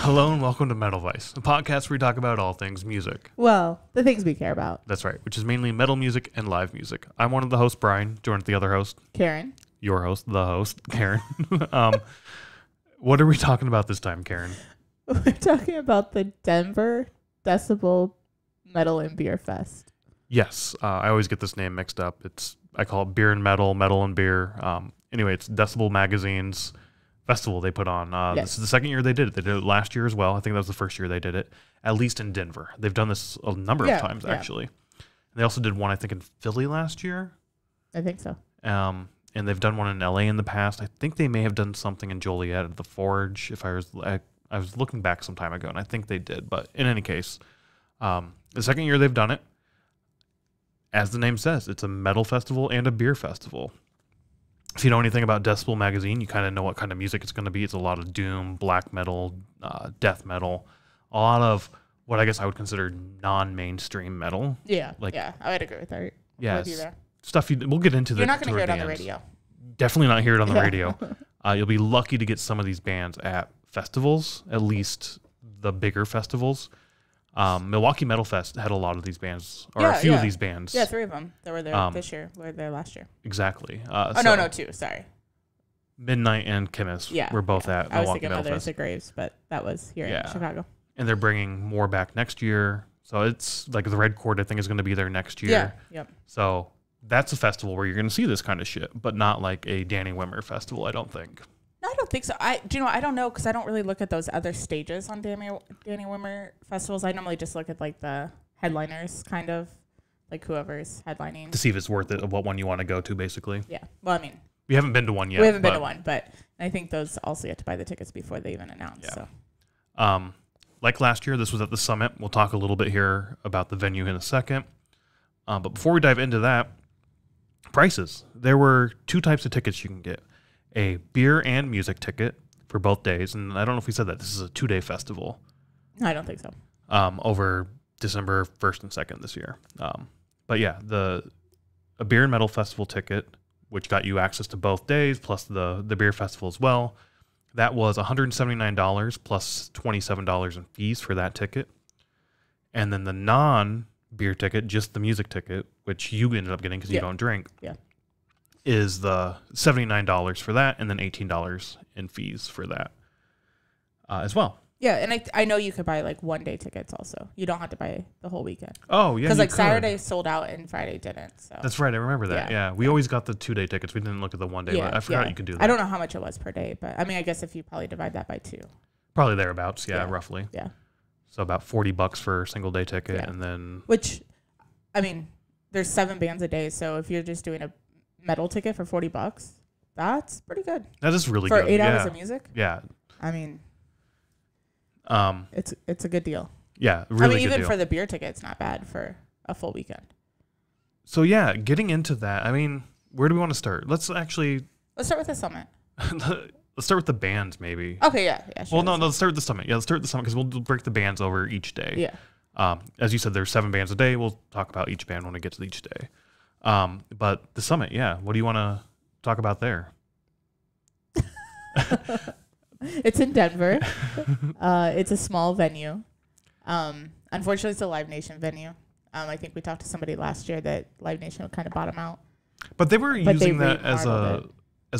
Hello and welcome to Metal Vice, a podcast where we talk about all things music. Well, the things we care about. That's right, which is mainly metal music and live music. I'm one of the hosts, Brian, joined with the other host, Karen. Your host, the host, Karen. What are we talking about this time, Karen? We're talking about the Denver Decibel Metal and Beer Fest. Yes, I always get this name mixed up. I call it beer and metal, metal and beer. Anyway, it's Decibel Magazine's festival they put on. Yes. This is the second year they did it. They did it last year as well. I think that was the first year they did it, at least in Denver. They've done this a number of times, actually. And they also did one, I think, in Philly last year. I think so. And they've done one in LA in the past. I think they may have done something in Joliet at the Forge. I was looking back some time ago, and I think they did. But in any case, the second year they've done it, as the name says, it's a metal festival and a beer festival. If you know anything about Decibel Magazine, you kind of know what kind of music it's going to be. It's a lot of doom, black metal, death metal, a lot of what I guess I would consider non-mainstream metal. Yeah, I would agree with that. Yeah, stuff we'll get into. You're not going to hear it on the radio. Definitely not hear it on the radio. You'll be lucky to get some of these bands at festivals, at least the bigger festivals. Milwaukee Metal Fest had a lot of these bands, or a few of these bands. Yeah, 3 of them that were there this year. Were there last year? Exactly. No, 2. Sorry. Midnight and Khemmis were both at I was Milwaukee thinking Metal Mothers Fest. of Graves, but that was here in Chicago. And they're bringing more back next year. So it's like the Red Chord, I think, is going to be there next year. Yeah. Yep. So that's a festival where you're going to see this kind of shit, but not like a Danny Wimmer festival, I don't think. No, I don't think so. I don't know, because I don't really look at those other stages on Danny Wimmer festivals. I normally just look at like the headliners, kind of like whoever's headlining, to see if it's worth it, of what one you want to go to, basically. Yeah. Well, I mean, we haven't been to one yet. We haven't been to one, but I think those also get to buy the tickets before they even announce. Yeah. So. Like last year, this was at the Summit. We'll talk a little bit here about the venue in a second. But before we dive into that, prices. There were 2 types of tickets you can get. A beer and music ticket for both days. And I don't know if we said that. This is a 2-day festival. No, I don't think so. Over December 1st and 2nd this year. But yeah, a beer and metal festival ticket, which got you access to both days, plus the beer festival as well. That was $179 plus $27 in fees for that ticket. And then the non-beer ticket, just the music ticket, which you ended up getting because you don't drink, is the $79 for that, and then $18 in fees for that as well. Yeah, and I know you could buy like 1-day tickets also. You don't have to buy the whole weekend. Oh, yeah. Because like Saturday sold out and Friday didn't. So that's right. I remember that. Yeah. We always got the 2-day tickets. We didn't look at the 1-day. I forgot you could do that. I don't know how much it was per day, but I mean, I guess if you probably divide that by 2. Probably thereabouts. Yeah, roughly. Yeah. So about $40 for a single day ticket. And then. Which, I mean, there's 7 bands a day. So if you're just doing a metal ticket for $40, that's pretty good. That is really good. For 8 hours of music? Yeah. I mean. It's a good deal. Yeah, really good deal. Even for the beer ticket, it's not bad for a full weekend. So yeah, getting into that, I mean, where do we want to start? Let's start with the Summit. Let's start with the bands, maybe. Okay, yeah. Sure, well, no, let's start with the Summit. Yeah, let's start with the Summit because we'll break the bands over each day. Yeah. As you said, there's 7 bands a day. We'll talk about each band when we get to each day. But the Summit, yeah. What do you want to talk about there? It's in Denver. It's a small venue. Unfortunately, it's a Live Nation venue. I think we talked to somebody last year that Live Nation would kind of bottom out. But they were using that as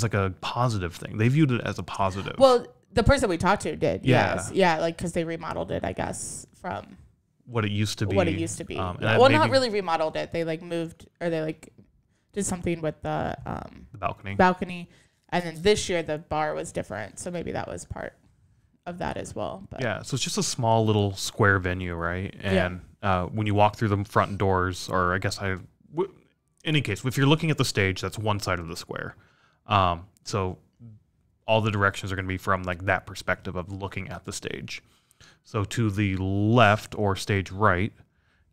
like a positive thing. They viewed it as a positive. Well, the person we talked to did. Yeah. Yes. Yeah, like because they remodeled it, I guess, from what it used to be. Well, not really remodeled it. They like moved, or they like did something with the balcony. And then this year the bar was different, so maybe that was part of that as well. But. Yeah, so it's just a small little square venue, right? And when you walk through the front doors, or I guess in any case, if you're looking at the stage, that's one side of the square. So all the directions are going to be from like that perspective of looking at the stage. So to the left or stage right,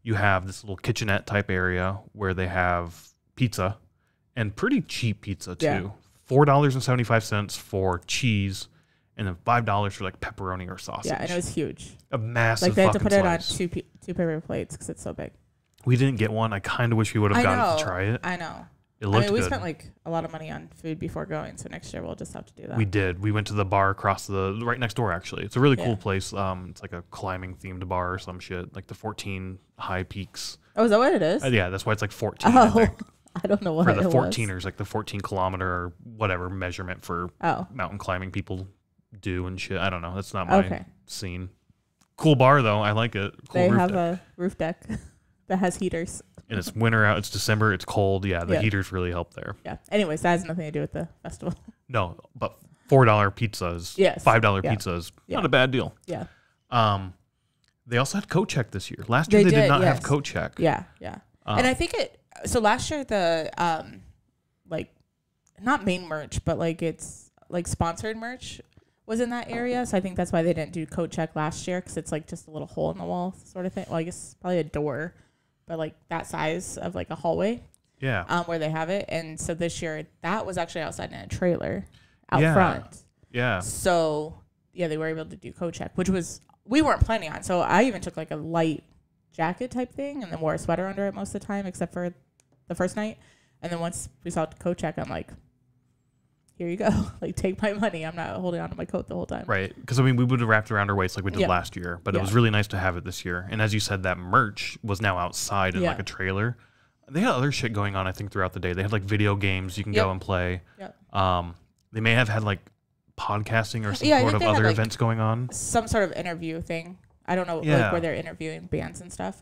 you have this little kitchenette type area where they have pizza, and pretty cheap pizza too. Yeah. $4.75 for cheese, and then $5 for like pepperoni or sausage. Yeah, and it was huge. A massive. Like they had to put slice. it on two paper plates because it's so big. We didn't get one. I kind of wish we would have gotten to try it. I know. It looked good. We spent like a lot of money on food before going, so next year we'll just have to do that. We did. We went to the bar right next door, actually. It's a really cool place. It's like a climbing themed bar or some shit, like the 14 high peaks. Oh, is that what it is? Yeah, that's why it's like 14. Oh, I don't know what for the 14ers, like the 14 kilometer or whatever measurement for mountain climbing people do and shit. I don't know. That's not my scene. Cool bar though. I like it. Cool they have a roof deck that has heaters. And it's winter out. It's December. It's cold. Yeah, the heaters really help there. Yeah. Anyways, that has nothing to do with the festival. No, but $4 pizzas, $5 pizzas, not a bad deal. Yeah. They also had coat check this year. Last year they did not have coat check. Yeah, yeah. And I think so last year the like not main merch, but like it's like sponsored merch was in that area. So I think that's why they didn't do coat check last year, because it's like just a little hole in the wall sort of thing. Well, I guess probably a door, but like that size of like a hallway. Yeah. Where they have it. And so this year that was actually outside in a trailer out front. Yeah. So yeah, they were able to do coat check, which we weren't planning on. So I even took like a light jacket type thing and then wore a sweater under it most of the time, except for the first night. And then once we saw coat check, I'm like, here you go. Like, take my money. I'm not holding on to my coat the whole time. Right. Because, I mean, we would have wrapped around our waist like we did last year, but it was really nice to have it this year. And as you said, that merch was now outside in like a trailer. They had other shit going on, I think, throughout the day. They had like video games you can go and play. They may have had like podcasting or some sort of other events going on. Some sort of interview thing. I don't know like where they're interviewing bands and stuff.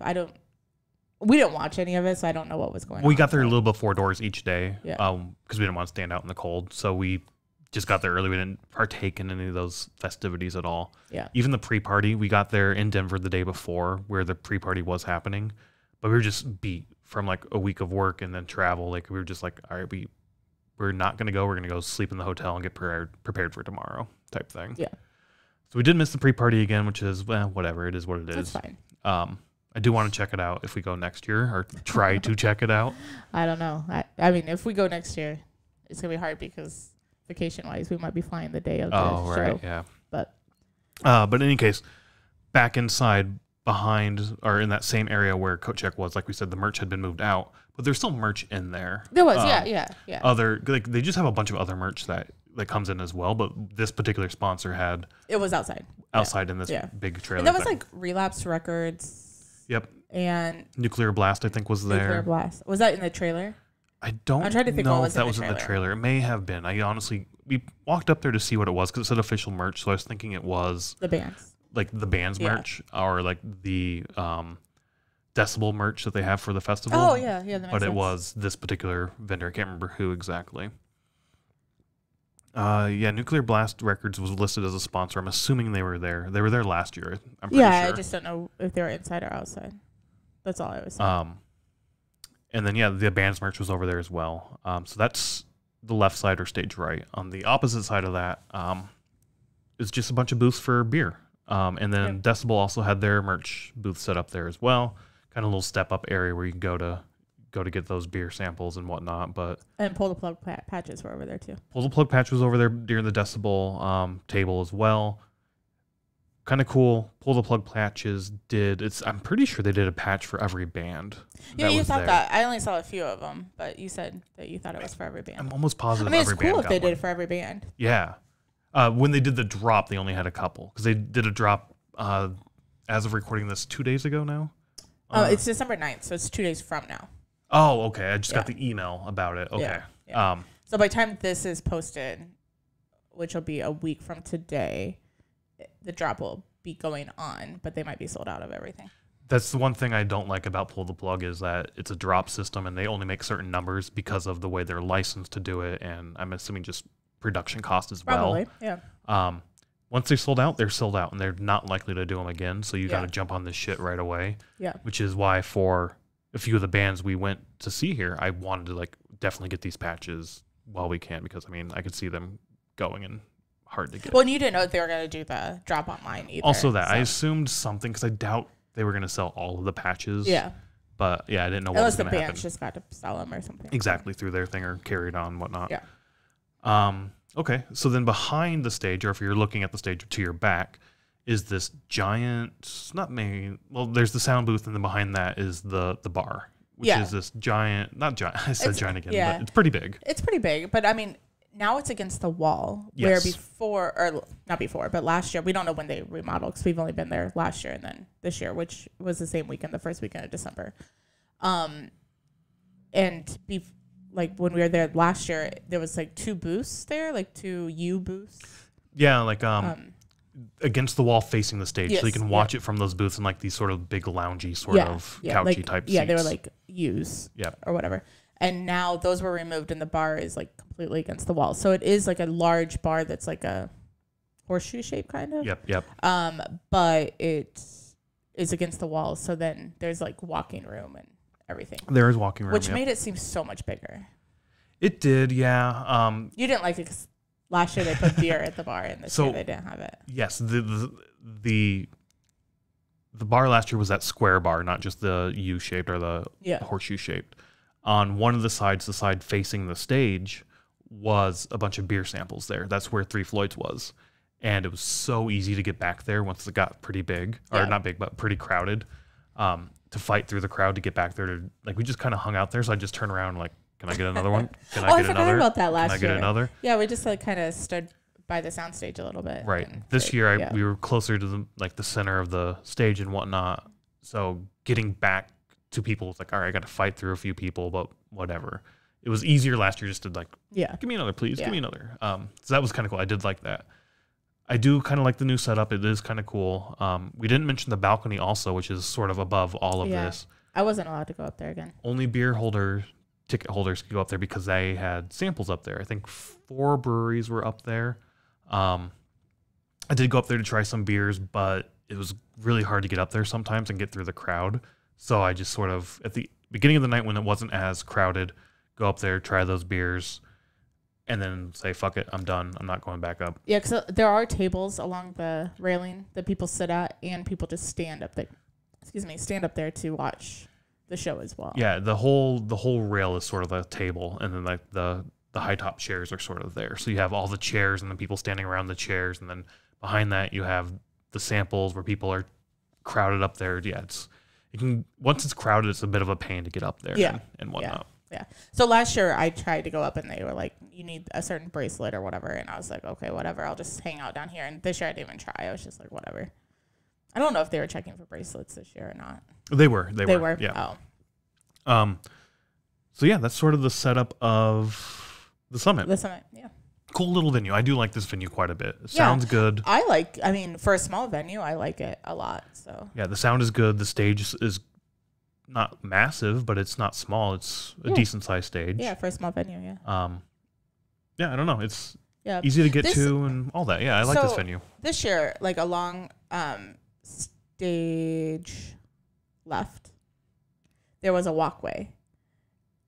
We didn't watch any of it, so I don't know what was going on. We got there a little before doors each day because we didn't want to stand out in the cold. So we just got there early. We didn't partake in any of those festivities at all. Yeah. Even the pre-party, we got there in Denver the day before where the pre-party was happening. But we were just beat from like a week of work and then travel. Like we were just like, all right, we're not going to go. We're going to go sleep in the hotel and get prepared for tomorrow type thing. Yeah. So we did miss the pre-party again, which is, well, whatever. It is what it is. That's fine. I do want to check it out if we go next year, or try to check it out. I don't know. I mean, if we go next year, it's going to be hard because vacation-wise, we might be flying the day of the show. Oh, right, yeah. But in any case, back inside, behind, or in that same area where Coat Check was, like we said, the merch had been moved out, but there's still merch in there. There was, yeah. They just have a bunch of other merch that comes in as well, but this particular sponsor had... It was outside. In this big trailer. And that was like Relapse Records... Yep. And Nuclear Blast, I think, was there. Nuclear Blast. Was that in the trailer? I'm trying to think know if that was in the trailer. It may have been. We walked up there to see what it was because it said official merch, so I was thinking it was the bands. Like the band's merch or like the Decibel merch that they have for the festival. Oh, yeah. That makes sense. It was this particular vendor. I can't remember who exactly. Nuclear Blast Records was listed as a sponsor. I'm assuming they were there. They were there last year. I'm pretty sure. I just don't know if they were inside or outside. That's all I was saying. And then, the band's merch was over there as well. So that's the left side or stage right. On the opposite side of that is just a bunch of booths for beer. And then Decibel also had their merch booth set up there as well. Kind of a little step-up area where you can go to get those beer samples and whatnot. And Pull the Plug patches were over there too. Pull the Plug patch was over there during the Decibel table as well. Kind of cool. Pull the Plug patches I'm pretty sure they did a patch for every band. Yeah, you thought that. I only saw a few of them, but you said that you thought it was for every band. I'm almost positive it's cool if they did it for every band. Yeah. When they did the drop, they only had a couple because they did a drop as of recording this 2 days ago now. It's December 9th, so it's 2 days from now. Oh, okay. I just got the email about it. Okay. Yeah. So by the time this is posted, which will be a week from today, the drop will be going on, but they might be sold out of everything. That's the one thing I don't like about Pull the Plug is that it's a drop system and they only make certain numbers because of the way they're licensed to do it, and I'm assuming just production cost as well. Probably, yeah. Once they're sold out, and they're not likely to do them again, so you got to jump on this shit right away. Yeah. Which is why for a few of the bands we went to see here, I wanted to definitely get these patches while we can, because I could see them going and hard to get. Well, and you didn't know that they were going to do the drop online either. Also I assumed something because I doubt they were going to sell all of the patches. Yeah. But I didn't know what was going to happen. Unless the bands just got to sell them or something. Exactly, through their thing or carried on and whatnot. Yeah. Okay, so then behind the stage, or if you're looking at the stage to your back, is this giant, there's the sound booth, and then behind that is the bar. which is this giant, not giant, I said giant again, but it's pretty big. It's pretty big, but I mean, now it's against the wall, where before, or not before, but last year, we don't know when they remodeled because we've only been there last year and then this year, which was the same weekend, the first weekend of December. And like when we were there last year, there was like 2 booths there, like 2 U booths. Yeah, like against the wall facing the stage, so you can watch it from those booths in like these sort of big loungy sort of couchy like, type seats. Yeah, they were like U's or whatever. And now those were removed and the bar is like completely against the wall. So it is like a large bar that's like a horseshoe shape kind of. Yep. But it is against the wall. So then there's like walking room and everything. There is walking room. Which made it seem so much bigger. It did, yeah. You didn't like it because last year they put beer at the bar and this year they didn't have it. Yes, the bar last year was that square bar, not just the U-shaped or the horseshoe shaped. On one of the sides, the side facing the stage, was a bunch of beer samples there. That's where Three Floyds was. And it was so easy to get back there once it got pretty big, or not big, but pretty crowded, to fight through the crowd to get back there. We just kind of hung out there. So I just turned around and like, can I get another one? Can I get another? I forgot about that last year. Can I get another? Yeah, we just like kind of stood by the soundstage a little bit. Right. This year, we were closer to the center of the stage and whatnot. So getting back to people was like, all right, I got to fight through a few people, but whatever. It was easier last year just to like, give me another, please. Give me another. So that was kind of cool. I did like that. I do kind of like the new setup. It is kind of cool. We didn't mention the balcony also, which is sort of above all of this. I wasn't allowed to go up there again. Only ticket holders could go up there because they had samples up there. I think 4 breweries were up there. I did go up there to try some beers, but it was really hard to get up there sometimes and get through the crowd. So I just sort of, at the beginning of the night when it wasn't as crowded, go up there, try those beers, and then say, fuck it, I'm done. I'm not going back up. Yeah, because there are tables along the railing that people sit at, and people just stand up there to watch the show as well. Yeah, the whole rail is sort of a table, and then like the high top chairs are sort of there. So you have all the chairs and the people standing around the chairs, and then behind that you have the samples where people are crowded up there. Yeah, once it's crowded, it's a bit of a pain to get up there and whatnot. Yeah. So last year I tried to go up and they were like, you need a certain bracelet or whatever. And I was like, okay, whatever. I'll just hang out down here. And this year I didn't even try. I was just like, whatever. I don't know if they were checking for bracelets this year or not. They were. Yeah. Oh. So yeah, that's sort of the setup of the summit. Yeah. Cool little venue. I do like this venue quite a bit. It sounds good. For a small venue, I like it a lot. So yeah, the sound is good. The stage is not massive, but it's not small. It's a decent sized stage. Yeah, for a small venue. Yeah. Yeah, I don't know. It's easy to get to and all that. Yeah, I like this venue. This year, like along stage left, there was a walkway.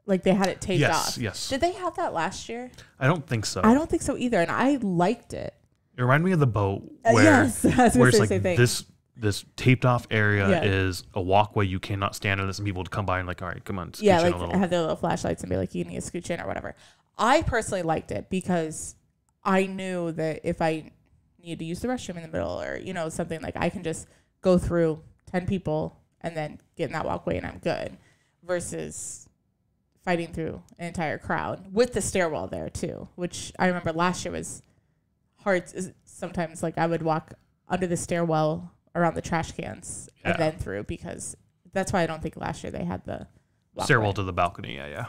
Like they had it taped off. Yes. Did they have that last year? I don't think so. I don't think so either, and I liked it. It reminded me of the boat where, where it's like this taped off area is a walkway. You cannot stand on this, and people would come by and like, all right, come on, scooch in a little. Have their little flashlights and be like, you need to scooch in or whatever. I personally liked it because I knew that if I needed to use the restroom in the middle or something, like I can just go through 10 people and then get in that walkway and I'm good, versus fighting through an entire crowd with the stairwell there too, which I remember last year was hard. Sometimes like I would walk under the stairwell around the trash cans and then through, because that's why I don't think last year they had the walkway. Stairwell to the balcony. Yeah.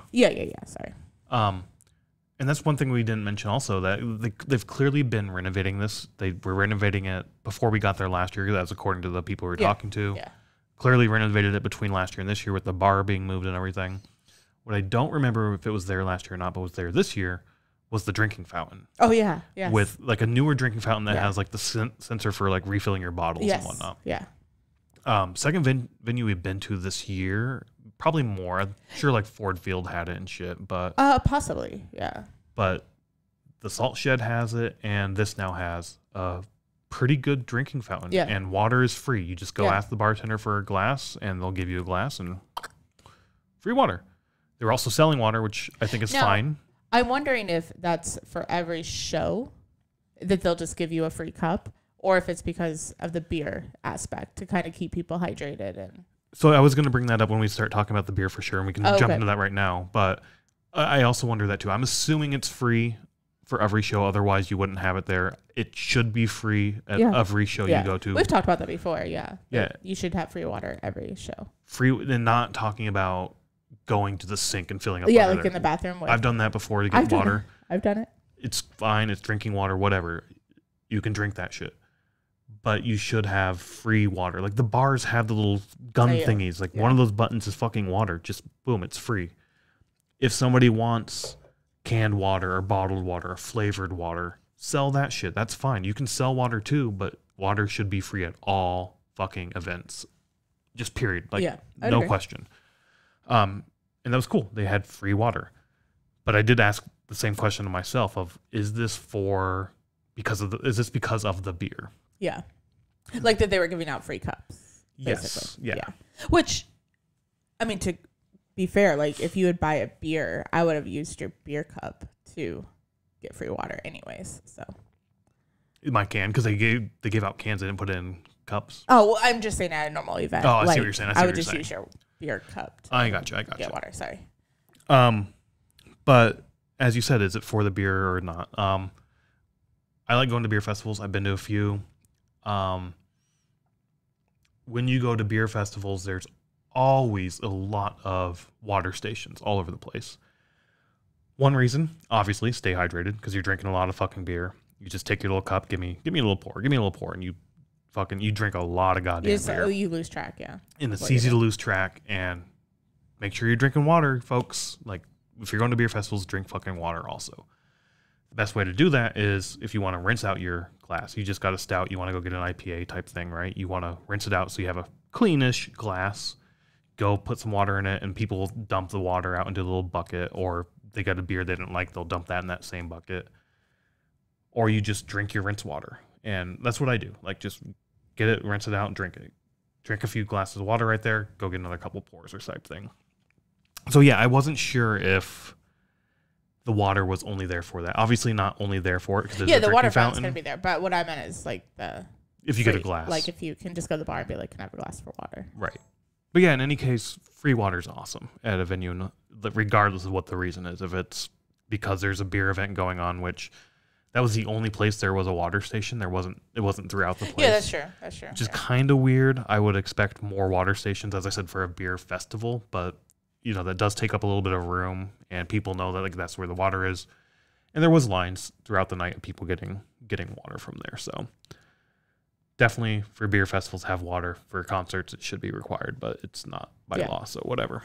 Sorry. And that's one thing we didn't mention also, that they've clearly been renovating this. They were renovating it before we got there last year. That's according to the people we were talking to. Yeah. Clearly renovated it between last year and this year with the bar being moved and everything. What I don't remember if it was there last year or not, but was there this year, was the drinking fountain. Oh, yeah. Yes. With like a newer drinking fountain that has like the sensor for like refilling your bottles and whatnot. Yeah. Second venue we've been to this year, probably more. I'm sure like Ford Field had it and shit, but possibly, yeah. But the Salt Shed has it, and this now has a pretty good drinking fountain. Yeah. And water is free. You just go ask the bartender for a glass, and they'll give you a glass and free water. They're also selling water, which I think is fine. I'm wondering if that's for every show that they'll just give you a free cup, or if it's because of the beer aspect to kind of keep people hydrated. And So I was going to bring that up when we start talking about the beer for sure, and we can jump into that right now. But I also wonder that too. I'm assuming it's free for every show. Otherwise, you wouldn't have it there. It should be free at every show you go to. We've talked about that before. Yeah. Yeah. You should have free water every show. Free, and not talking about going to the sink and filling up. Yeah, like in the bathroom. I've done that before to get water. I've done it. It's fine. It's drinking water, whatever. You can drink that shit. But you should have free water. Like the bars have the little gun thingies. Like one of those buttons is fucking water. Just boom, it's free. If somebody wants canned water or bottled water or flavored water, sell that shit. That's fine. You can sell water too, but water should be free at all fucking events. Just period. Like no question. And that was cool. They had free water. But I did ask the same question to myself of, is this because of the beer? Yeah. Like that they were giving out free cups. Basically. Yes. Yeah. Which, I mean, to be fair, like if you would buy a beer, I would have used your beer cup to get free water anyways. So. My can, because they gave out cans. They didn't put in cups. Oh, well, I'm just saying at a normal event. Oh, I see what you're saying. I would just use your beer cup. I got you. Get water. Sorry. But as you said, is it for the beer or not? I like going to beer festivals. I've been to a few. When you go to beer festivals, there's always a lot of water stations all over the place. One reason, obviously, stay hydrated because you're drinking a lot of fucking beer. You just take your little cup, give me a little pour, and you drink a lot of goddamn beer. You lose track, yeah. And it's easy to lose track, and make sure you're drinking water, folks. Like, if you're going to beer festivals, drink fucking water also. The best way to do that is if you want to rinse out your glass. You just got a stout, you want to go get an IPA type thing, right? You want to rinse it out so you have a cleanish glass. Go put some water in it, and people dump the water out into a little bucket, or they got a beer they didn't like, they'll dump that in that same bucket. Or you just drink your rinse water. And that's what I do. Like, just get it, rinse it out, and drink it. Drink a few glasses of water right there, go get another couple pours or type thing. So yeah, I wasn't sure if the water was only there for that. Obviously not only there for it. Yeah, the water fountain's going to be there. But what I meant is like if you get a glass. Like if you can just go to the bar and be like, can I have a glass for water? Right. But yeah, in any case, free water is awesome at a venue, regardless of what the reason is. If it's because there's a beer event going on, which that was the only place there was a water station. It wasn't throughout the place. Yeah, that's true. Which is kind of weird. I would expect more water stations, as I said, for a beer festival, but you know, that does take up a little bit of room, and people know that like that's where the water is. And there was lines throughout the night of people getting water from there. So definitely for beer festivals have water. For concerts it should be required, but it's not by law, so whatever.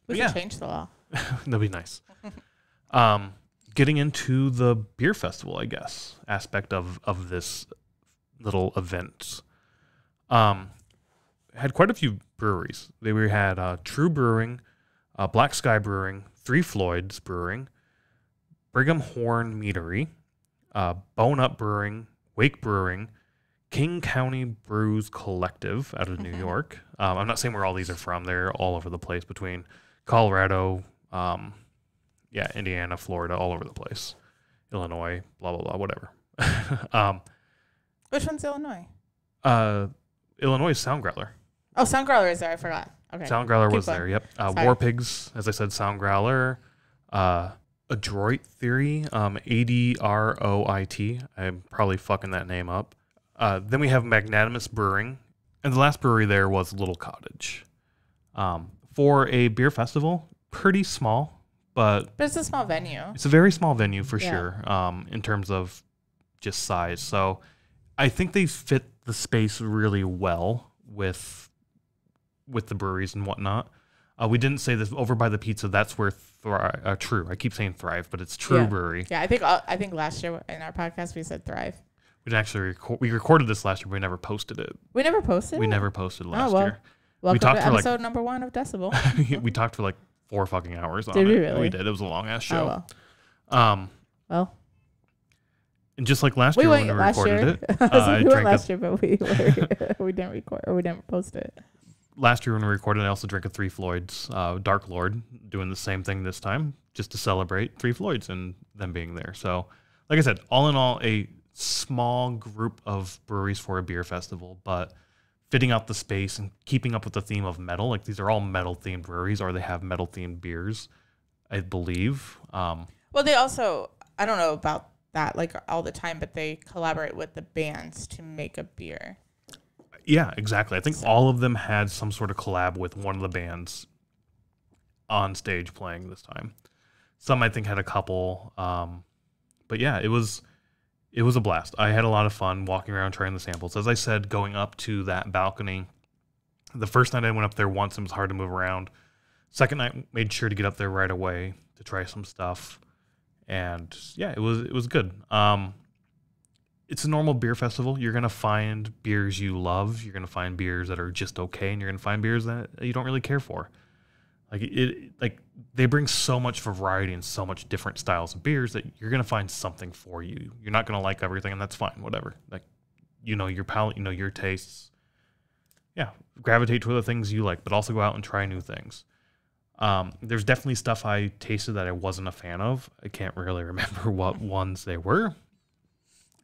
We should change the law. That'd be nice. Getting into the beer festival, I guess, aspect of this little event. Had quite a few breweries. We had True Brewing, Black Sky Brewing, Three Floyds Brewing, Brigham Horn Meadery, Bone Up Brewing, Wake Brewing, King County Brews Collective out of New York. I'm not saying where all these are from. They're all over the place between Colorado, Indiana, Florida, all over the place. Illinois, blah, blah, blah, whatever. Which one's Illinois? Illinois is Sound Growler. Oh, Sound Growler is there. I forgot. Okay. Sound Growler was there, yep. War Pigs, as I said, Sound Growler. Adroit Theory, Adroit. I'm probably fucking that name up. Then we have Magnanimous Brewing. And the last brewery there was Little Cottage. For a beer festival, pretty small, but it's a small venue. It's a very small venue for sure, in terms of just size. So I think they fit the space really well with the breweries and whatnot. We didn't say this over by the pizza. That's where True. I keep saying Thrive, but it's True Brewery. Yeah, I think last year in our podcast we said Thrive. We didn't actually we recorded this last year, but we never posted it. We never posted. We never posted last year. Welcome to episode number 1 of Decibel. We talked for like 4 fucking hours on it. Did we really? We did. It was a long ass show. Oh, well. And just like last year when we recorded it, we went last year, but we didn't record or we didn't post it. Last year when we recorded, I also drank a Three Floyds Dark Lord, doing the same thing this time, just to celebrate Three Floyds and them being there. So, like I said, all in all, a small group of breweries for a beer festival, but fitting out the space and keeping up with the theme of metal. Like these are all metal themed breweries, or they have metal themed beers, I believe. Well, they also, I don't know about that like all the time, but they collaborate with the bands to make a beer. Yeah, exactly. I think all of them had some sort of collab with one of the bands on stage playing this time. Some I think had a couple, but yeah, it was a blast. I had a lot of fun walking around trying the samples. As I said, going up to that balcony, the first night I went up there once, it was hard to move around. Second night, made sure to get up there right away to try some stuff. And yeah, it was good. It's a normal beer festival. You're going to find beers you love. You're going to find beers that are just okay. And you're going to find beers that you don't really care for. Like they bring so much variety and so much different styles of beers that you're going to find something for you. You're not going to like everything, and that's fine, whatever. Like, your palate, your tastes. Yeah, gravitate to the things you like, but also go out and try new things. There's definitely stuff I tasted that I wasn't a fan of. I can't really remember what ones they were.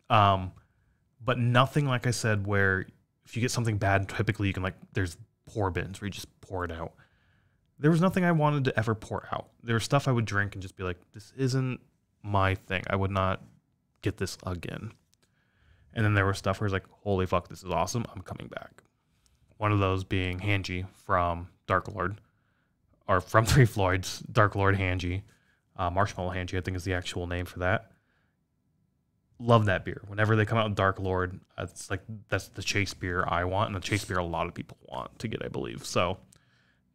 But nothing, like I said, where if you get something bad, typically you can there's pour bins where you just pour it out. There was nothing I wanted to ever pour out. There was stuff I would drink and just be like, this isn't my thing. I would not get this again. And then there was stuff where it's like, holy fuck, this is awesome. I'm coming back. One of those being Hanji from Dark Lord, or from Three Floyds, Dark Lord Hanji. Marshmallow Hanji, I think is the actual name for that. Love that beer. Whenever they come out with Dark Lord, it's like, that's the chase beer I want, and the chase beer a lot of people want to get, I believe. So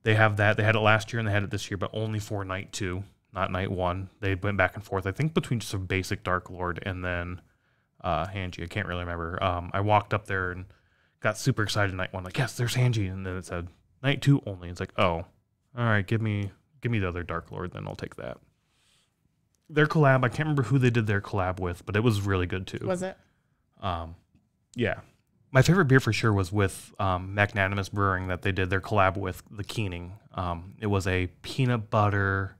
they have that. They had it last year and they had it this year, but only for night 2, not night 1. They went back and forth, I think, between just a basic Dark Lord and then Hanji. I can't really remember. I walked up there and got super excited night 1, like, yes, there's Hanji. And then it said night 2 only. It's like, oh, all right, give me the other Dark Lord, then I'll take that. Their collab, I can't remember who they did their collab with, but it was really good too. Was it? Yeah. My favorite beer for sure was with Magnanimous Brewing that they did their collab with the Keening. It was a peanut butter,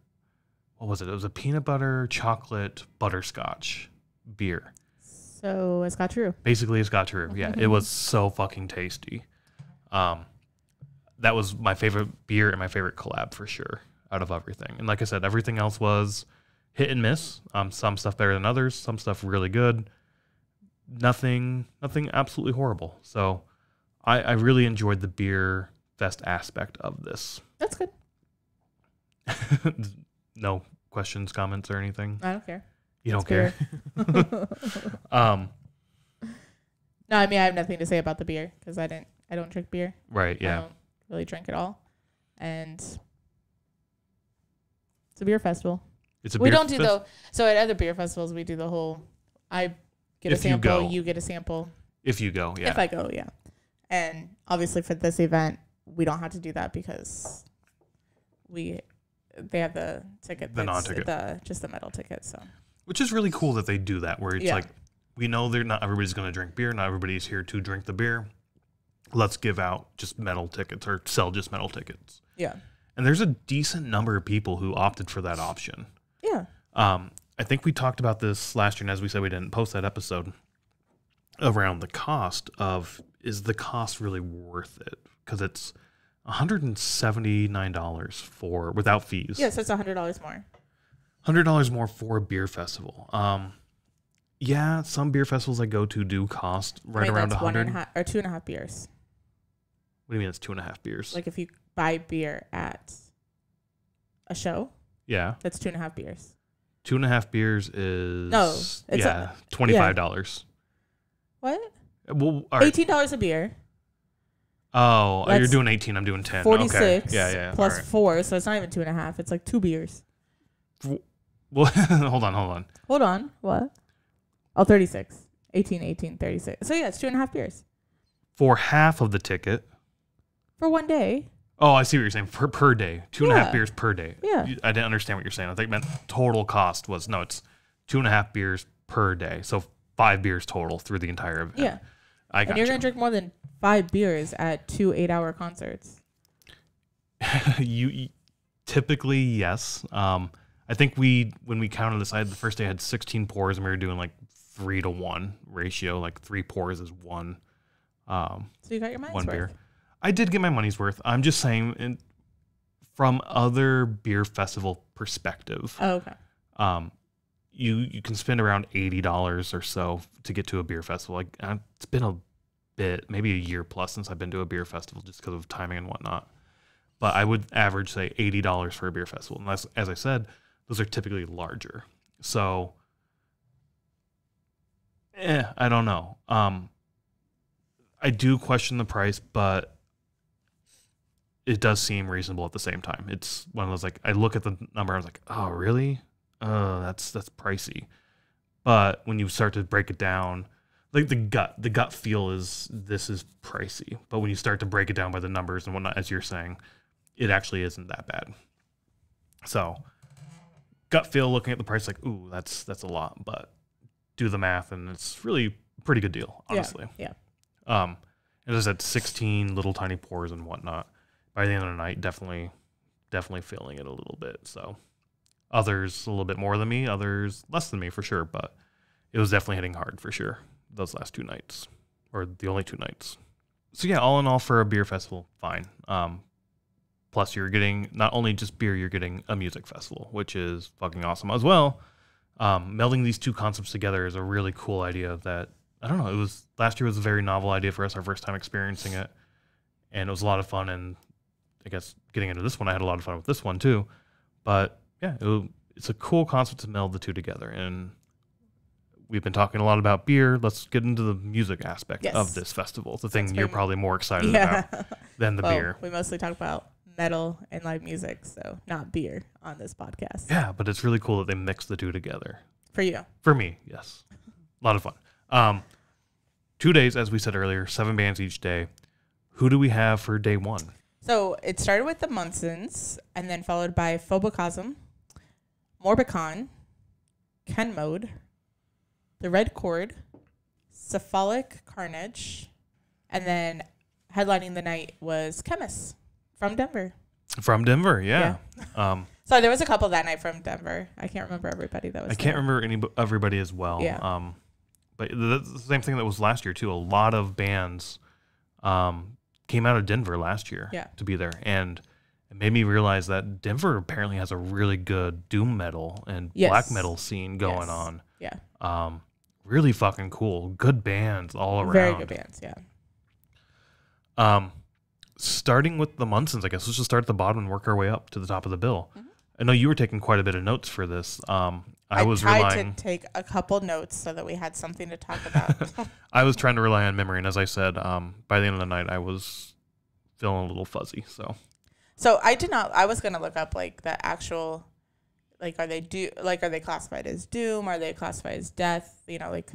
what was it? It was a peanut butter chocolate butterscotch beer. So it's got true. Basically, it's got true. Yeah, it was so fucking tasty. That was my favorite beer and my favorite collab for sure out of everything. And like I said, everything else was hit and miss. Some stuff better than others. Some stuff really good. Nothing absolutely horrible. So I really enjoyed the beer fest aspect of this. That's good. No questions, comments, or anything? I don't care. You don't care? No, I mean, I have nothing to say about the beer because I don't drink beer. Right, yeah. I don't really drink at all. And it's a beer festival. We don't do so at other beer festivals, we do the whole, I get a sample, you get a sample. If you go, yeah. If I go, yeah. And obviously for this event, we don't have to do that because they have the ticket. The non-ticket. Just the metal ticket, so. Which is really cool that they do that, where it's like, we know not everybody's going to drink beer. Not everybody's here to drink the beer. Let's give out just metal tickets or sell just metal tickets. Yeah. And there's a decent number of people who opted for that option. Yeah. I think we talked about this last year, and as we said, we didn't post that episode around the cost of, is the cost really worth it? Because it's $179 for without fees. Yeah, so it's $100 more. $100 more for a beer festival. Yeah, some beer festivals I go to do cost around 100 or 2.5 beers. What do you mean it's 2.5 beers? Like if you buy beer at a show, yeah, that's 2.5 beers. 2.5 beers is $25. What? Well, all right. $18 a beer. Oh, you're doing 18. I'm doing 10. 46. Okay. Yeah. Plus 4, so it's not even 2.5. It's like 2 beers. Well, hold on. Hold on. What? Oh, 36. 18, 36. So yeah, it's 2.5 beers. For half of the ticket. For one day. Oh, I see what you're saying. Per day. 2.5 beers per day. Yeah. I didn't understand what you're saying. I think meant total cost was, no, it's 2.5 beers per day. So 5 beers total through the entire event. Yeah. And you're going to drink more than 5 beers at 2 8-hour concerts. You typically, yes. I think when we counted this, the first day I had 16 pours and we were doing like 3-to-1 ratio, like 3 pours is 1. So you got your money's worth. Beer. I did get my money's worth. I'm just saying, from other beer festival perspective. Oh, okay. You can spend around $80 or so to get to a beer festival. Like, it's been a bit, maybe a year plus since I've been to a beer festival just because of timing and whatnot. But I would average, say, $80 for a beer festival. And as I said, those are typically larger. So, I don't know. I do question the price, but it does seem reasonable at the same time. It's one of those, like, I look at the number, I was like, oh, really? That's pricey. But when you start to break it down, like the gut feel is this is pricey. But when you start to break it down by the numbers and whatnot, as you're saying, it actually isn't that bad. So gut feel, looking at the price, like, ooh, that's a lot. But do the math, and it's really a pretty good deal, honestly. Yeah. And as I said, 16 little tiny pours and whatnot. By the end of the night, definitely feeling it a little bit. So others a little bit more than me, others less than me for sure. But it was definitely hitting hard for sure those last 2 nights, or the only 2 nights. So yeah, all in all, for a beer festival, fine. Plus, you're getting not only just beer, you're getting a music festival, which is fucking awesome as well. Melding these 2 concepts together is a really cool idea that, I don't know, last year was a very novel idea for us, our first time experiencing it. And it was a lot of fun, and I guess getting into this one, I had a lot of fun with this one too. But yeah, it's a cool concept to meld the 2 together. And we've been talking a lot about beer. Let's get into the music aspect of this festival. It's the thing you're probably more excited about than the beer. We mostly talk about metal and live music, so not beer on this podcast. Yeah, but it's really cool that they mix the 2 together. For you. For me, yes. A lot of fun. 2 days, as we said earlier, 7 bands each day. Who do we have for day 1? So it started with the Munsons, and then followed by Phobocosm, Morbicon, Ken Mode, The Red Chord, Cephalic Carnage, and then headlining the night was Khemmis from Denver. From Denver, yeah. So there was a couple that night from Denver. I can't remember everybody that was I can't remember everybody as well. Yeah. But that's the same thing that was last year, too. A lot of bands came out of Denver last year to be there. And it made me realize that Denver apparently has a really good doom metal and black metal scene going on. Yeah. Really fucking cool. Good bands all around. Very good bands, yeah. Starting with the Munsons, I guess. Let's just start at the bottom and work our way up to the top of the bill. Mm-hmm. I know you were taking quite a bit of notes for this. I tried to take a couple notes so that we had something to talk about. I was trying to rely on memory, and as I said, by the end of the night, I was feeling a little fuzzy. So I did not. I was going to look up like the actual, like, are they classified as doom? Are they classified as death? You know, like,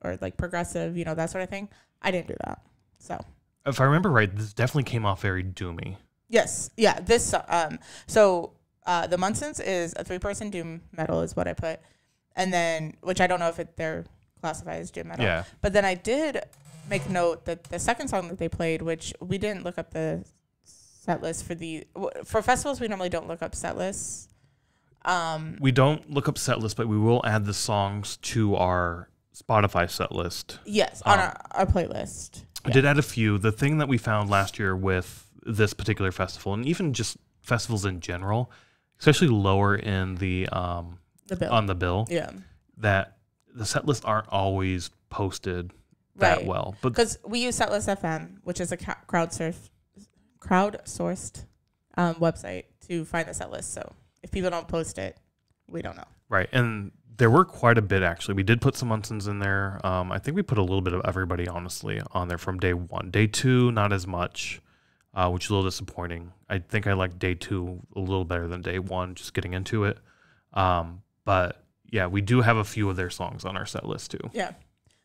or like progressive? You know, that sort of thing. I didn't do that. So if I remember right, this definitely came off very doomy. Yes. Yeah. This. The Munsons is a 3-person doom metal is what I put. And then, which I don't know if they're classified as doom metal. Yeah. But then I did make note that the second song that they played, which we didn't look up the set list for festivals, we normally don't look up set lists. We don't look up set lists, but we will add the songs to our Spotify set list. Yes, on our playlist. I did add a few. The thing that we found last year with this particular festival, and even just festivals in general, especially lower in the bill. On the bill, that the set lists aren't always posted that well. But because we use Setlist FM, which is a crowdsourced website to find the set list. So if people don't post it, we don't know. Right, and there were quite a bit actually. We did put some Munsons in there. I think we put a little bit of everybody, honestly, on there from day 1. Day 2, not as much. Which is a little disappointing. I think I like day 2 a little better than day 1, just getting into it. But yeah, we do have a few of their songs on our set list too. Yeah.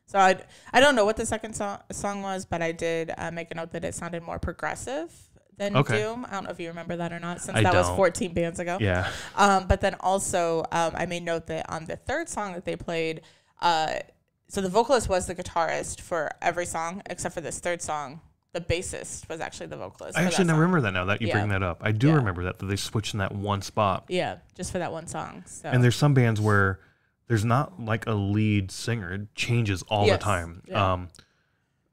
So I don't know what the second song was, but I did make a note that it sounded more progressive than doom. I don't know if you remember that or not, since that was 14 bands ago. Yeah. But then also I made note that on the third song that they played, so the vocalist was the guitarist for every song except for this third song. The bassist was actually the vocalist. I actually remember that now that you bring that up. I do remember that they switched in that one spot. Yeah, just for that one song. So. And there's some bands where there's not like a lead singer. It changes all the time. Yeah.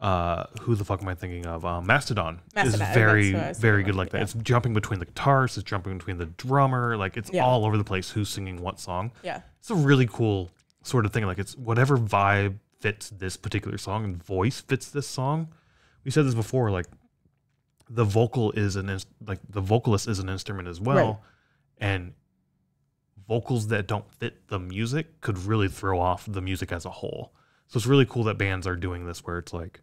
who the fuck am I thinking of? Mastodon is Mastodon, very good like that. It's jumping between the guitars, it's jumping between the drummer, like it's all over the place who's singing what song. Yeah. It's a really cool sort of thing. Like it's whatever vibe fits this particular song and voice fits this song. We said this before, like the vocalist is an instrument as well. Right. And vocals that don't fit the music could really throw off the music as a whole. So it's really cool that bands are doing this where it's like,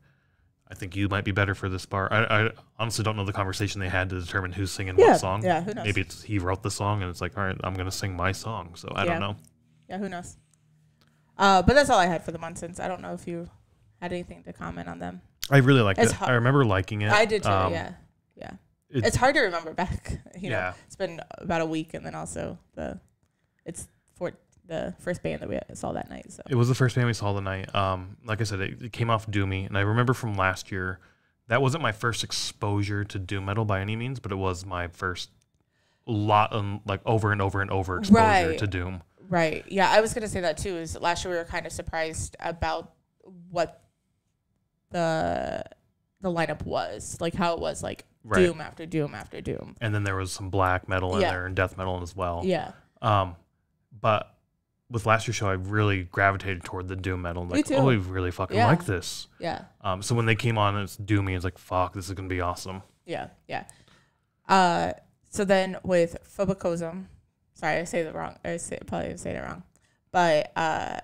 I think you might be better for this part. I honestly don't know the conversation they had to determine who's singing what song. Yeah, who knows? Maybe he wrote the song and it's like, all right, I'm going to sing my song. So I don't know. Yeah, who knows? But that's all I had for the Munsons. I don't know if you had anything to comment on them. I really liked it. I remember liking it. I did too, yeah. It's hard to remember back. You know, it's been about a week, and then also it's for the first band that we saw that night. So it was the first band we saw the night. Like I said, it came off Doomy, and I remember from last year, that wasn't my first exposure to doom metal by any means, but it was my first over and over and over exposure to doom. Right. Yeah, I was gonna say that too. Is last year we were kind of surprised about what the lineup was, like how it was like doom after doom after doom. And then there was some black metal in there and death metal as well. Yeah. But with last year's show, I really gravitated toward the doom metal. Like, oh, we really fucking like this. Yeah. So when they came on, it's doomy. It's like, fuck, this is gonna be awesome. Yeah. Yeah. So then with Phobicosm, sorry, probably say it wrong, but I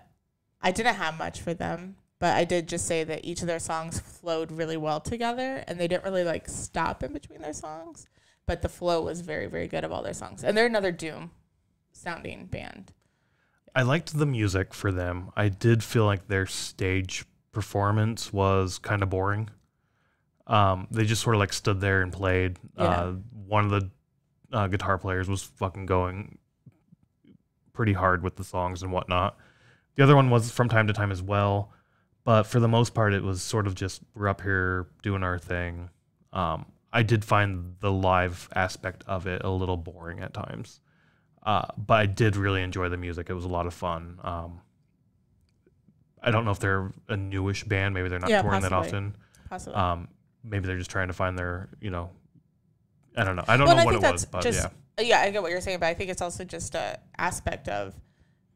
didn't have much for them. But I did just say that each of their songs flowed really well together, and they didn't really like stop in between their songs. But the flow was very, very good of all their songs. And they're another doom sounding band. I liked the music for them. I did feel like their stage performance was kind of boring. They just sort of like stood there and played. Yeah. One of the guitar players was fucking going pretty hard with the songs and whatnot. The other one was from time to time as well. But for the most part, it was sort of just, we're up here doing our thing. I did find the live aspect of it a little boring at times. But I did really enjoy the music. It was a lot of fun. I don't know if they're a newish band. Maybe they're not touring that often. Possibly. Maybe they're just trying to find their, I don't know. I don't know what it was, but just, yeah, I get what you're saying, but I think it's also just an aspect of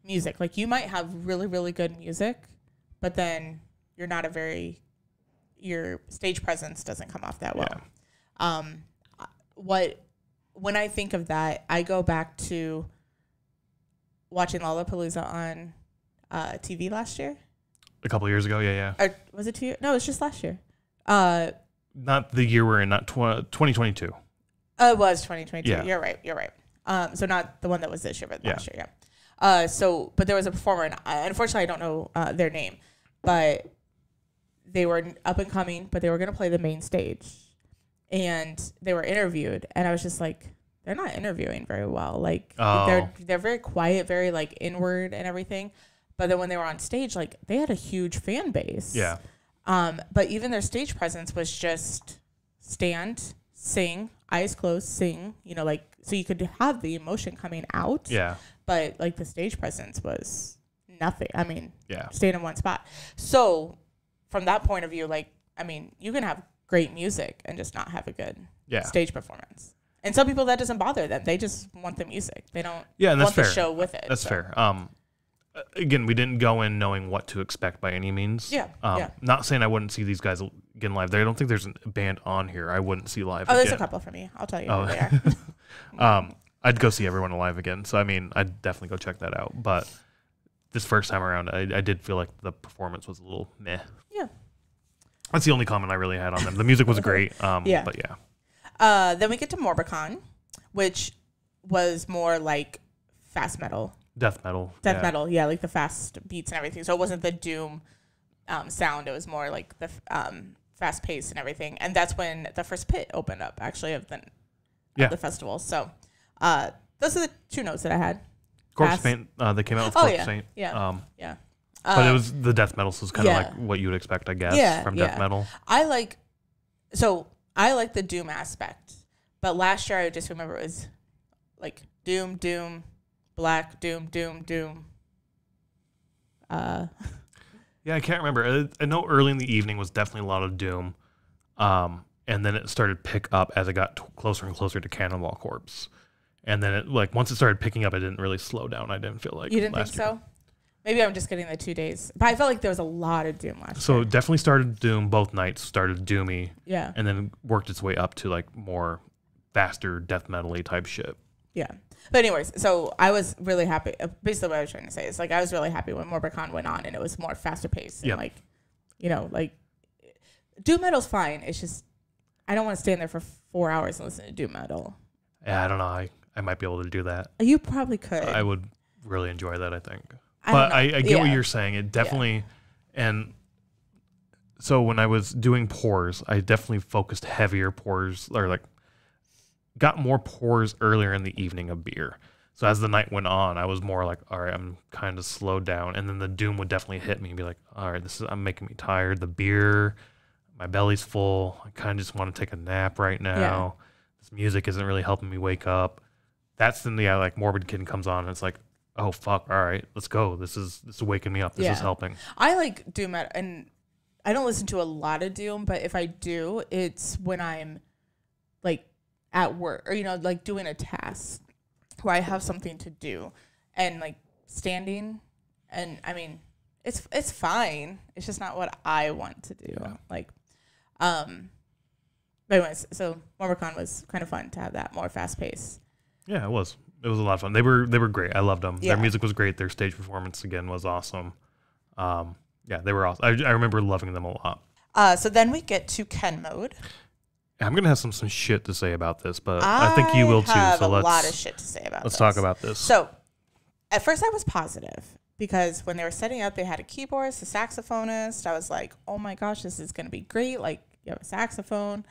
music. Like you might have really, really good music, but then you're not your stage presence doesn't come off that well. Yeah. When I think of that, I go back to watching Lollapalooza on TV last year. A couple of years ago, yeah. Or was it 2 years? No, it was just last year. Not the year we're in, not 2022. Oh, it was 2022. Yeah. You're right. So not the one that was this year, but last year, yeah. But there was a performer, and unfortunately I don't know their name, but they were up and coming, but they were going to play the main stage. And they were interviewed, and I was just like, they're not interviewing very well. Like they're very quiet, very like inward and everything. But then when they were on stage, like they had a huge fan base. Yeah. But even their stage presence was just stand, sing, eyes closed, sing, like, so you could have the emotion coming out. Yeah. But like the stage presence was nothing. I mean, yeah, staying in one spot. So from that point of view, like, I mean, you can have great music and just not have a good stage performance. And some people, that doesn't bother them. They just want the music. They don't want the show with it. That's fair. Again, we didn't go in knowing what to expect by any means. Yeah. Not saying I wouldn't see these guys again live. I don't think there's a band on here I wouldn't see live. There's a couple for me. I'll tell you who they are. I'd go see everyone alive again. So, I mean, I'd definitely go check that out. But this first time around, I did feel like the performance was a little meh. Yeah. That's the only comment I really had on them. The music was great. But yeah. Then we get to Morbicon, which was more like fast metal. Death metal. Metal, yeah, like the fast beats and everything. So it wasn't the doom sound. It was more like the fast pace and everything. And that's when the first pit opened up, actually, of the festival. So those are the two notes that I had. Corpse Paint, they came out with Corpse Paint. Yeah. But it was the death metal, so it's kind of like what you would expect, I guess, from death metal. I like the doom aspect, but last year I just remember it was like doom, black, doom. Yeah, Yeah, I can't remember. I know early in the evening was definitely a lot of Doom. And then it started to pick up as it got closer and closer to Cannonball Corpse. And then it once it started picking up, it didn't really slow down. I didn't feel like you didn't think so. Maybe I'm just getting the 2 days, but I felt like there was a lot of Doom last year. So it definitely started Doom both nights. Started Doomy, yeah, and then worked its way up to like more faster death metal-y type shit. Yeah. But anyways, so I was really happy. Basically, what I was trying to say is like I was really happy when Morbicon went on and it was more faster paced. And like, you know, like Doom metal's fine. It's just I don't want to stand there for 4 hours and listen to Doom metal. Yeah, I don't know. I might be able to do that. You probably could. I would really enjoy that, I think. But I get what you're saying. It definitely, and so when I was doing pours, I definitely focused heavier pours, or like got more pours earlier in the evening of beer. So as the night went on, I was more like, all right, I'm kind of slowed down. And then the Doom would definitely hit me and be like, all right, I'm making me tired. The beer, my belly's full. I kind of just want to take a nap right now. Yeah. This music isn't really helping me wake up. That's then like Morbid Kid comes on and it's like, oh fuck, all right, let's go. This is waking me up. This is helping. I like Doom metal, and I don't listen to a lot of Doom, but if I do, it's when I'm like at work or like doing a task where I have something to do and like standing, and I mean it's fine. It's just not what I want to do. Yeah. Like but anyways, so Morbicon was kind of fun to have that more fast pace. Yeah, it was. It was a lot of fun. They were great. I loved them. Yeah. Their music was great. Their stage performance again was awesome. Yeah, they were awesome. I remember loving them a lot. So then we get to Ken mode. I'm gonna have some shit to say about this, but I think you will too. So a lot of shit to say about this. Let's talk about this. So at first I was positive because when they were setting up, they had a keyboardist, a saxophonist. I was like, oh my gosh, this is gonna be great. Like you have a saxophone,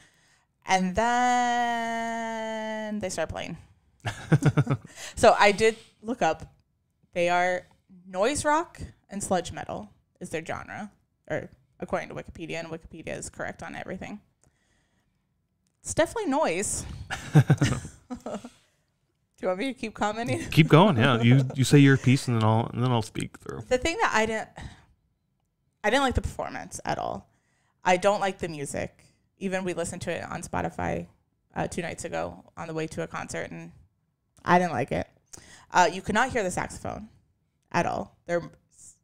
and then they started playing. So I did look up. They are noise rock and sludge metal is their genre, or according to Wikipedia, and Wikipedia is correct on everything. It's definitely noise. Do you want me to keep commenting? Keep going. Yeah, you say your piece and then I'll speak through. The thing that I didn't like the performance at all. I don't like the music. Even we listened to it on Spotify 2 nights ago on the way to a concert, and I didn't like it. You could not hear the saxophone at all.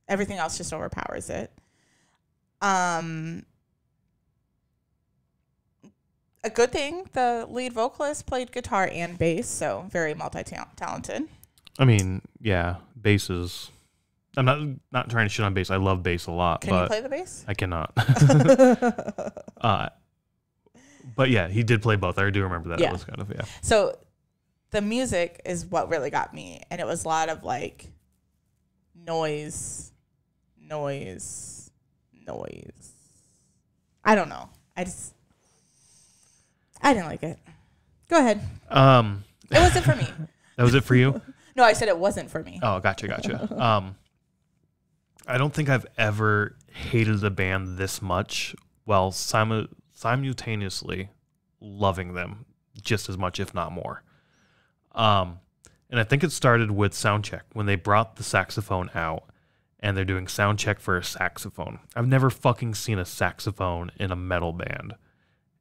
Everything else just overpowers it. A good thing, the lead vocalist played guitar and bass, so very multi-talented. I mean, yeah, bass is... I'm not trying to shit on bass. I love bass a lot. Can you play the bass? I cannot. But yeah, he did play both. I do remember that. Yeah. It was kind of, yeah. So the music is what really got me, and it was a lot of like noise. I don't know. I didn't like it. Go ahead. It wasn't for me. That was it for you? No, I said it wasn't for me. Oh, gotcha. I don't think I've ever hated the band this much while simultaneously loving them just as much, if not more. And I think it started with Soundcheck when they brought the saxophone out and they're doing Soundcheck for a saxophone. I've never fucking seen a saxophone in a metal band.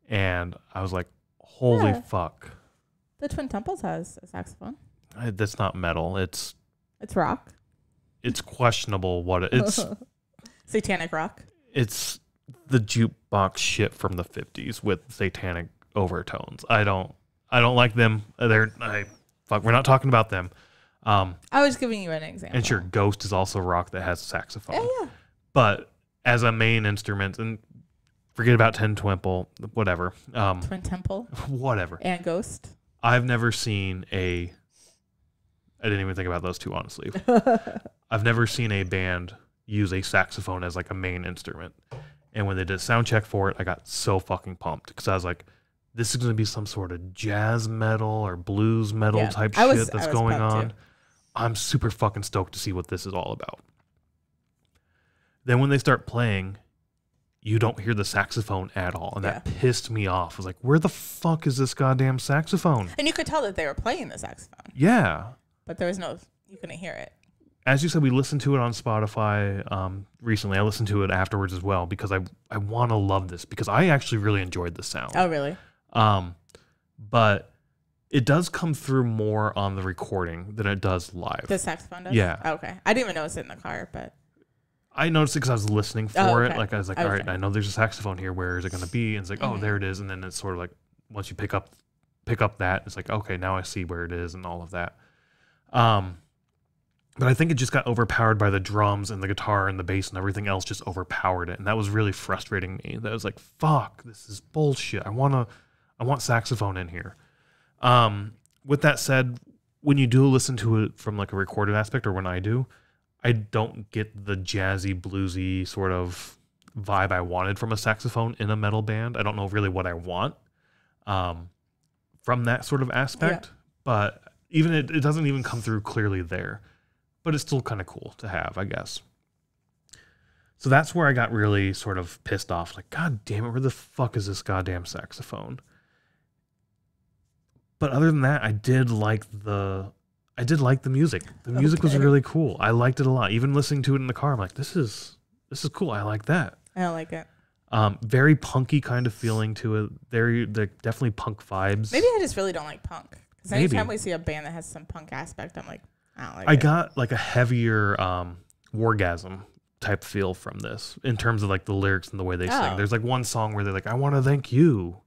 And I was like, holy fuck. The Twin Temples has a saxophone. That's not metal. It's rock. It's questionable what it's. Satanic rock. It's the jukebox shit from the 50s with satanic overtones. I don't like them. We're not talking about them. I was giving you an example. And sure, Ghost is also rock that has a saxophone. Yeah. But as a main instrument, and forget about Twin Temple, whatever. Twin Temple? Whatever. And Ghost? I've never seen I didn't even think about those two, honestly. I've never seen a band use a saxophone as like a main instrument. And when they did sound check for it, I got so fucking pumped because I was like, this is going to be some sort of jazz metal or blues metal type shit that's going on. Too. I'm super fucking stoked to see what this is all about. Then when they start playing, you don't hear the saxophone at all. And that pissed me off. I was like, where the fuck is this goddamn saxophone? And you could tell that they were playing the saxophone. Yeah. But there was you couldn't hear it. as you said, we listened to it on Spotify recently. I listened to it afterwards as well because I want to love this because I actually really enjoyed the sound. Oh, really? But it does come through more on the recording than it does live. The saxophone does? Yeah. Oh, okay. I didn't even notice it in the car, but... I noticed it because I was listening for it. Okay. Like I was like, all right, I know there's a saxophone here. Where is it going to be? And it's like, oh, there it is. And then it's sort of like, once you pick up that, it's like, okay, now I see where it is and all of that. But I think it just got overpowered by the drums and the guitar and the bass and everything else just overpowered it. And that was really frustrating me. That was like, fuck, this is bullshit. I want saxophone in here. With that said, when you do listen to it from like a recorded aspect, or when I do, I don't get the jazzy, bluesy sort of vibe I wanted from a saxophone in a metal band. I don't know really what I want from that sort of aspect, but even it doesn't even come through clearly there. But it's still kind of cool to have, I guess. So that's where I got really sort of pissed off. Like, God damn it, where the fuck is this goddamn saxophone? But other than that, I did like the music. The music was really cool. I liked it a lot. Even listening to it in the car, I'm like, this is cool. I like that. I don't like it. Very punky kind of feeling to it. They're definitely punk vibes. Maybe I just really don't like punk. Because anytime we see a band that has some punk aspect, I'm like, I don't like it. I got like a heavier Wargasm type feel from this in terms of like the lyrics and the way they sing. There's like one song where they're like, I want to thank you.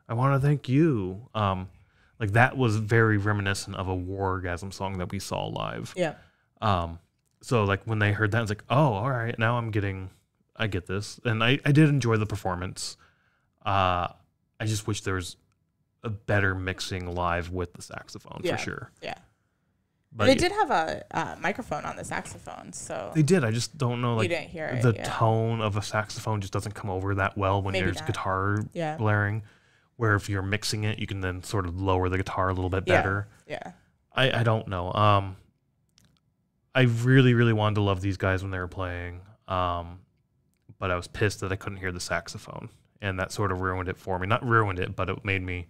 I want to thank you. Like that was very reminiscent of a Wargasm song that we saw live. Yeah. So like when they heard that, it's like, oh, all right, now I get this. And I did enjoy the performance. I just wish there was a better mixing live with the saxophone for sure. Yeah. But they did have a microphone on the saxophone, so they did. I just don't know, like, you didn't hear it, the tone of a saxophone just doesn't come over that well when there's guitar blaring. Where if you're mixing it, you can then sort of lower the guitar a little bit better. Yeah. I don't know. I really, really wanted to love these guys when they were playing, but I was pissed that I couldn't hear the saxophone, and that sort of ruined it for me. Not ruined it, but it made me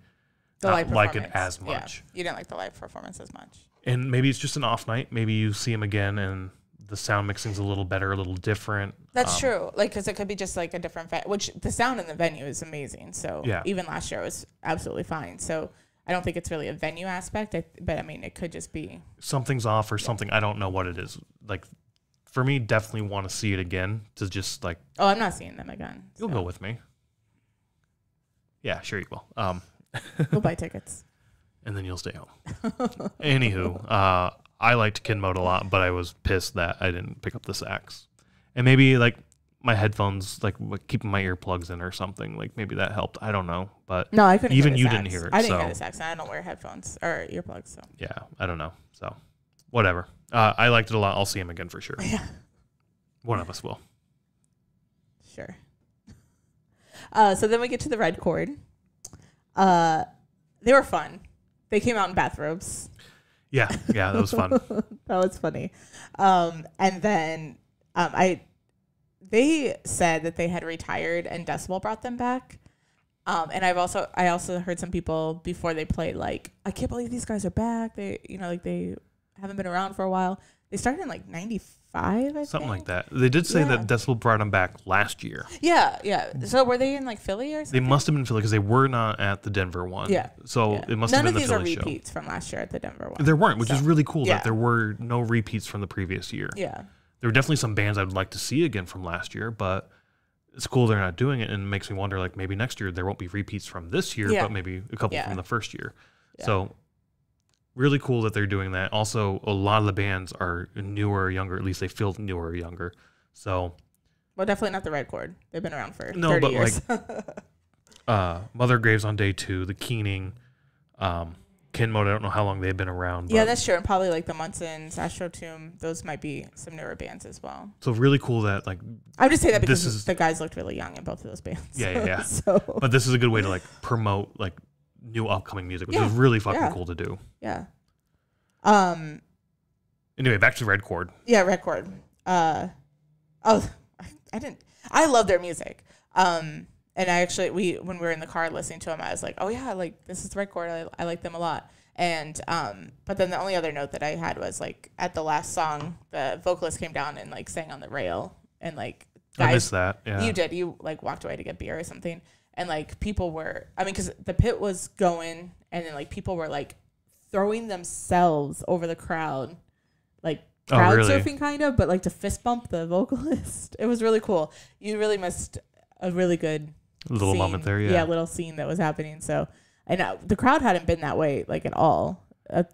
not like it as much. Yeah. You didn't like the live performance as much. And maybe it's just an off night. Maybe you see them again and the sound mixing's a little better, a little different. That's true. Like, because it could be just like a different, which the sound in the venue is amazing. So even last year it was absolutely fine. So I don't think it's really a venue aspect, but I mean, it could just be something's off or something. I don't know what it is. Like, for me, definitely want to see it again to just like. Oh, I'm not seeing them again. You'll go with me. Yeah, sure you will. We'll buy tickets. And then you'll stay home. Anywho, I liked Kid Mode a lot, but I was pissed that I didn't pick up the sax. And maybe like my headphones, like keeping my earplugs in or something, like maybe that helped. I don't know, but no, I couldn't. Even you didn't hear it. I didn't hear the sax. And I don't wear headphones or earplugs. So yeah, I don't know. So whatever. I liked it a lot. I'll see him again for sure. Yeah, one of us will. Sure. So then we get to the red chord. They were fun. They came out in bathrobes. Yeah, that was fun. That was funny. And then they said that they had retired and Decibel brought them back. And I also heard some people before they played like, I can't believe these guys are back. They they haven't been around for a while. They started in like 95, Something like that. They did say that Decibel brought them back last year. Yeah. So were they in like Philly or something? They must have been Philly because they were not at the Denver one. Yeah. So it must have been the Philly show. None of these are repeats from last year at the Denver one. There weren't, which is really cool that there were no repeats from the previous year. Yeah. There were definitely some bands I would like to see again from last year, but it's cool they're not doing it, and it makes me wonder, like, maybe next year there won't be repeats from this year, but maybe a couple from the first year. Yeah. So really cool that they're doing that. Also, a lot of the bands are newer or younger. At least they feel newer or younger. So, well, definitely not the red chord. They've been around for 30 years. Like Mother Graves on Day 2, the Keening, Kin Mode. I don't know how long they've been around. Yeah, that's true. And probably like the Munsons, Astro Tomb. Those might be some newer bands as well. So really cool that like. I'm just saying that because the guys looked really young in both of those bands. Yeah. So, but this is a good way to like promote like new upcoming music, which is really fucking cool to do. Yeah. Anyway, back to Red Chord. Yeah, Red Chord. I love their music. And I actually, when we were in the car listening to them, I was like, oh yeah, like this is the Red Chord. I like them a lot. And but then the only other note that I had was like at the last song, the vocalist came down and like sang on the rail, and like guys, I missed that. Yeah, you did. You like walked away to get beer or something, and like people were. I mean, because the pit was going, and then like people were like throwing themselves over the crowd, like crowd surfing kind of, but like to fist bump the vocalist. It was really cool. You really missed a really good little scene. Moment there. Yeah, little scene that was happening. So. And the crowd hadn't been that way, like, at all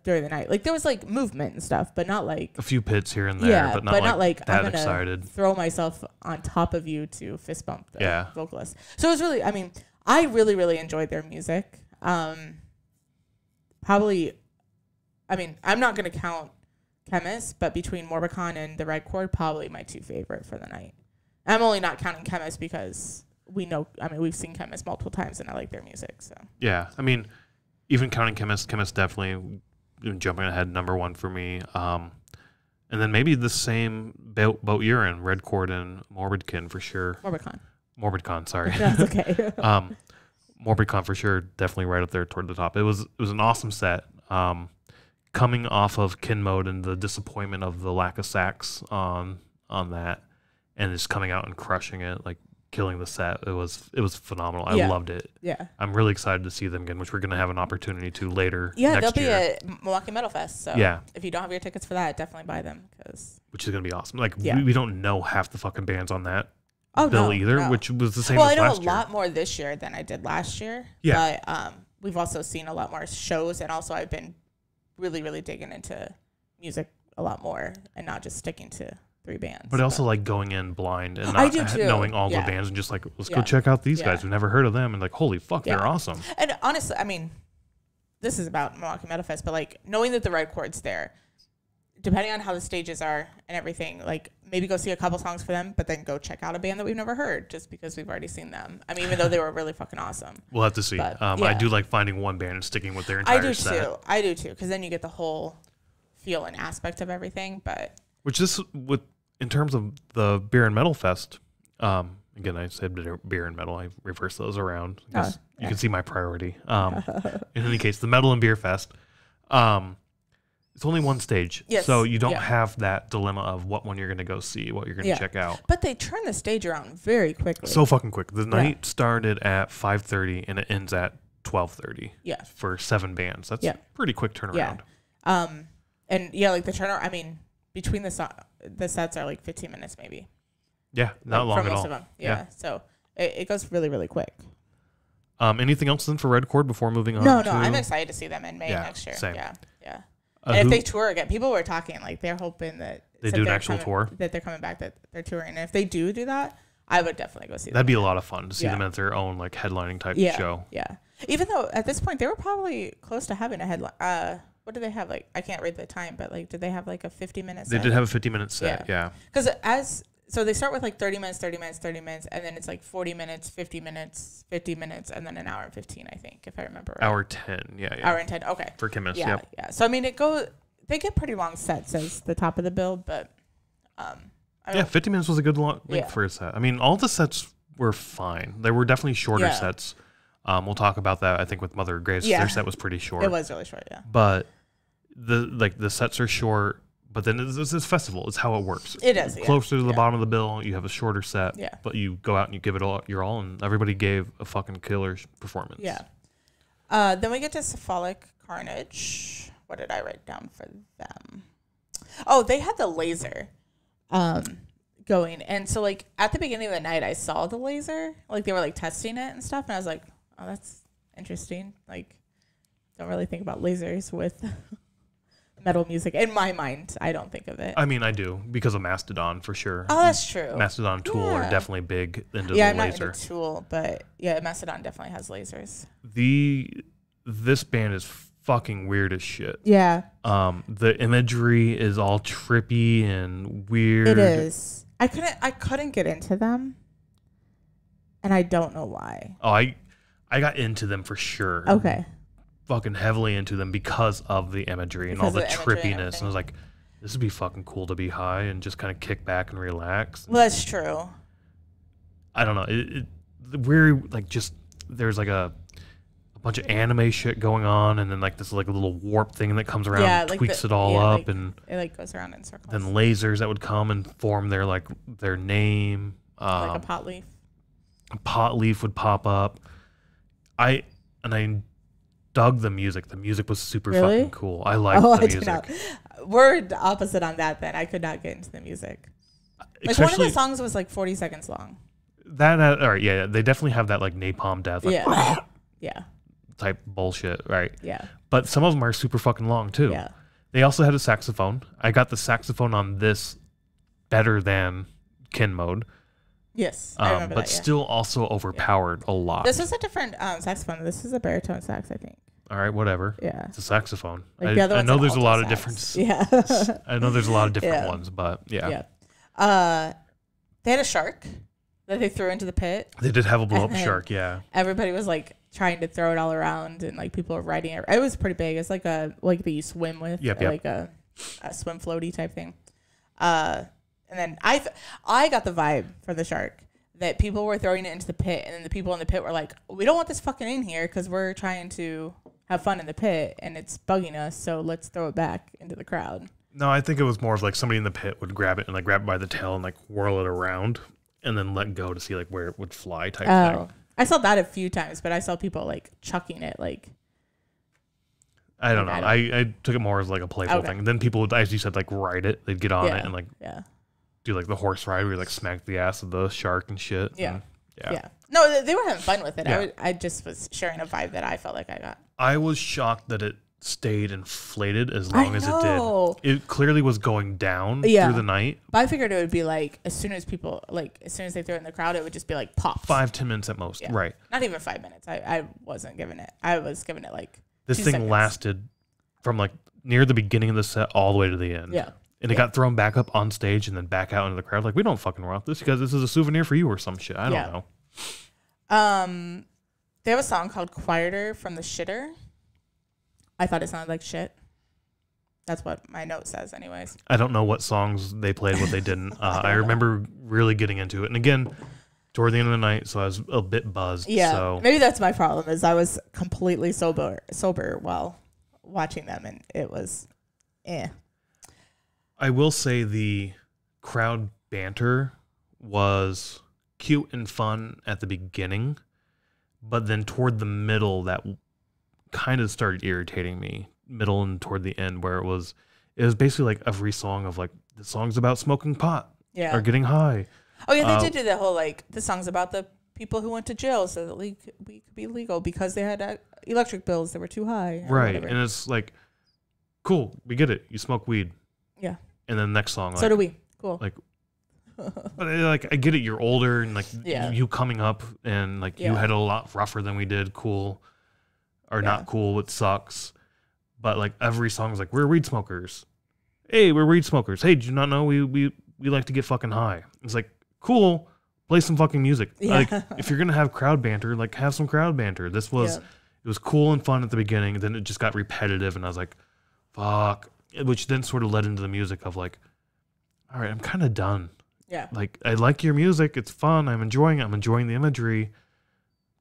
during the night. Like, there was, like, movement and stuff, but not, like... A few pits here and there, but not like that I'm excited. Throw myself on top of you to fist bump the vocalist. So it was really... I mean, I really, really enjoyed their music. Probably... I mean, I'm not going to count Khemmis, but between Morbicon and the Red Chord, probably my two favorite for the night. I'm only not counting Khemmis because... we've seen Khemmis multiple times, and I like their music. So yeah, I mean, even counting Khemmis definitely jumping ahead #1 for me. And then maybe the same boat you're in, Red Chord and Morbidcon for sure. Morbidcon, sorry. That's okay. Morbidcon for sure, definitely right up there toward the top. It was an awesome set. Coming off of Kin Mode and the disappointment of the lack of sax on that, and just coming out and crushing it, like. Killing the set. It was phenomenal. I loved it. Yeah. I'm really excited to see them again, which we're going to have an opportunity to later next they'll be year. at Milwaukee Metal Fest. So if you don't have your tickets for that, definitely buy them. Which is going to be awesome. Like, we don't know half the fucking bands on that bill either, no. Which was the same as last year. Well, I know a lot more this year than I did last year. Yeah. But we've also seen a lot more shows, and also I've been really, really digging into music a lot more and not just sticking to 3 bands. But also like going in blind and not knowing all the bands and just like, let's go check out these guys. We've never heard of them. And like, holy fuck, they're awesome. And honestly, I mean, this is about Milwaukee Metal Fest, but like knowing that the Red Chord's there, depending on how the stages are and everything, like maybe go see a couple songs for them, but then go check out a band that we've never heard just because we've already seen them. I mean, even though they were really fucking awesome. We'll have to see. But, I do like finding one band and sticking with their entire set. I do too. Because then you get the whole feel and aspect of everything. But in terms of the Beer and Metal Fest, again, I said beer and metal. I reverse those around. You can see my priority. In any case, the Metal and Beer Fest, it's only one stage. Yes. So you don't have that dilemma of what one you're going to go see, what you're going to check out. But they turn the stage around very quickly. So fucking quick. The night started at 5:30 and it ends at 12:30. Yeah. For 7 bands. That's pretty quick turnaround. Yeah. And like the turnaround, I mean, between the sets are like 15 minutes maybe. Yeah, not long at all. For most of them. Yeah. So it goes really, really quick. Anything else then for Red Chord before moving on? No, I'm excited to see them in May next year. Same. Yeah. And if they tour again, people were talking like they're hoping that they do an actual tour, that they're coming back, that they're touring. And if they do that, I would definitely go see them. That'd be a lot of fun to see them at their own like headlining type show. Yeah. Even though at this point they were probably close to having a headline. What do they have? Like, I can't read the time, but like, did they have like a 50-minute set? They did have a 50-minute set, yeah. Because so they start with like 30 minutes, 30 minutes, 30 minutes, and then it's like 40 minutes, 50 minutes, 50 minutes, and then an hour and 15, I think, if I remember right. Hour 10, yeah. Hour and 10, okay. For Khemmis, yeah. So, I mean, they get pretty long sets as the top of the bill, but... 50 minutes was a good length for a set. I mean, all the sets were fine. They were definitely shorter sets. We'll talk about that, I think, with Mother of Grace. Their set was pretty short. It was really short, yeah. But... the sets are short, but then it's this festival. It's how it works. It is. Closer to the bottom of the bill, you have a shorter set. Yeah. But you go out and you give it all your all, and everybody gave a fucking killer performance. Yeah. Then we get to Cephalic Carnage. What did I write down for them? Oh, they had the laser going. And so, like, at the beginning of the night, I saw the laser. Like, they were, like, testing it and stuff. And I was like, oh, that's interesting. Like, don't really think about lasers with... metal music. In my mind, I don't think of it. I mean, I do, because of Mastodon, for sure. Oh, that's true. Mastodon, Tool are definitely big into the I'm laser. Not into Tool, but yeah, Mastodon definitely has lasers. This band is fucking weird as shit. Yeah. The imagery is all trippy and weird. It is. I couldn't get into them, and I don't know why. Oh, I got into them for sure. Okay. Fucking heavily into them because of the imagery and all the trippiness. And I was like, this would be fucking cool to be high and just kind of kick back and relax. Well, that's true. I don't know. We're like, just there's like a a bunch of anime shit going on, and then like this like a little warp thing that comes around, and tweaks it all up, like, and it like goes around in circles. Then lasers that would come and form their name. Like a pot leaf. A pot leaf would pop up. I dug the music. The music was super fucking cool. I liked the music. Did not. We're opposite on that then. I could not get into the music. Like one of the songs was like 40 seconds long. All right, yeah, they definitely have that like napalm death, like, yeah, type bullshit, right? Yeah. But some of them are super fucking long too. Yeah. They also had a saxophone. I got the saxophone on this better than Kin mode. Yes, I remember but still also overpowered a lot. This is a different saxophone. This is a baritone sax, I think. All right, whatever. Yeah, it's a saxophone. Like I know there's a lot of different. Yeah, I know there's a lot of different ones, but yeah. Yeah. They had a shark that they threw into the pit. They did have a blow up shark. Yeah. Everybody was like trying to throw it all around, and like people were riding it. It was pretty big. It's like that you swim with, like a swim floaty type thing. And then I got the vibe for the shark that people were throwing it into the pit, and then the people in the pit were like, "We don't want this fucking in here because we're trying to have fun in the pit, and it's bugging us. So let's throw it back into the crowd." No, I think it was more of like somebody in the pit would grab it and like grab it by the tail and like whirl it around, and then let go to see like where it would fly type thing. I saw that a few times, but I saw people like chucking it like. I don't know. I took it more as like a playful thing. And then people would, as you said, like ride it. They'd get on it and like do like the horse ride where you like smack the ass of the shark and shit. Yeah. Yeah. No, they were having fun with it. Yeah. I just was sharing a vibe that I felt like I got. I was shocked that it stayed inflated as long as it did. It clearly was going down through the night. But I figured it would be like as soon as they threw it in the crowd, it would just be like pop. 5-10 minutes at most. Yeah. Right. Not even 5 minutes. I wasn't giving it. I was giving it like this 2 thing seconds. Lasted from like near the beginning of the set all the way to the end. Yeah. And it got thrown back up on stage and then back out into the crowd. Like, we don't fucking want this because this is a souvenir for you or some shit. I don't know. They have a song called Quieter from the Shitter. I thought it sounded like shit. That's what my note says anyways. I don't know what songs they played, what they didn't. I remember really getting into it. And again, toward the end of the night, so I was a bit buzzed. Yeah, so. Maybe that's my problem is I was completely sober while watching them, and it was I will say the crowd banter was cute and fun at the beginning, but then toward the middle, that kind of started irritating me. Middle and toward the end, where it was basically like every song of like the songs about smoking pot or getting high. Oh yeah, they did do the whole like the songs about the people who went to jail so that we could be legal because they had electric bills that were too high. Right, and it's like, cool, we get it. You smoke weed. Yeah. And then the next song, like, so do we. Cool. Like, but like I get it. You're older and like you coming up and like you had it a lot rougher than we did. Cool, or not cool. It sucks. But like every song is like, we're weed smokers. Hey, we're weed smokers. Hey, did you not know we like to get fucking high? It's like, cool. Play some fucking music. Yeah. Like if you're gonna have crowd banter, like have some crowd banter. This was it was cool and fun at the beginning, and then it just got repetitive, and I was like, fuck. Which then sort of led into the music of like, all right, I'm kind of done. Yeah. Like I like your music. It's fun. I'm enjoying it. I'm enjoying the imagery.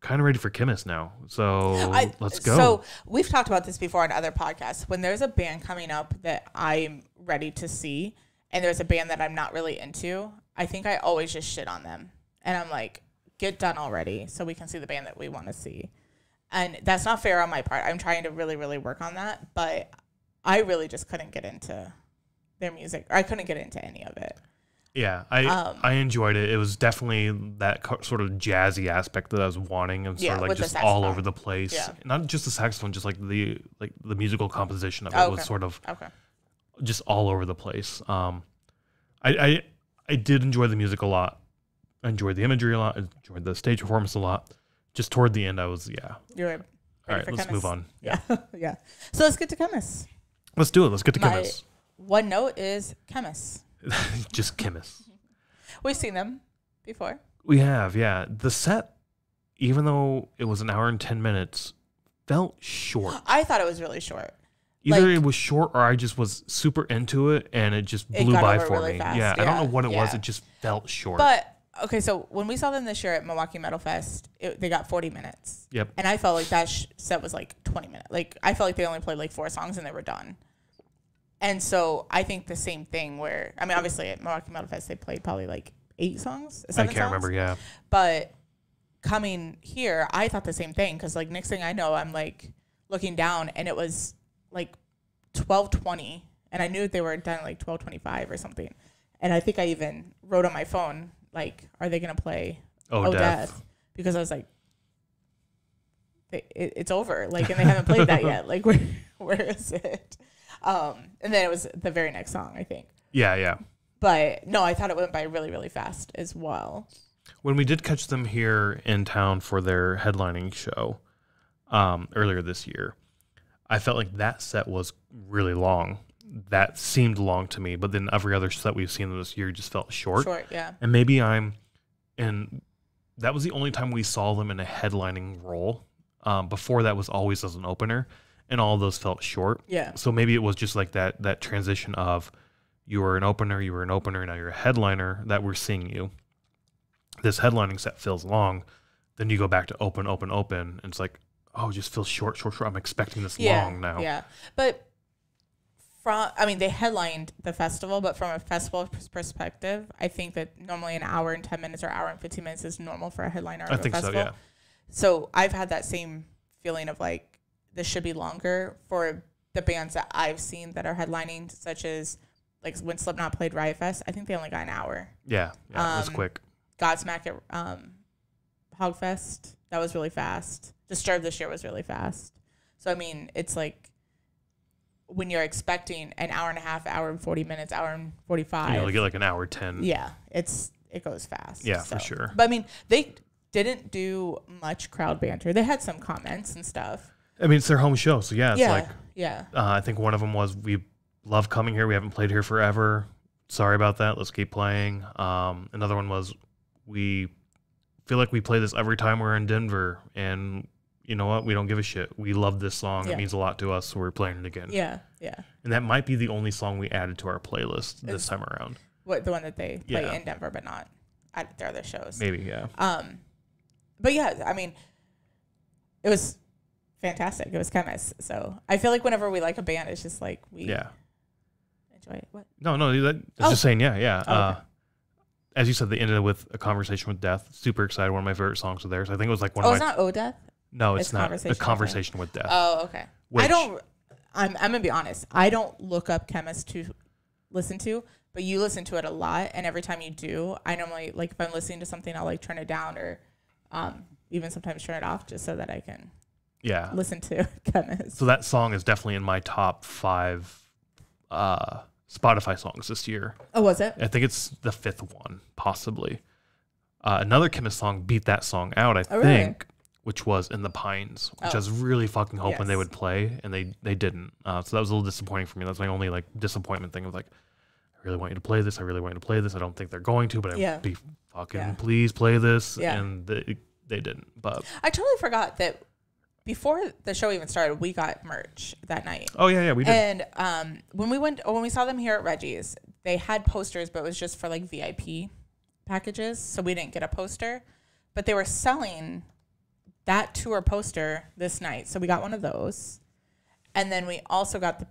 Kind of ready for Khemmis now. So let's go. So we've talked about this before on other podcasts. When there's a band coming up that I'm ready to see and there's a band that I'm not really into, I think I always just shit on them. And I'm like, get done already so we can see the band that we want to see. And that's not fair on my part. I'm trying to really, really work on that. But I really just couldn't get into their music. Or I couldn't get into any of it. Yeah, I enjoyed it. It was definitely that sort of jazzy aspect that I was wanting, and sort of like just all over the place. Yeah. Not just the saxophone, just like the musical composition of it was sort of just all over the place. I did enjoy the music a lot. I enjoyed the imagery a lot. I enjoyed the stage performance a lot. Just toward the end, I was You're ready all right, let's Khemmis. move on. Yeah, yeah. So let's get to Khemmis. Let's do it. Let's get to Khemmis. One note is Khemmis. Just Khemmis. We've seen them before. We have, yeah. The set, even though it was an hour and 10 minutes, felt short. I thought it was really short. Either it was short or I just was super into it and it just blew by for really me. Fast. Yeah, I don't know what it was. It just felt short. But okay, so when we saw them this year at Milwaukee Metal Fest, they got 40 minutes. Yep. And I felt like that set was like 20 minutes. Like, I felt like they only played like 4 songs and they were done. And so I think the same thing where, I mean, obviously at Milwaukee Metal Fest, they played probably like 8 songs, 7 songs. Remember, yeah. But coming here, I thought the same thing because, like, next thing I know, I'm like looking down and it was like 12:20, and I knew they were done at like 12:25 or something. And I think I even wrote on my phone, like, are they going to play Oh Death? Because I was like, it's over. Like, and they haven't played that yet. Like, where is it? And then it was the very next song, I think. Yeah. But no, I thought it went by really, really fast as well. When we did catch them here in town for their headlining show earlier this year, I felt like that set was really long. That seemed long to me, but then every other set we've seen this year just felt short. Short, yeah. And and that was the only time we saw them in a headlining role. Before that was always as an opener, and all of those felt short. Yeah. So maybe it was just like that transition of you were an opener, now you're a headliner, that we're seeing you. This headlining set feels long. Then you go back to open, and it's like, oh, it just feels short. I'm expecting this long now. Yeah. But they headlined the festival, but from a festival perspective, I think that normally an hour and 10 minutes or hour and 15 minutes is normal for a headliner of a festival. I think so, yeah. So I've had that same feeling of like, this should be longer for the bands that I've seen that are headlining, such as like when Slipknot played Riot Fest. I think they only got an hour. Yeah, it was quick. Godsmack at Hogfest, that was really fast. Disturbed this year was really fast. So, I mean, it's like when you're expecting an hour and a half, hour and 40 minutes, hour and 45. You get like an hour 10. Yeah, it goes fast. Yeah, for sure. But, I mean, they didn't do much crowd banter. They had some comments and stuff. I mean, it's their home show, so yeah, it's like... Yeah. I think one of them was, we love coming here. We haven't played here forever. Sorry about that. Let's keep playing. Another one was, we feel like we play this every time we're in Denver, and you know what? We don't give a shit. We love this song. It means a lot to us, so we're playing it again. Yeah. And that might be the only song we added to our playlist this time around. What, the one that they play in Denver, but not at their other shows? Maybe, yeah. But yeah, I mean, it was fantastic. It was Khemmis. So I feel like whenever we like a band, it's just like we enjoy it. What? No, just saying, yeah. Oh, okay. As you said, they ended with A Conversation with Death. Super excited. One of my favorite songs of theirs. I think it was like one of my... it's not O Death? No, it's not. A Conversation with Death. Oh, okay. I'm going to be honest. I don't look up Khemmis to listen to, but you listen to it a lot. And every time you do, I normally, like, if I'm listening to something, I'll like turn it down or even sometimes turn it off just so that I can listen to Khemmis. So that song is definitely in my top 5 Spotify songs this year. Oh, was it? I think it's the 5th one, possibly. Another Khemmis song beat that song out, I think, really? Which was In the Pines, which I was really fucking hoping they would play, and they didn't. So that was a little disappointing for me. That's my only like disappointment thing of like, I really want you to play this. I really want you to play this. I don't think they're going to, but I'd be fucking please play this. Yeah. And they didn't. But I totally forgot that before the show even started, we got merch that night. Oh yeah, we did. And when we saw them here at Reggie's, they had posters, but it was just for like VIP packages, so we didn't get a poster. But they were selling that tour poster this night, so we got one of those. And then we also got the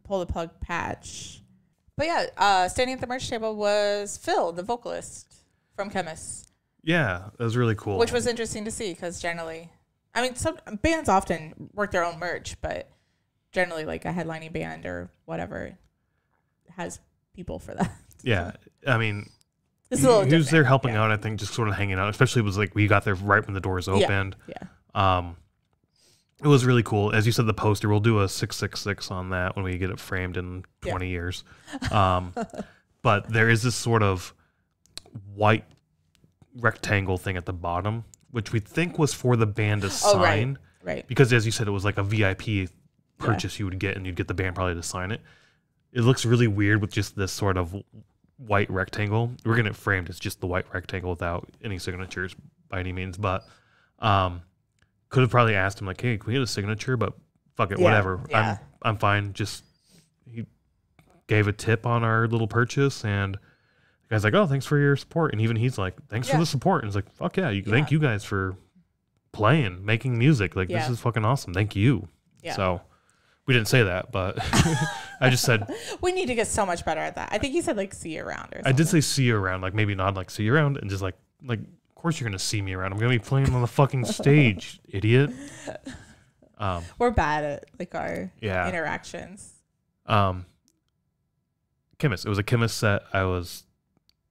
Pull the Plug patch. But yeah, standing at the merch table was Phil, the vocalist from Khemmis. Yeah, that was really cool. Which was interesting to see because generally, I mean, some bands often work their own merch, but generally, like a headlining band or whatever has people for that. Yeah, I mean, he was there helping out. I think just sort of hanging out. Especially it was like we got there right when the doors opened. Yeah. It was really cool. As you said, the poster. We'll do a 666 on that when we get it framed in 20 years. But there is this sort of white rectangle thing at the bottom, which we think was for the band to sign. Right. Because as you said, it was like a VIP purchase you would get, and you'd get the band probably to sign it. It looks really weird with just this sort of white rectangle. We're getting it framed. It's just the white rectangle without any signatures by any means. But could have probably asked him like, hey, can we get a signature? But fuck it, whatever. Yeah. I'm fine. Just he gave a tip on our little purchase, and guy's like, oh, thanks for your support. And even he's like, thanks for the support. And it's like, fuck yeah. Thank you guys for playing, making music. Like, this is fucking awesome. Thank you. Yeah. So we didn't say that, but I just said. We need to get so much better at that. I think he said like, see you around or something. I did say see you around. Like maybe not like see you around and just like, of course you're going to see me around. I'm going to be playing on the fucking stage, idiot. We're bad at like our interactions. Khemmis. It was a Khemmis set. I was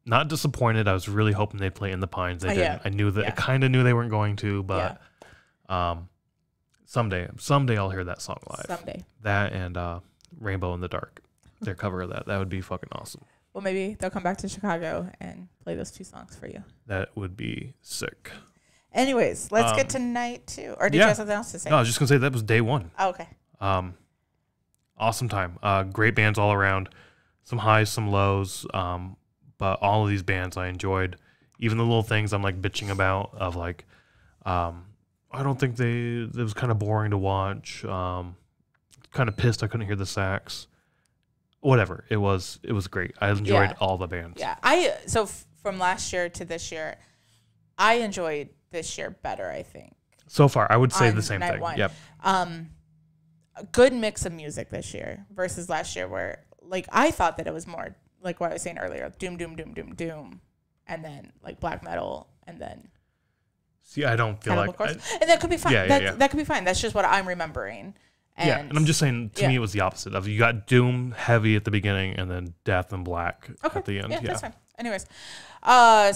not disappointed. I was really hoping they'd play In the Pines. They didn't. I knew that. I kind of knew they weren't going to, but someday I'll hear that song live. Someday. That and Rainbow in the Dark. Their cover of that. That would be fucking awesome. Well, maybe they'll come back to Chicago and play those 2 songs for you. That would be sick. Anyways, let's get to night 2. Or did you have something else to say? No, I was just going to say that was day 1. Oh, okay. Awesome time. Great bands all around. Some highs, some lows. But all of these bands I enjoyed. Even the little things I'm like bitching about of like, I don't think it was kind of boring to watch. Kind of pissed I couldn't hear the sax. Whatever. It was great. I enjoyed all the bands. Yeah. So from last year to this year, I enjoyed this year better, I think. So far, I would say the same thing. 1. Yep. A good mix of music this year versus last year where like I thought that it was more like what I was saying earlier, doom, doom, doom, doom, doom, and then like black metal, and then see, I don't feel like and that could be fine. That could be fine. That's just what I'm remembering. And and I'm just saying, to me, it was the opposite of you got doom heavy at the beginning and then death and black at the end. Yeah, that's fine. Anyways,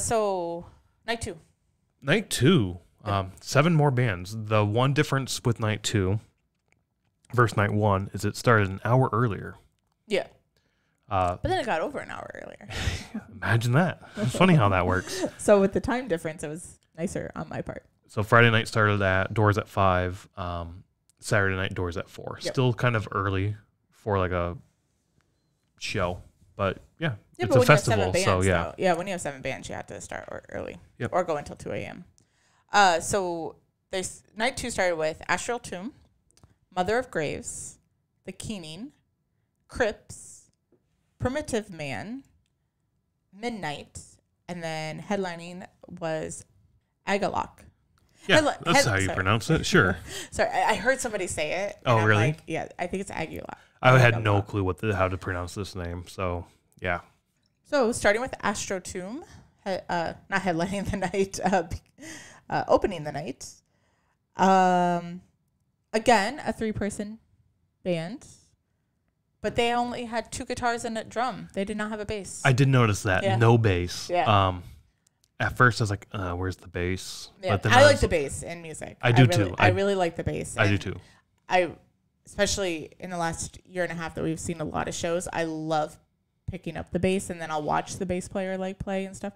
so night 2. Night 2, 7 more bands. The one difference with night 2 versus night 1 is it started an hour earlier. Yeah. But then it got over an hour earlier. Imagine that. It's funny how that works. So with the time difference, it was nicer on my part. So Friday night started doors at 5. Saturday night doors at 4. Yep. Still kind of early for like a show, but it's a festival. So when you have 7 bands, you have to start early yep. or go until 2 a.m. So there's night 2 started with Astral Tomb, Mother of Graves, The Keening, Crips, Primitive Man, Midnight, and then headlining was Agalloch. Yeah, that's how you pronounce it. Sure. Sorry, I heard somebody say it. Oh, really? Like, yeah, I think it's Agalloch. I had no clue how to pronounce this name. So, yeah. So, starting with Astro Tomb, not headlining the night, opening the night. Again, a 3-person band, but they only had 2 guitars and a drum. They did not have a bass. I did notice that. Yeah. No bass. Yeah. At first, I was like, where's the bass? Yeah, but then I like the bass in music. I do too. I really like the bass. I do too. Especially in the last year and a half that we've seen a lot of shows, I love picking up the bass, and then I'll watch the bass player like play and stuff.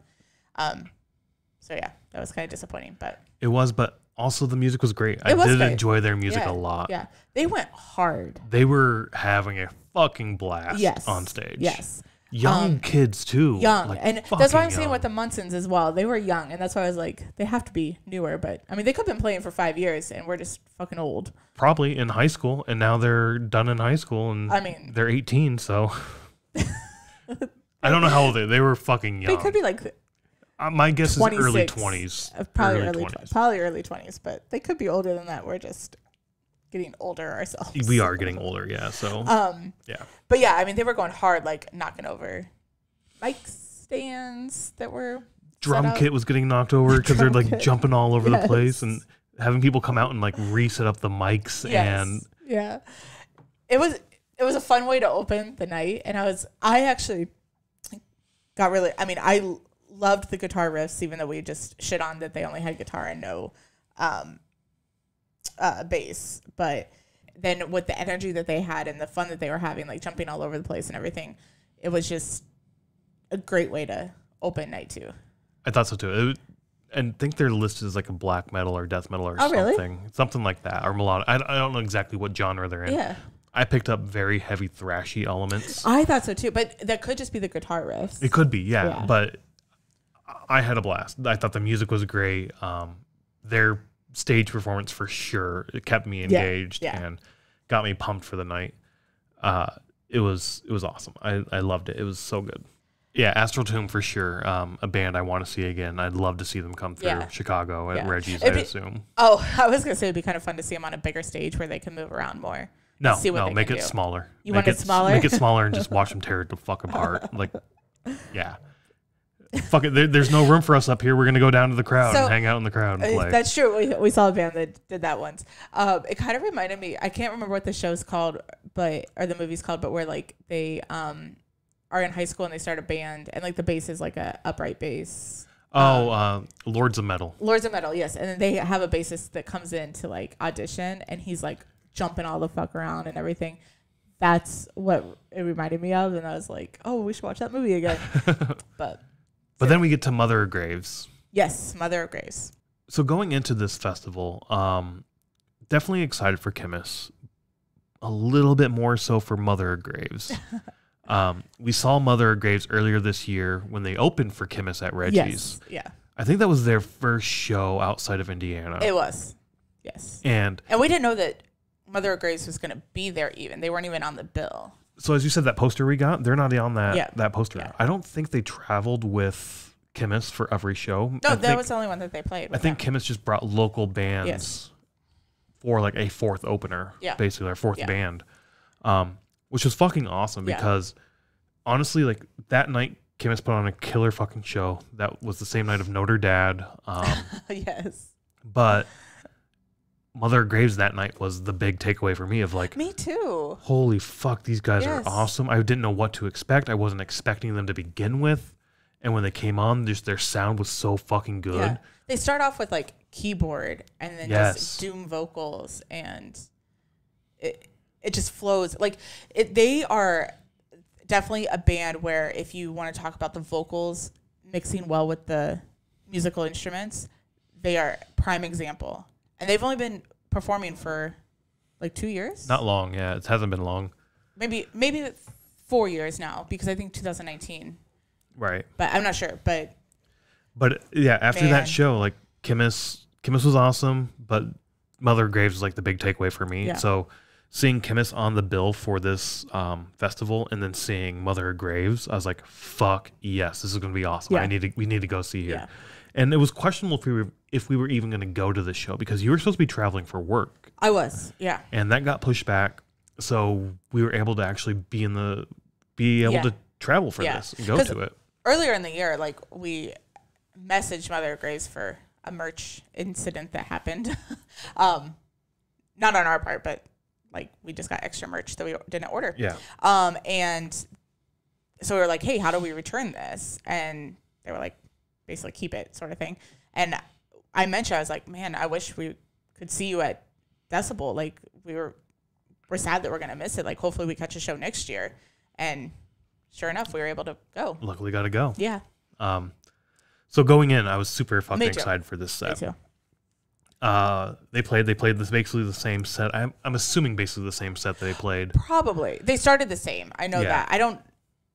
So yeah, that was kind of disappointing, but it was. But also, the music was great. I did enjoy their music a lot. Yeah, they went hard. They were having a fucking blast on stage. Yes. Young kids too. Young. Like, and that's why I'm saying with the Munsons as well. They were young, and that's why I was like, they have to be newer. But I mean, they could have been playing for 5 years, and we're just fucking old. Probably in high school, and now they're done in high school, and I mean, they're 18. So I don't know how old they were. Fucking young. They could be like. My guess is early 20s. Probably early 20s, but they could be older than that. We're just getting older ourselves. We are getting older, yeah. So yeah. But yeah, I mean, they were going hard, like knocking over mic stands that were drum kit was getting knocked over because they're like jumping all over the place and having people come out and like reset up the mics and it was a fun way to open the night, and I actually got really, I mean, I loved the guitar riffs, even though we just shit on that they only had guitar and no bass, but then with the energy that they had and the fun that they were having, like jumping all over the place and everything, it was just a great way to open night 2. I thought so too. And I think they're listed as like a black metal or death metal or something. Really? Something like that, or melodic. I don't know exactly what genre they're in. Yeah. I picked up very heavy thrashy elements. I thought so too, but that could just be the guitar riffs. It could be, yeah. But I had a blast. I thought the music was great. Their stage performance for sure, it kept me engaged and got me pumped for the night. It was awesome. I loved it. It was so good. Yeah, Astral Tomb for sure. A band I want to see again. I'd love to see them come through Chicago at Reggie's, I assume. Oh, I was going to say it'd be kind of fun to see them on a bigger stage where they can move around more. No, make it smaller. You want it smaller? Make it smaller and just watch them tear it the fuck apart. Like, yeah. Fuck it. There's no room for us up here. We're going to go down to the crowd and hang out in the crowd and play. That's true. We saw a band that did that once. It kind of reminded me, I can't remember what the show's called, or the movie's called, but where like they are in high school and they start a band and like the bass is like a upright bass. Lords of Metal. Lords of Metal, yes. And then they have a bassist that comes in to like audition and he's like jumping all the fuck around and everything. That's what it reminded me of. And I was like, oh, we should watch that movie again. But then we get to Mother of Graves. Yes, Mother of Graves. So going into this festival, definitely excited for Khemmis. A little bit more so for Mother of Graves. We saw Mother of Graves earlier this year when they opened for Khemmis at Reggie's. Yes, yeah. I think that was their first show outside of Indiana. It was, yes. And we didn't know that Mother of Graves was going to be there even. They weren't even on the bill. So as you said, that poster we got, they're not on that poster. Yeah. I don't think they traveled with Khemmis for every show. No, that was the only one that they played. I think Khemmis just brought local bands for like a fourth opener, basically, our fourth band, which was fucking awesome because honestly, like that night, Khemmis put on a killer fucking show. That was the same night of Notre Dame. Yes. But Mother of Graves that night was the big takeaway for me of like, me too. Holy fuck, these guys are awesome. I didn't know what to expect. I wasn't expecting them to begin with. And when they came on, just their sound was so fucking good. Yeah. They start off with like keyboard and then just doom vocals and it just flows. Like they are definitely a band where if you want to talk about the vocals mixing well with the musical instruments, they are prime example. And they've only been performing for like 2 years. Not long, yeah. It hasn't been long. Maybe 4 years now because I think 2019. Right. But I'm not sure. But yeah, after that show, like Khemmis was awesome, but Mother of Graves was like the big takeaway for me. Yeah. So seeing Khemmis on the bill for this festival and then seeing Mother of Graves, I was like, fuck yes, this is gonna be awesome. Yeah. We need to go see here. Yeah. And it was questionable if we were even going to go to the show because you were supposed to be traveling for work. I was, yeah. And that got pushed back, so we were able to actually be able to travel for this and go to it. Earlier in the year, like we messaged Mother of Graves for a merch incident that happened, not on our part, but like we just got extra merch that we didn't order. Yeah. And so we were like, hey, how do we return this? And they were like, basically keep it sort of thing. And I mentioned, I was like, man, I wish we could see you at Decibel. Like we're sad that we're going to miss it. Like hopefully we catch a show next year. And sure enough, we were able to go. Luckily got to go. Yeah. So going in, I was super fucking excited for this set. Me too. They played this basically the same set. I'm assuming basically the same set that they played. Probably. They started the same. I know that. I don't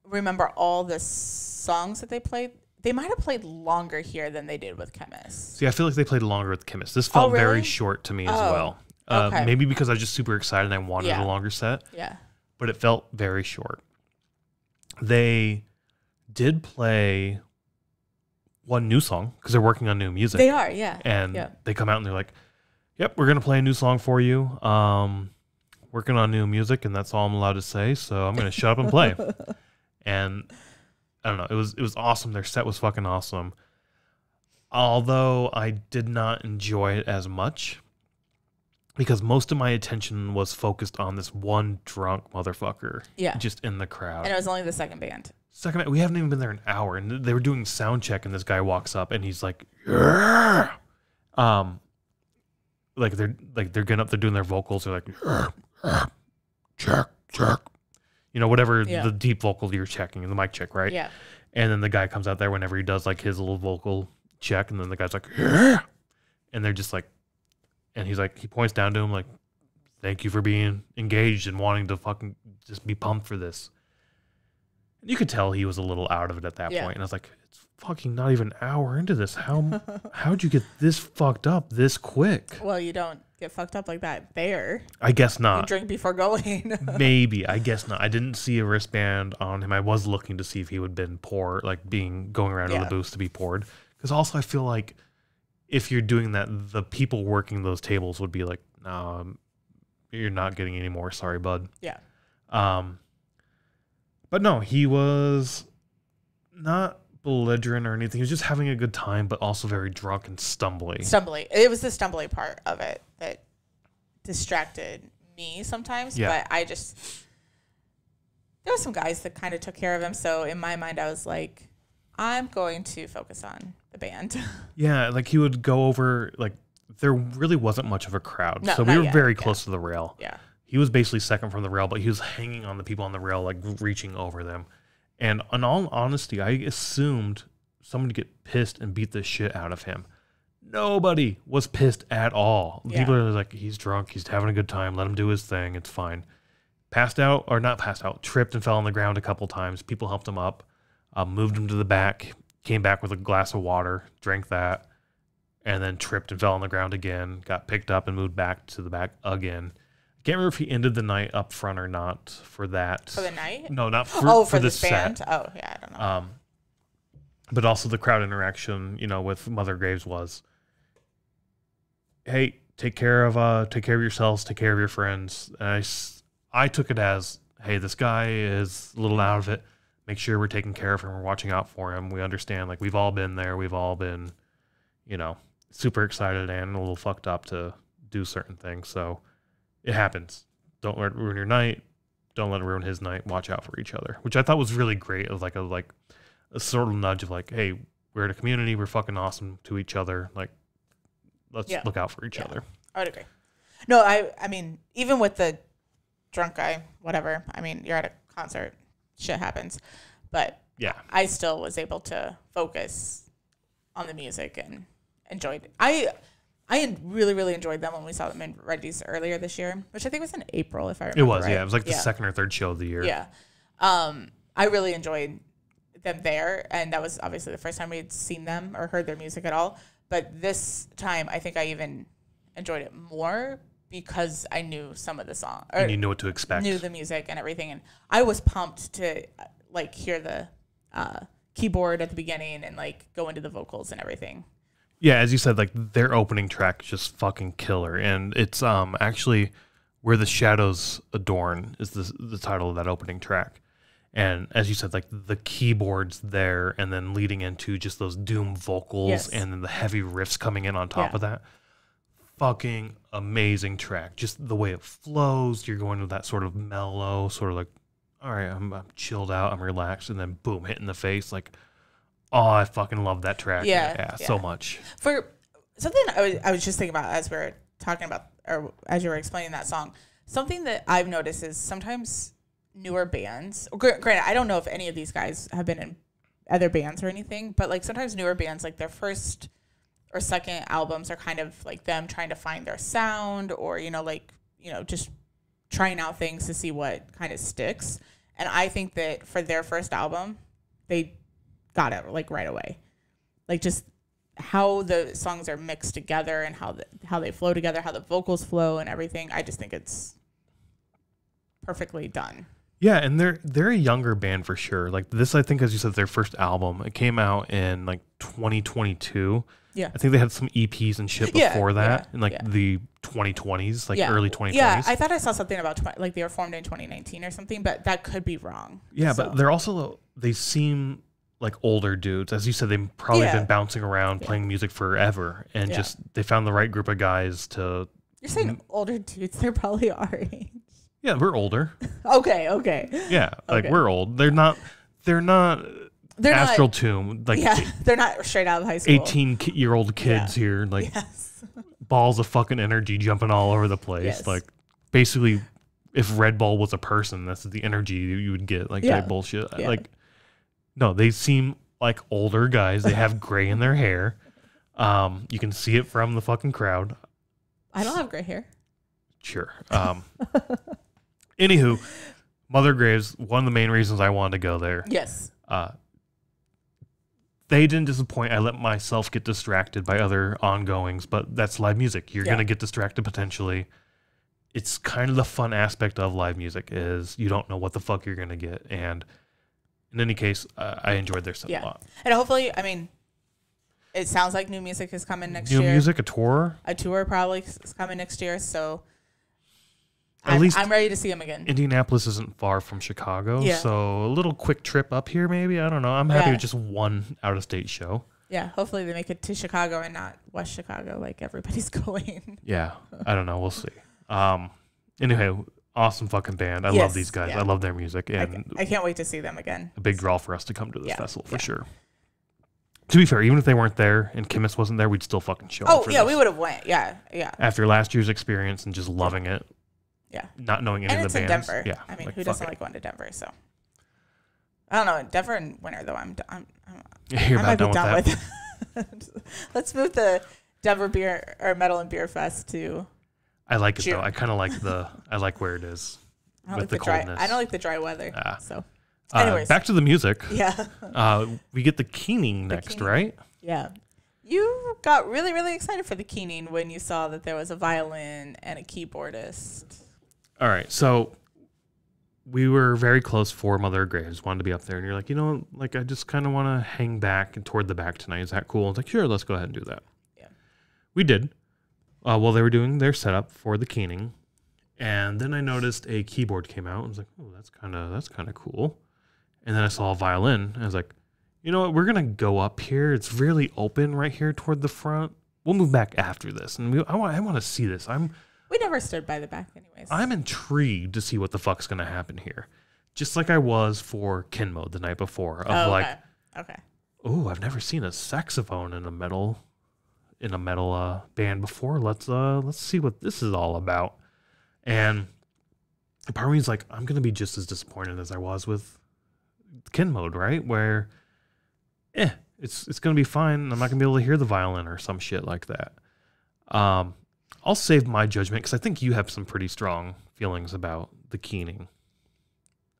remember all the songs that they played. They might have played longer here than they did with Khemmis. See, I feel like they played longer with Khemmis. This felt very short to me as well. Okay. Maybe because I was just super excited and I wanted a longer set. Yeah. But it felt very short. They did play one new song because they're working on new music. They are, yeah. And they come out and they're like, yep, we're going to play a new song for you. Working on new music, and that's all I'm allowed to say. So I'm going to shut up and play. And I don't know. It was awesome. Their set was fucking awesome. Although I did not enjoy it as much because most of my attention was focused on this one drunk motherfucker just in the crowd. And it was only the second band. We haven't even been there an hour, and they were doing sound check, and this guy walks up, and he's like, yeah. Like they're getting up, they're doing their vocals, they're like, check. You know, whatever the deep vocal you're checking, the mic check, right? Yeah. And then the guy comes out there whenever he does like his little vocal check, and then the guy's like, yeah. And they're just like, and he's like, he points down to him like, thank you for being engaged and wanting to fucking just be pumped for this. And you could tell he was a little out of it at that point. And I was like, it's fucking not even an hour into this. How'd you get this fucked up this quick? Well, you don't get fucked up like that there. I guess not. You drink before going. Maybe. I guess not. I didn't see a wristband on him. I was looking to see if he would have been poured, like going around to the booths to be poured. Because also I feel like if you're doing that, the people working those tables would be like, no, you're not getting any more. Sorry, bud. Yeah. But no, he was not belligerent or anything. He was just having a good time, but also very drunk and stumbly. It was the stumbly part of it that distracted me sometimes. Yeah. But there were some guys that kind of took care of him. So in my mind, I was like, I'm going to focus on the band. Yeah, like he would go over, like there really wasn't much of a crowd. No, so we were yet. very close to the rail. Yeah. He was basically second from the rail, but he was hanging on the people on the rail, like reaching over them. And in all honesty, I assumed someone would get pissed and beat the shit out of him. Nobody was pissed at all. Yeah. People are like, he's drunk, he's having a good time, let him do his thing, it's fine. Passed out, or not passed out, tripped and fell on the ground a couple times. People helped him up, moved him to the back, came back with a glass of water, drank that, and then tripped and fell on the ground again, got picked up and moved back to the back again. Can't remember if he ended the night up front or not for that. For the night? No, not for for this band? set. Oh, yeah, I don't know. But also the crowd interaction, with Mother Graves was, hey, take care of yourselves, take care of your friends. And I took it as, hey, this guy is a little out of it. Make sure we're taking care of him. We're watching out for him. We understand, like, we've all been there. We've all been, super excited and a little fucked up to do certain things. So it happens. Don't let it ruin your night. Don't let it ruin his night. Watch out for each other, which I thought was really great. It was like a sort of nudge of like, hey, we're in a community. We're fucking awesome to each other. Like, let's look out for each other. I would agree. No, I mean, even with the drunk guy, whatever. I mean, you're at a concert. Shit happens. But yeah, I still was able to focus on the music and enjoyed it. I really, really enjoyed them when we saw them in Reddy's earlier this year, which I think was in April, if I remember. It was, right. yeah. It was like the second or third show of the year. Yeah. I really enjoyed them there, and that was obviously the first time we had seen them or heard their music at all. But this time, I think I even enjoyed it more because I knew some of the songs. And you knew what to expect. Knew the music and everything. And I was pumped to, like, hear the keyboard at the beginning and, like, go into the vocals and everything. Yeah, as you said, like their opening track is just fucking killer, and it's actually "Where the Shadows Adorn" is the title of that opening track. And as you said, like the keyboards there, and then leading into just those doom vocals, and then the heavy riffs coming in on top of that. Fucking amazing track. Just the way it flows. You're going with that sort of mellow, sort of like, all right, I'm chilled out, I'm relaxed, and then boom, hit in the face, like. Oh, I fucking love that track. Yeah, so much. For something I was just thinking about as we were talking about, or as you were explaining that song, something that I've noticed is sometimes newer bands, granted, I don't know if any of these guys have been in other bands or anything, but like sometimes newer bands, like their first or second albums are kind of like them trying to find their sound or, just trying out things to see what kind of sticks. And I think that for their first album, they got it like right away, like just how the songs are mixed together and how they flow together, how the vocals flow and everything. I just think it's perfectly done. Yeah, and they're a younger band for sure. Like this, I think, as you said, their first album. It came out in like 2022. Yeah, I think they had some EPs and shit before that in like the 2020s, like early 2020s. Yeah, I thought I saw something about like they were formed in 2019 or something, but that could be wrong. Yeah, but they're also they seem like older dudes. As you said, they've probably been bouncing around playing music forever, and just they found the right group of guys to. You're saying older dudes? They're probably our age. Yeah, we're older. Okay. Yeah, like we're old. They're not Astral Tomb. Like they're not straight out of high school. 18-year-old kids here, like balls of fucking energy jumping all over the place. Yes. Like basically, if Red Bull was a person, that's the energy you would get. Like that bullshit. Yeah. Like. No, they seem like older guys. They have gray in their hair. You can see it from the fucking crowd. I don't have gray hair. Sure. Anywho, Mother Graves, one of the main reasons I wanted to go there. Yes. they didn't disappoint. I let myself get distracted by other ongoings, but that's live music. You're going to get distracted potentially. It's kind of the fun aspect of live music is you don't know what the fuck you're going to get. And in any case, I enjoyed their set a lot. And hopefully, I mean, it sounds like new music is coming next year. New music, a tour? A tour probably is coming next year, so At least I'm ready to see them again. Indianapolis isn't far from Chicago, so a little quick trip up here maybe. I don't know. I'm happy with just one out-of-state show. Yeah, hopefully they make it to Chicago and not West Chicago like everybody's going. Yeah, I don't know. We'll see. Anyway, awesome fucking band. I love these guys. I love their music. And I can't wait to see them again. A big draw for us to come to this festival for sure. To be fair, even if they weren't there and Khemmis wasn't there, we'd still fucking show up for this. We would have went. Yeah. After last year's experience and just loving it. Yeah. Not knowing any of the bands. And it's in Denver. Yeah. I mean, who doesn't like going to Denver? So I don't know. Denver in winter though. You're about done with that. Let's move the Denver beer or Metal and Beer Fest to. I like it June. though. I kind of like I like where it is with the coldness. I don't like the dry weather. So, anyways, back to the music. Yeah. We get the keening next, right? Yeah. You got really, really excited for the keening when you saw that there was a violin and a keyboardist. All right, so we were very close for Mother of Graves. Wanted to be up there, and you're like, like I just kind of want to hang back and toward the back tonight. Is that cool? I was like, sure, let's go ahead and do that. Yeah. We did. While they were doing their setup for the keening, and then I noticed a keyboard came out. I was like, oh, that's kind of cool. And then I saw a violin. And I was like, you know what? We're gonna go up here. It's really open right here toward the front. We'll move back after this, and I want to see this. We never stood by the back, anyways. I'm intrigued to see what the fuck's gonna happen here, just like I was for Kin Mode the night before. Okay. Oh, I've never seen a saxophone in a metal band before. Let's see what this is all about. And part of me is like, I'm gonna be just as disappointed as I was with Kin Mode, right? Where, it's gonna be fine. I'm not gonna be able to hear the violin or some shit like that. I'll save my judgment because I think you have some pretty strong feelings about the keening.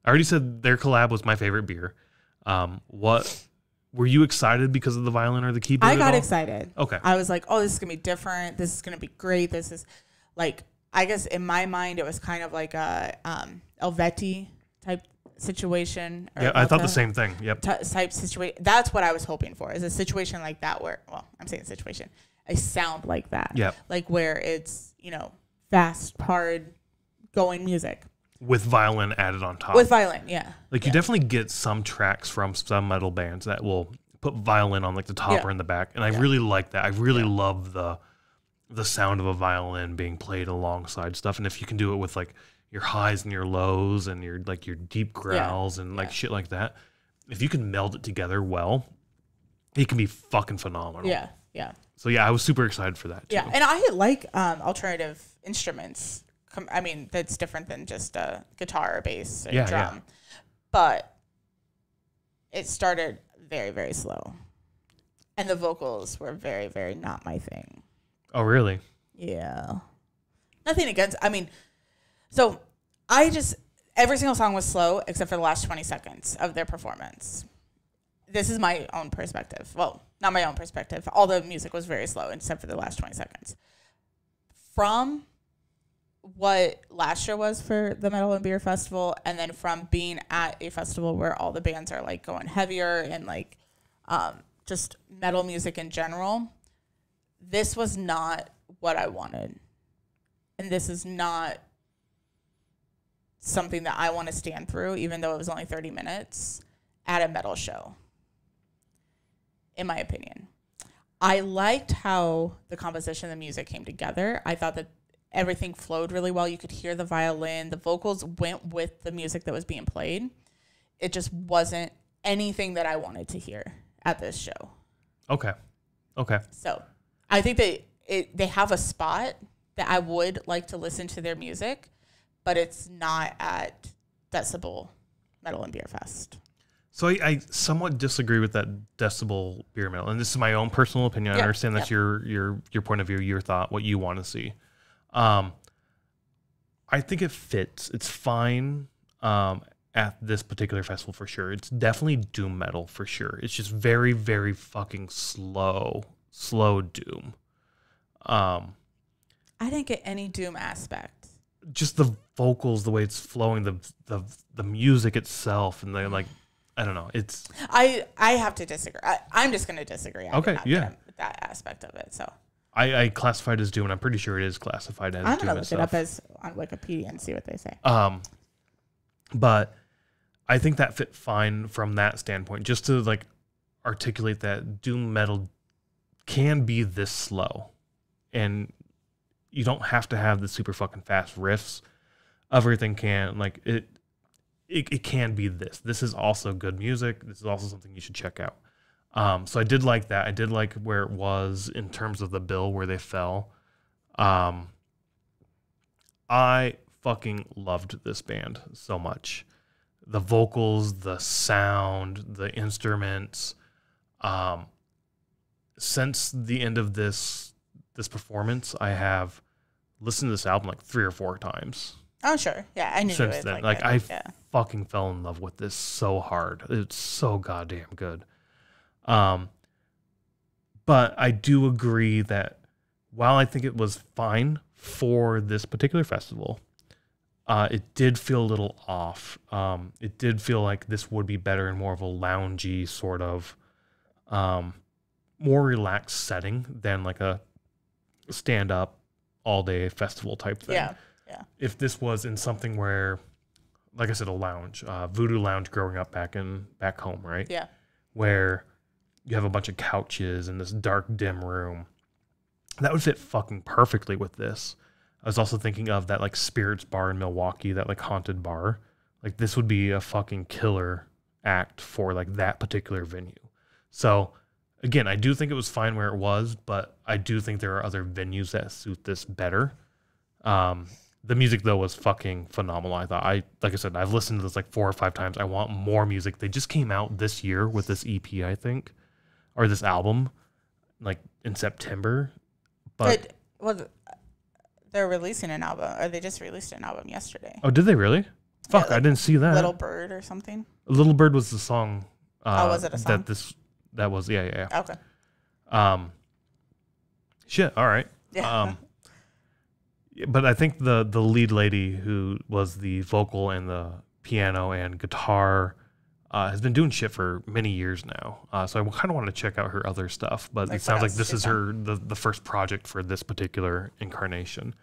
I already said their collab was my favorite beer. What? Were you excited because of the violin or the keyboard? I got excited. Okay. I was like, oh, this is going to be different. This is going to be great. This is like, I guess in my mind, it was kind of like a Helvetii type situation. Yeah, I thought the same thing. Yep. Type situation. That's what I was hoping for, is a situation like that where, well, I'm saying situation, a sound like that. Yep. Like where it's, fast, hard going music. With violin added on top. With violin, yeah. Like you definitely get some tracks from some metal bands that will put violin on like the top or in the back. And I really like that. I really love the sound of a violin being played alongside stuff. And if you can do it with like your highs and your lows and your deep growls and like shit like that, if you can meld it together well, it can be fucking phenomenal. Yeah, yeah. So yeah, I was super excited for that too. Yeah, and I like alternative instruments. I mean, that's different than just a guitar or bass or drum. Yeah. But it started very, very slow. And the vocals were very, very not my thing. Oh, really? Yeah. Nothing against, so every single song was slow except for the last 20 seconds of their performance. This is my own perspective. Well, not my own perspective. All the music was very slow except for the last 20 seconds. From what last year was for the Metal and Beer Festival, and then from being at a festival where all the bands are like going heavier and like just metal music in general, this was not what I wanted. And this is not something that I want to stand through, even though it was only 30 minutes at a metal show, in my opinion. I liked how the composition of the music came together. I thought that everything flowed really well. You could hear the violin. The vocals went with the music that was being played. It just wasn't anything that I wanted to hear at this show. Okay. So I think they have a spot that I would like to listen to their music, but it's not at Decibel Metal and Beer Fest. So I somewhat disagree with that Decibel Beer Metal, and this is my own personal opinion. I understand that's your point of view, your thought, what you want to see. I think it fits. It's fine. at this particular festival for sure. It's definitely doom metal for sure. It's just very, very fucking slow doom. I didn't get any doom aspect. Just the vocals, the way it's flowing, the music itself, and like, I don't know. It's I have to disagree. I'm just going to disagree. Okay, yeah, with that aspect of it. So I classified as doom, and I'm pretty sure it is classified as doom. I'm going to look it up as on Wikipedia and see what they say. But I think that fit fine from that standpoint, just to like articulate that doom metal can be this slow, and you don't have to have the super fucking fast riffs. Everything can, like, it can be this. This is also good music. This is also something you should check out. So I did like that. I did like where it was in terms of the bill, where they fell. I fucking loved this band so much. The vocals, the sound, the instruments. Since the end of this performance, I have listened to this album like 3 or 4 times. Oh, sure. Yeah, I knew since it. Then. Like I fucking fell in love with this so hard. It's so goddamn good. But I do agree that while I think it was fine for this particular festival, it did feel a little off. It did feel like this would be better in more of a loungy sort of, more relaxed setting than like a stand-up all-day festival type thing. Yeah. If this was in something where, like I said, a lounge, Voodoo Lounge growing up back home, right? Yeah. Where you have a bunch of couches in this dark, dim room. That would fit fucking perfectly with this. I was also thinking of that like Spirits Bar in Milwaukee, that like haunted bar. Like this would be a fucking killer act for like that particular venue. So again, I do think it was fine where it was, but I do think there are other venues that suit this better. The music though was fucking phenomenal. I thought, like I said, I've listened to this like 4 or 5 times. I want more music. They just came out this year with this EP, I think, or this album, like in September. But they're releasing an album, or they just released an album yesterday. Oh, did they really? Fuck, like I didn't see that. Little Bird or something. Little Bird was the song. Was it a song? That was yeah. Okay. Shit. All right. Yeah. But I think the lead lady who was the vocal and the piano and guitar has been doing shit for many years now. So I kind of want to check out her other stuff. But like, it sounds like this is the first project for this particular incarnation.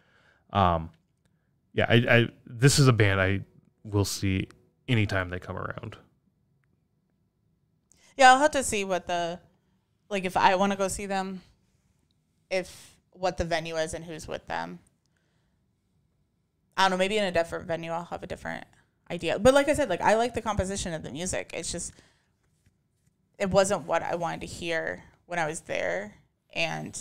This is a band I will see anytime they come around. Yeah, I'll have to see what if I want to go see them, what the venue is and who's with them. I don't know, maybe in a different venue I'll have a different idea. But like I said, like I like the composition of the music. It's just, it wasn't what I wanted to hear when I was there. And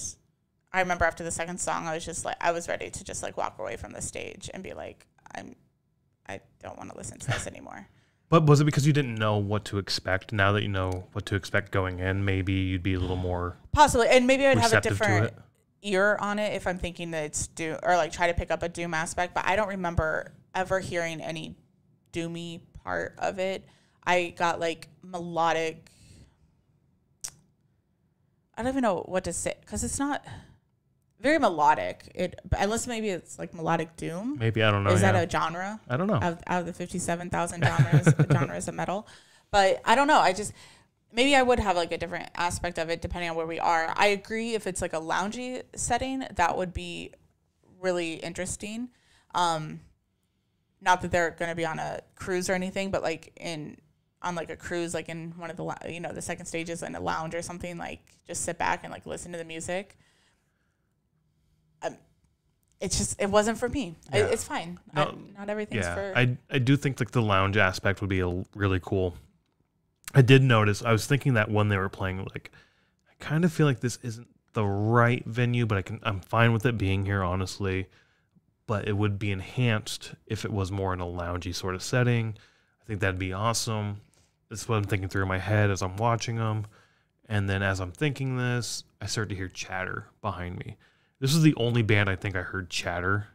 I remember after the second song, I was just like, I was ready to just like walk away from the stage and be like, I don't want to listen to this anymore. But was it because you didn't know what to expect? Now that you know what to expect going in, maybe you'd be a little more possibly, and maybe I'd have a different ear on it if I'm thinking that it's doom, or like try to pick up a doom aspect. But I don't remember ever hearing any doomy part of it. I got like melodic. I don't even know what to say because it's not very melodic. Unless maybe it's like melodic doom. Maybe, I don't know. Is that a genre? I don't know. Out of the 57,000 genres of metal. But I don't know. Maybe I would have like a different aspect of it depending on where we are. I agree if it's like a loungy setting, that would be really interesting. Not that they're going to be on a cruise or anything, but like on like a cruise, like in one of the, the second stages in a lounge or something, like just sit back and like listen to the music. It wasn't for me. Yeah. It's fine. No, not everything's for. I do think like the lounge aspect would be really cool. I did notice, I was thinking that when they were playing, like, I kind of feel like this isn't the right venue, but I'm fine with it being here, honestly. But it would be enhanced if it was more in a loungy sort of setting. I think that'd be awesome. That's what I'm thinking through in my head as I'm watching them. And then as I'm thinking this, I start to hear chatter behind me. This is the only band I think I heard chatter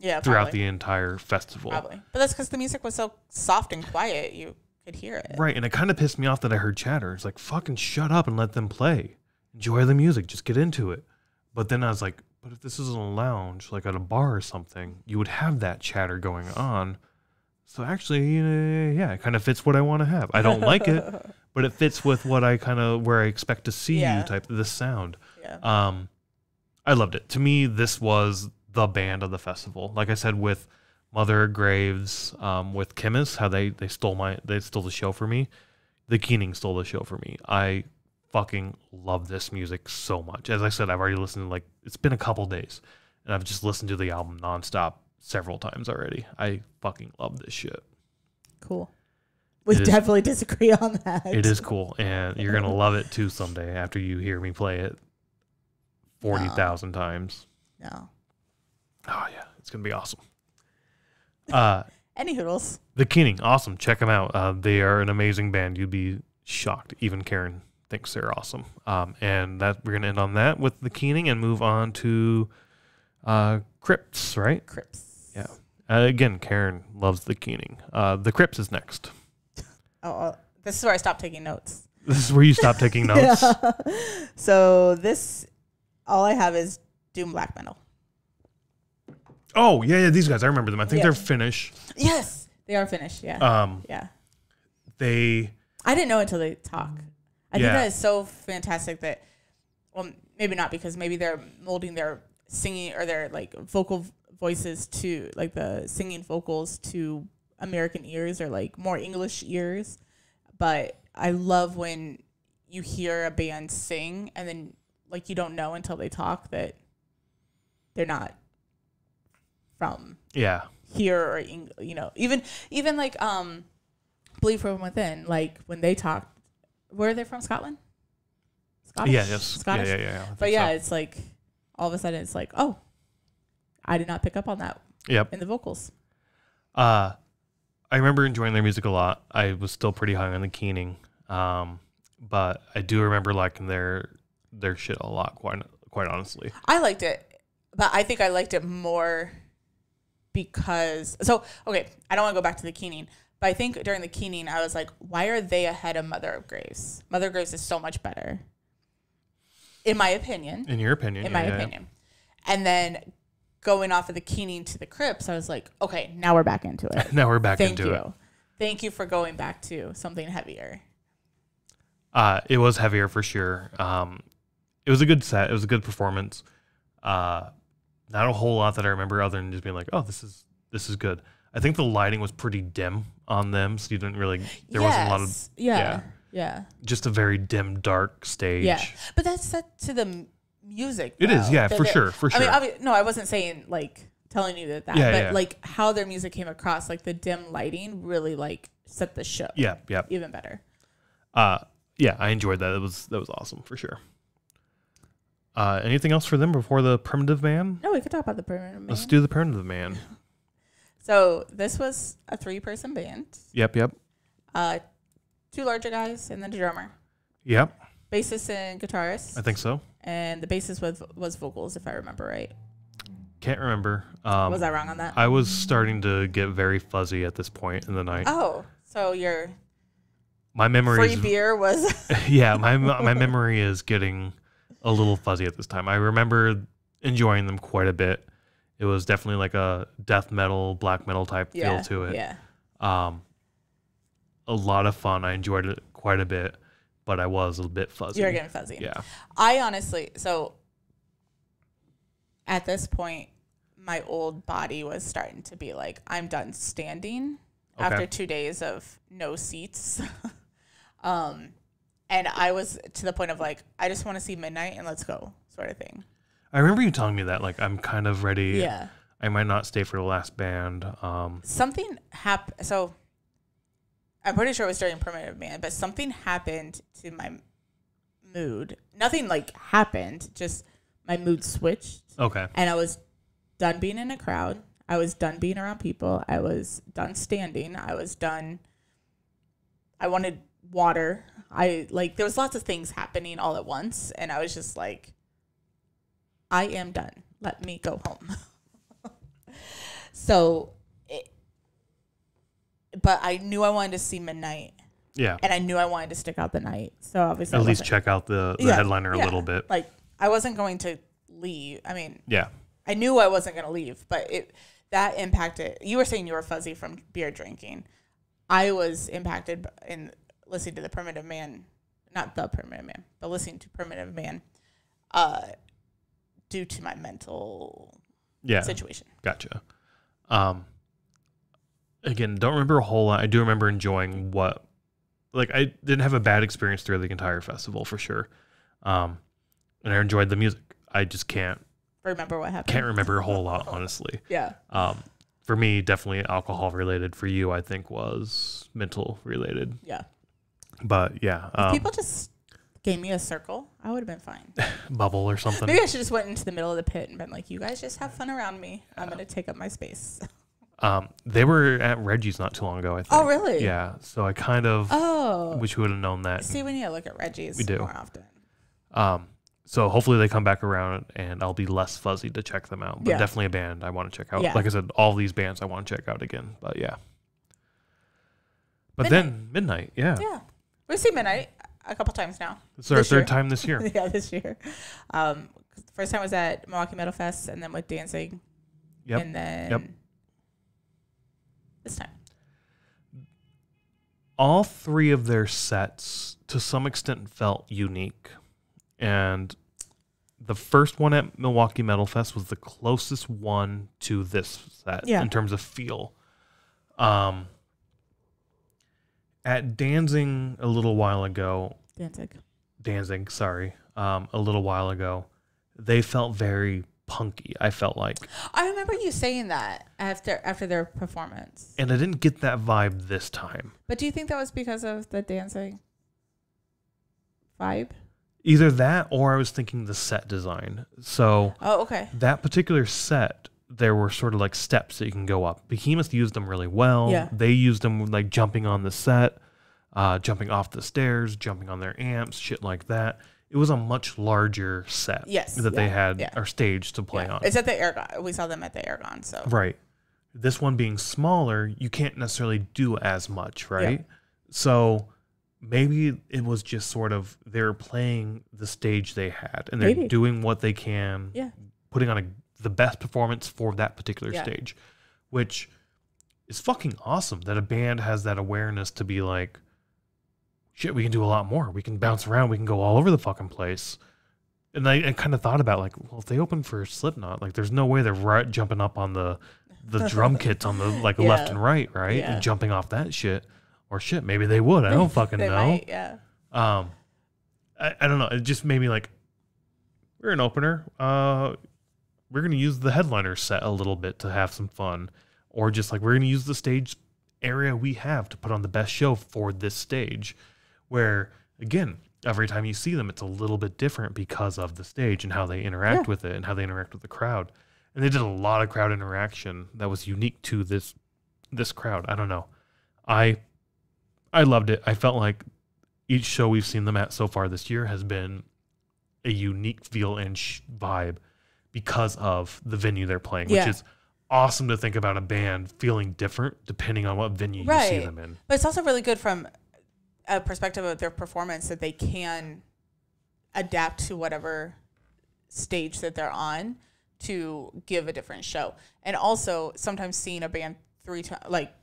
throughout the entire festival. Probably. But that's because the music was so soft and quiet, you could hear it. Right, and it kind of pissed me off that I heard chatter. It's like, fucking shut up and let them play. Enjoy the music, just get into it. But then I was like, but if this is a lounge, like at a bar or something, you would have that chatter going on. So actually, yeah, it kind of fits what I want to have. I don't like it, but it fits with what I where I expect to see you type of this sound. Yeah. I loved it. To me, this was the band of the festival. Like I said, with Mother Graves, with Khemmis, how they stole the show for me. The Keening stole the show for me. I fucking love this music so much. As I said, I've already listened to, it's been a couple days, and I've just listened to the album nonstop several times already. I fucking love this shit. Cool. We definitely disagree on that. It is cool, and you're gonna love it too someday after you hear me play it 40,000 times. No. Oh yeah, it's gonna be awesome. Any hoodles. The Keening, awesome. Check them out. They are an amazing band. You'd be shocked. Even Karen thinks they're awesome. And that we're gonna end on that with the Keening and move on to Crypts, right? Crypts. Yeah. Again, Karen loves the Keening. The Crypts is next. Oh, this is where I stopped taking notes. This is where you stop taking notes. Yeah. So all I have is doom black metal. Oh yeah, these guys. I remember them. I think they're Finnish. Yes, they are Finnish. Yeah. Yeah. I didn't know until they talk. I think that is so fantastic that, well, maybe not, because maybe they're molding their singing or their vocal voices to the singing vocals to American ears or more English ears. But I love when you hear a band sing and then you don't know until they talk that they're not from here or even Believe from Within, when they talked, where are they from? Scotland? Scottish? Yeah, yes. Scottish? Yeah. But it's all of a sudden it's oh, I did not pick up on that in the vocals. I remember enjoying their music a lot. I was still pretty high on the Keening. But I do remember liking their shit a lot, quite honestly. I liked it, but I think I liked it more because... So, okay, I don't want to go back to the Keening, but I think during the Keening, I was like, why are they ahead of Mother of Graves? Mother of Graves is so much better, in my opinion. In your opinion. In my opinion. Yeah. And then going off of the Keening to the Crypts, I was like, okay, now we're back into it. Now we're back into it. Thank you for going back to something heavier. It was heavier for sure. It was a good set. It was a good performance. Not a whole lot that I remember other than just being like, oh, this is good. I think the lighting was pretty dim on them, so you didn't really, there wasn't a lot of, yeah. Just a very dim, dark stage. Yeah, but that's set to the music. It is, yeah, for sure. I mean, no, I wasn't saying telling you that, but how their music came across, the dim lighting really set the show. Yeah. Even better. Yeah, I enjoyed that. That was awesome for sure. Anything else for them before the Primitive Man? No, we could talk about the Primitive Man. Let's do the Primitive Man. So this was a 3-person band. Yep. 2 larger guys and then a drummer. Yep. Bassist and guitarist. I think so. And the bassist was vocals, if I remember right. Can't remember. Was I wrong on that? I was starting to get very fuzzy at this point in the night. Oh, so my memory free beer was... Yeah, my memory is getting a little fuzzy at this time. I remember enjoying them quite a bit. It was definitely a death metal, black metal type feel to it. Yeah. A lot of fun. I enjoyed it quite a bit, but I was a bit fuzzy. You were getting fuzzy. Yeah. I honestly, at this point, my old body was starting to be I'm done standing after 2 days of no seats. And I was to the point of I just want to see midnight and let's go sort of thing. I remember you telling me that I'm kind of ready. Yeah. I might not stay for the last band. Something happened. So I'm pretty sure it was during Primitive Man, but something happened to my mood. Nothing happened, just my mood switched. Okay. And I was done being in a crowd. I was done being around people. I was done standing. I was done. I wanted water. There was lots of things happening all at once. And I was just I am done. Let me go home. So, but I knew I wanted to see Midnight. Yeah. And I knew I wanted to stick out the night. So obviously at least check out the headliner a little bit. Like I wasn't going to leave. I mean, yeah. I knew I wasn't going to leave, but that impacted. You were saying you were fuzzy from beer drinking. I was impacted in listening to the Primitive Man, not the Primitive Man, but listening to Primitive Man, due to my mental situation. Gotcha. Again, don't remember a whole lot. I do remember enjoying like I didn't have a bad experience through the entire festival for sure. And I enjoyed the music. I just can't remember what happened. Can't remember a whole lot, honestly. Yeah. For me, definitely alcohol related. For you, I think was mental related. Yeah. But yeah. If people just gave me a circle, I would have been fine. Bubble or something. Maybe I should just went into the middle of the pit and been like, you guys just have fun around me. I'm going to take up my space. They were at Reggie's not too long ago, I think. Oh, really? Yeah. So I kind of wish we would have known that. See, we need to look at Reggie's more often. So hopefully they come back around and I'll be less fuzzy to check them out. But definitely a band I want to check out. Yeah. Like I said, all these bands I want to check out again. But yeah. But then Midnight, yeah. Yeah. We've seen Midnight a couple times now. It's our third time this year. Yeah, this year. First time was at Milwaukee Metal Fest and then with Dancing. Yep. And then this time. All three of their sets to some extent felt unique. And the first one at Milwaukee Metal Fest was the closest one to this set in terms of feel. At Danzig a little while ago, Danzig, sorry, a little while ago, they felt very punky. I felt like I remember you saying that after their performance, and I didn't get that vibe this time. But do you think that was because of the Danzig vibe? Either that, or I was thinking the set design. So, that particular set, there were sort of like steps that you can go up. Behemoth used them really well. Yeah. They used them like jumping on the set, jumping off the stairs, jumping on their amps, shit like that. It was a much larger set that they had our stage to play on. It's at the Aragon. We saw them at the Aragon. So right. This one being smaller, you can't necessarily do as much, right? Yeah. So maybe it was just sort of they're playing the stage they had and they're doing what they can, putting on the best performance for that particular stage, which is fucking awesome that a band has that awareness to be like, shit, we can do a lot more. We can bounce around. We can go all over the fucking place. And I kind of thought about like, well, if they open for Slipknot, like there's no way they're jumping up on the drum kits on the like left and right, and jumping off that shit. Or shit, maybe they would. I don't fucking know. Might, yeah. I don't know. It just made me like, we're an opener. We're going to use the headliner set a little bit to have some fun. Or just like, we're going to use the stage area we have to put on the best show for this stage. Where, again, every time you see them, it's a little bit different because of the stage and how they interact with it and how they interact with the crowd. And they did a lot of crowd interaction that was unique to this crowd. I don't know. I loved it. I felt like each show we've seen them at so far this year has been a unique feel and vibe because of the venue they're playing, which is awesome to think about a band feeling different depending on what venue you see them in. But it's also really good from a perspective of their performance that they can adapt to whatever stage that they're on to give a different show. And also sometimes seeing a band 3 times, like,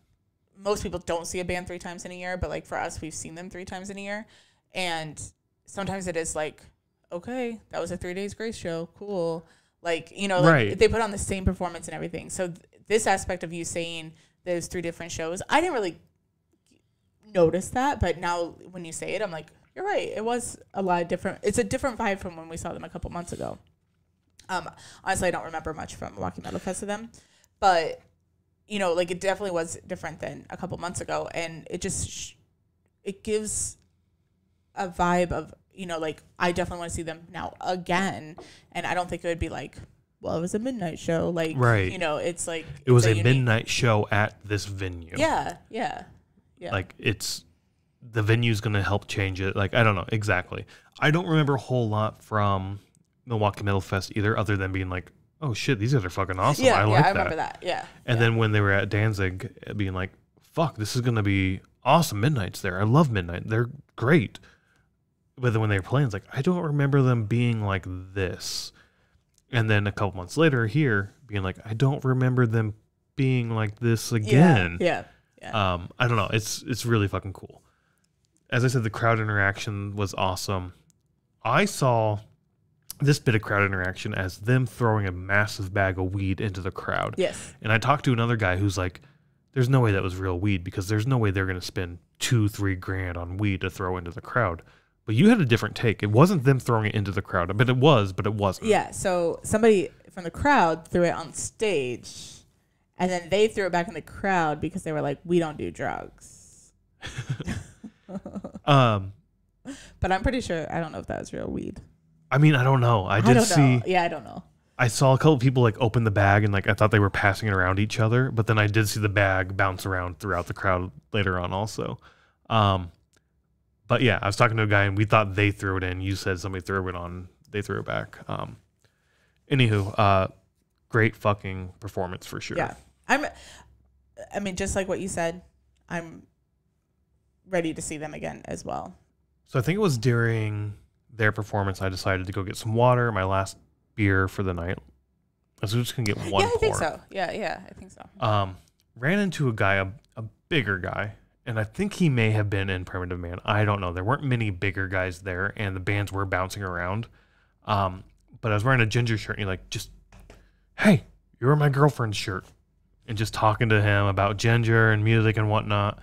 most people don't see a band 3 times in a year, but like for us, we've seen them 3 times in a year. And sometimes it is like, okay, that was a 3 Days Grace show. Cool. Like, you know, like they put on the same performance and everything. So this aspect of you saying those 3 different shows, I didn't really notice that. But now when you say it, I'm like, you're right. It was a lot of different. It's a different vibe from when we saw them a couple months ago. Honestly, I don't remember much from Milwaukee Metal Fest of them, but you know, like it definitely was different than a couple months ago. And it just, it gives a vibe of, you know, like I definitely want to see them now again. And I don't think it would be like, well, it was a midnight show. Like, you know, it's like. It was a midnight show at this venue. Yeah. Like the venue's going to help change it. Like, I don't know. Exactly. I don't remember a whole lot from Milwaukee Metal Fest either, other than being like, oh shit, these guys are fucking awesome. I like that. I remember that. Yeah. And then when they were at Danzig, being like, fuck, this is going to be awesome. Midnight's there. I love Midnight. They're great. But then when they were playing, it's like, I don't remember them being like this. And then a couple months later here, being like, I don't remember them being like this again. Yeah. I don't know. It's really fucking cool. As I said, the crowd interaction was awesome. I saw this bit of crowd interaction as them throwing a massive bag of weed into the crowd. Yes. And I talked to another guy who's like, there's no way that was real weed because there's no way they're going to spend $2-3 grand on weed to throw into the crowd. But you had a different take. It wasn't them throwing it into the crowd, but it wasn't. Yeah, so somebody from the crowd threw it on stage, and then they threw it back in the crowd because they were like, we don't do drugs. But I'm pretty sure, I don't know if that was real weed. I mean, I don't know. I don't know. Yeah, I don't know. I saw a couple of people like open the bag and like I thought they were passing it around each other, but then I did see the bag bounce around throughout the crowd later on also. But yeah, I was talking to a guy and we thought they threw it in. You said somebody threw it on. They threw it back. Anywho, great fucking performance for sure. Yeah. I mean, just like what you said, I'm ready to see them again as well. So I think it was during their performance I decided to go get some water, my last beer for the night. I was just going to get one pour. Yeah, I think so. Yeah, I think so. Ran into a guy, a bigger guy. And I think he may have been in Primitive Man. I don't know. There weren't many bigger guys there, and the bands were bouncing around. But I was wearing a Ginger shirt, and he's like, just, hey, you're my girlfriend's shirt. And just talking to him about Ginger and music and whatnot.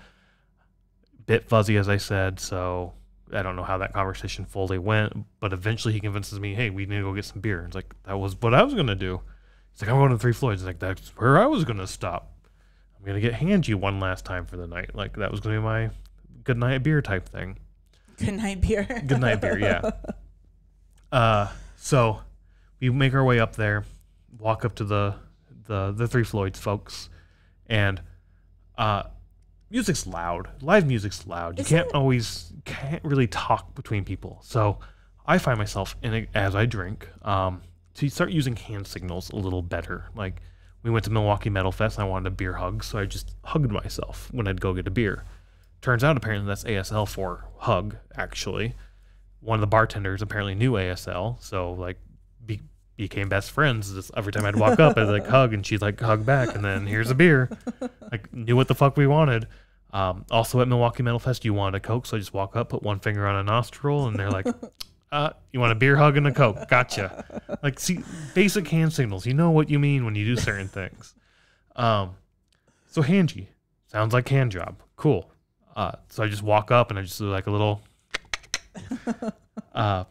Bit fuzzy, as I said, so I don't know how that conversation fully went. But eventually he convinces me, hey, we need to go get some beer. And it's like, that was what I was going to do. He's like, I'm going to Three Floyds. It's like, that's where I was going to stop. I'm going to get Hanji one last time for the night. Like, that was going to be my good night beer type thing. Good night beer. Good night beer, yeah. So we make our way up there, walk up to the Three Floyds folks, and music's loud. Live music's loud. You can't really talk between people. So I find myself, as I drink, to start using hand signals a little better. Like, we went to Milwaukee Metal Fest, and I wanted a beer hug, so I just hugged myself when I'd go get a beer. Turns out, apparently, that's ASL for hug, actually. One of the bartenders apparently knew ASL, so, like, became best friends. Just every time I'd walk up, I'd, like, hug, and she'd, like, hug back, and then here's a beer. Like, knew what the fuck we wanted. Also, at Milwaukee Metal Fest, you wanted a Coke, so I just walk up, put one finger on a nostril, and they're like... you want a beer hug and a Coke? Gotcha. Like, see, basic hand signals. You know what you mean when you do certain things. So Hanji. Sounds like hand job. Cool. So I just walk up and I just do like a little... the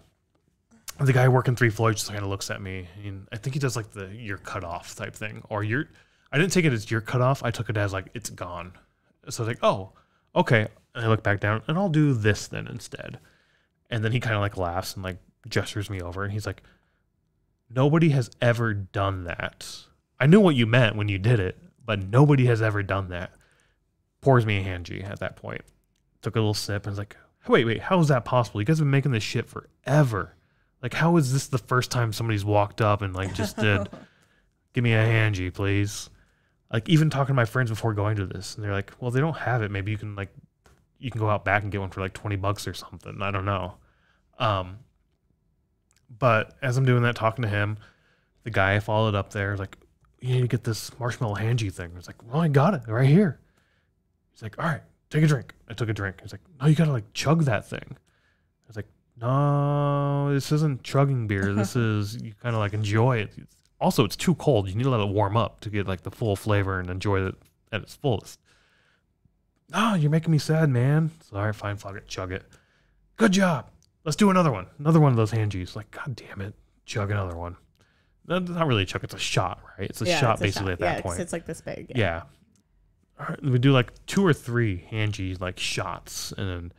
guy working Three Floyds just kind of looks at me. And I think he does like the you're cut off type thing. Or I didn't take it as you're cut off. I took it as like it's gone. So I was like, oh, okay. And I look back down and I'll do this then instead. And then he kind of like laughs and like gestures me over. And he's like, nobody has ever done that. I knew what you meant when you did it, but nobody has ever done that. Pours me a Hanji at that point. Took a little sip and was like, wait, how is that possible? You guys have been making this shit forever. Like, how is this the first time somebody's walked up and like just did, give me a Hanji, please? Like, even talking to my friends before going to this. And they're like, well, they don't have it. Maybe you can go out back and get one for like $20 or something. I don't know. But as I'm doing that, talking to him, the guy I followed up there is like, you need to get this marshmallow Hanji thing. I was like, well, I got it right here. He's like, all right, take a drink. I took a drink. He's like, no, you got to like chug that thing. I was like, no, this isn't chugging beer. This is, you kind of like enjoy it. Also, it's too cold. You need to let it warm up to get like the full flavor and enjoy it at its fullest. Oh, you're making me sad, man. So, all right, fine, fuck it, chug it. Good job. Let's do another one. Another one of those Hanjis. Like, God damn it. Chug another one. Not really a chug. It's a shot, right? It's a shot basically at that point. It's like this big. Yeah. All right, we do like 2 or 3 Hanji like shots. And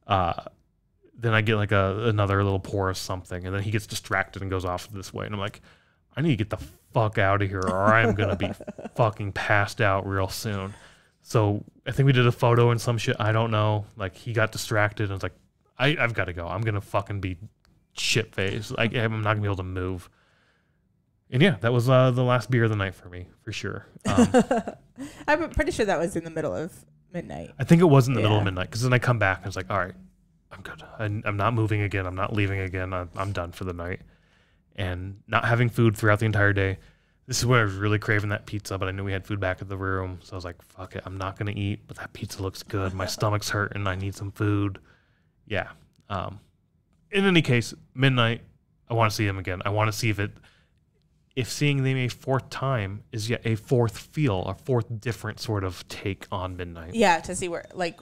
then I get like another little pour of something. And then he gets distracted and goes off this way. And I'm like, I need to get the fuck out of here or I'm going to be fucking passed out real soon. So I think we did a photo and some shit. I don't know. Like, he got distracted and was like, I've got to go. I'm going to fucking be shit-faced. I'm not going to be able to move. And yeah, that was the last beer of the night for me, for sure. I'm pretty sure that was in the middle of midnight. I think it was in the middle of midnight, because then I come back and it's like, all right, I'm good. I'm not moving again. I'm not leaving again. I'm done for the night. And not having food throughout the entire day. This is where I was really craving that pizza, but I knew we had food back at the room. So I was like, fuck it. I'm not going to eat, but that pizza looks good. My stomach's hurting. I need some food. Yeah. In any case, midnight, I want to see them again. I want to see if seeing them a fourth time is yet a fourth feel, a fourth different sort of take on midnight. Yeah, to see where, like,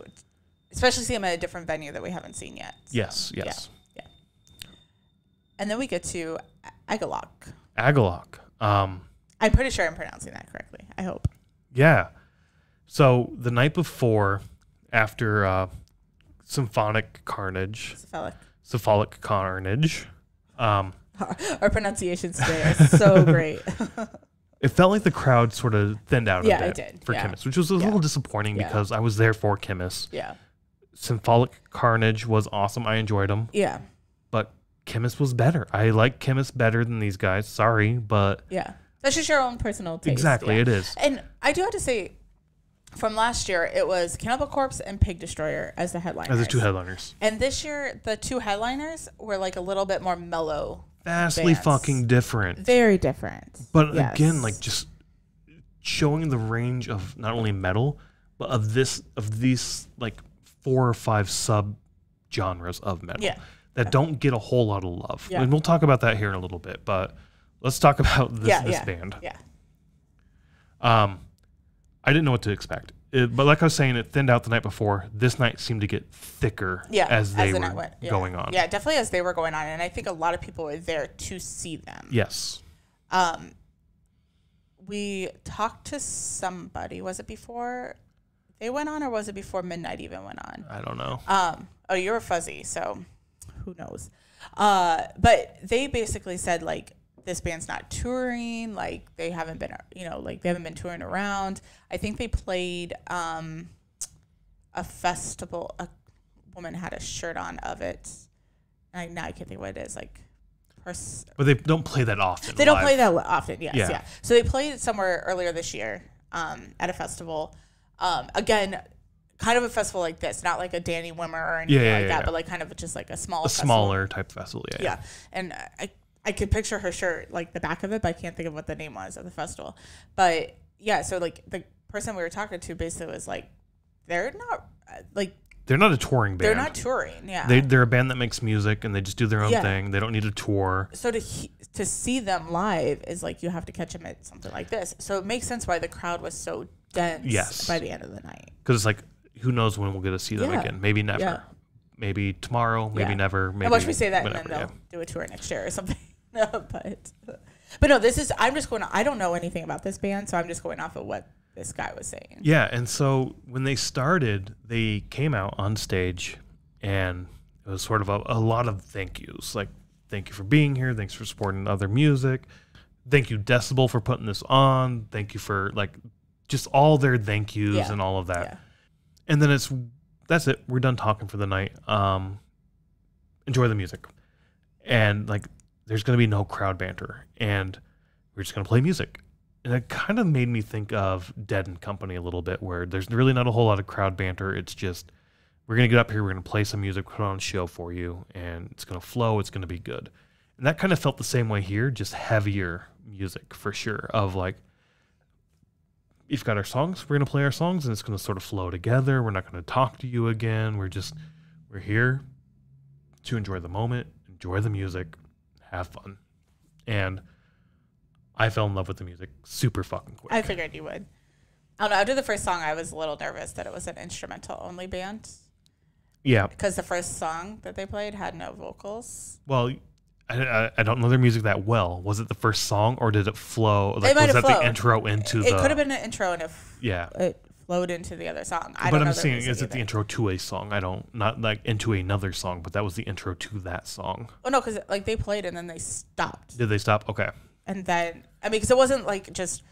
especially see them at a different venue that we haven't seen yet. So, yes. Yeah. And then we get to Agalloch. Agalloch. I'm pretty sure I'm pronouncing that correctly. I hope. Yeah. So the night before, after symphonic carnage, cephalic carnage. Our pronunciations today are so great. It felt like the crowd sort of thinned out a bit it did. for Khemmis, which was a little disappointing because I was there for Khemmis. Yeah. Symphonic carnage was awesome. I enjoyed them. Yeah. But Khemmis was better. I like Khemmis better than these guys. Sorry, but yeah, that's just your own personal taste. Exactly, it is. And I do have to say, from last year, it was Cannibal Corpse and Pig Destroyer as the headliners. As the two headliners. And this year, the two headliners were like a little bit more mellow. Vastly fucking different. Very different. But again, like just showing the range of not only metal, but of these like 4 or 5 sub genres of metal. Yeah. That don't get a whole lot of love. Yeah. And we'll talk about that here in a little bit, but let's talk about this band. Yeah. I didn't know what to expect. But like I was saying, it thinned out the night before. This night seemed to get thicker as they were going on. Yeah, definitely as they were going on. And I think a lot of people were there to see them. Yes. We talked to somebody. Was it before they went on, or was it before midnight even went on? I don't know. Oh, you were fuzzy, so who knows? But they basically said, like, this band's not touring, like they haven't been, like they haven't been touring around. I think they played a festival. A woman had a shirt on of it. And now I can't think what it is. Like, but they don't play that often. They don't play that often. Yes, yeah. So they played it somewhere earlier this year at a festival. Again, kind of a festival like this, not like a Danny Wimmer or anything like that, but like kind of just like a smaller type festival. Yeah. And I could picture her shirt, like the back of it, but I can't think of what the name was of the festival. But yeah, so like the person we were talking to basically was like, they're not a touring band. They're not touring. Yeah. They're a band that makes music and they just do their own thing. They don't need a tour. So to see them live is like you have to catch them at something like this. So it makes sense why the crowd was so dense by the end of the night. Because it's like, who knows when we'll get to see them again? Maybe never. Yeah. Maybe tomorrow. Maybe never. Maybe. And watch me say that, whenever, and then they'll do a tour next year or something. But no, this is. I'm just going. I don't know anything about this band, so I'm just going off of what this guy was saying. Yeah, and so when they started, they came out on stage, and it was sort of a lot of thank yous, like thank you for being here, thanks for supporting other music, thank you Decibel for putting this on, thank you for like just all their thank yous and all of that. Yeah. And then that's it. We're done talking for the night. Enjoy the music, and like. There's going to be no crowd banter, and we're just going to play music. And it kind of made me think of Dead and Company a little bit, where there's really not a whole lot of crowd banter. It's just, we're going to get up here, we're going to play some music, put on a show for you, and it's going to flow, it's going to be good. And that kind of felt the same way here, just heavier music for sure, of like, we've got our songs, we're going to play our songs, and it's going to sort of flow together. We're not going to talk to you again. We're here to enjoy the moment, enjoy the music, have fun. And I fell in love with the music super fucking quick. I figured you would. I don't know. After the first song, I was a little nervous that it was an instrumental only band. Yeah. Because the first song that they played had no vocals. Well, I don't know their music that well. Was it the first song or did it flow? Like, was that flowed. The intro into It could have been an intro and it flowed into the other song. But I'm saying, is it the intro to a song? Not like into another song, but that was the intro to that song. Oh, no, because like they played and then they stopped. Did they stop? Okay. And then, because it wasn't like just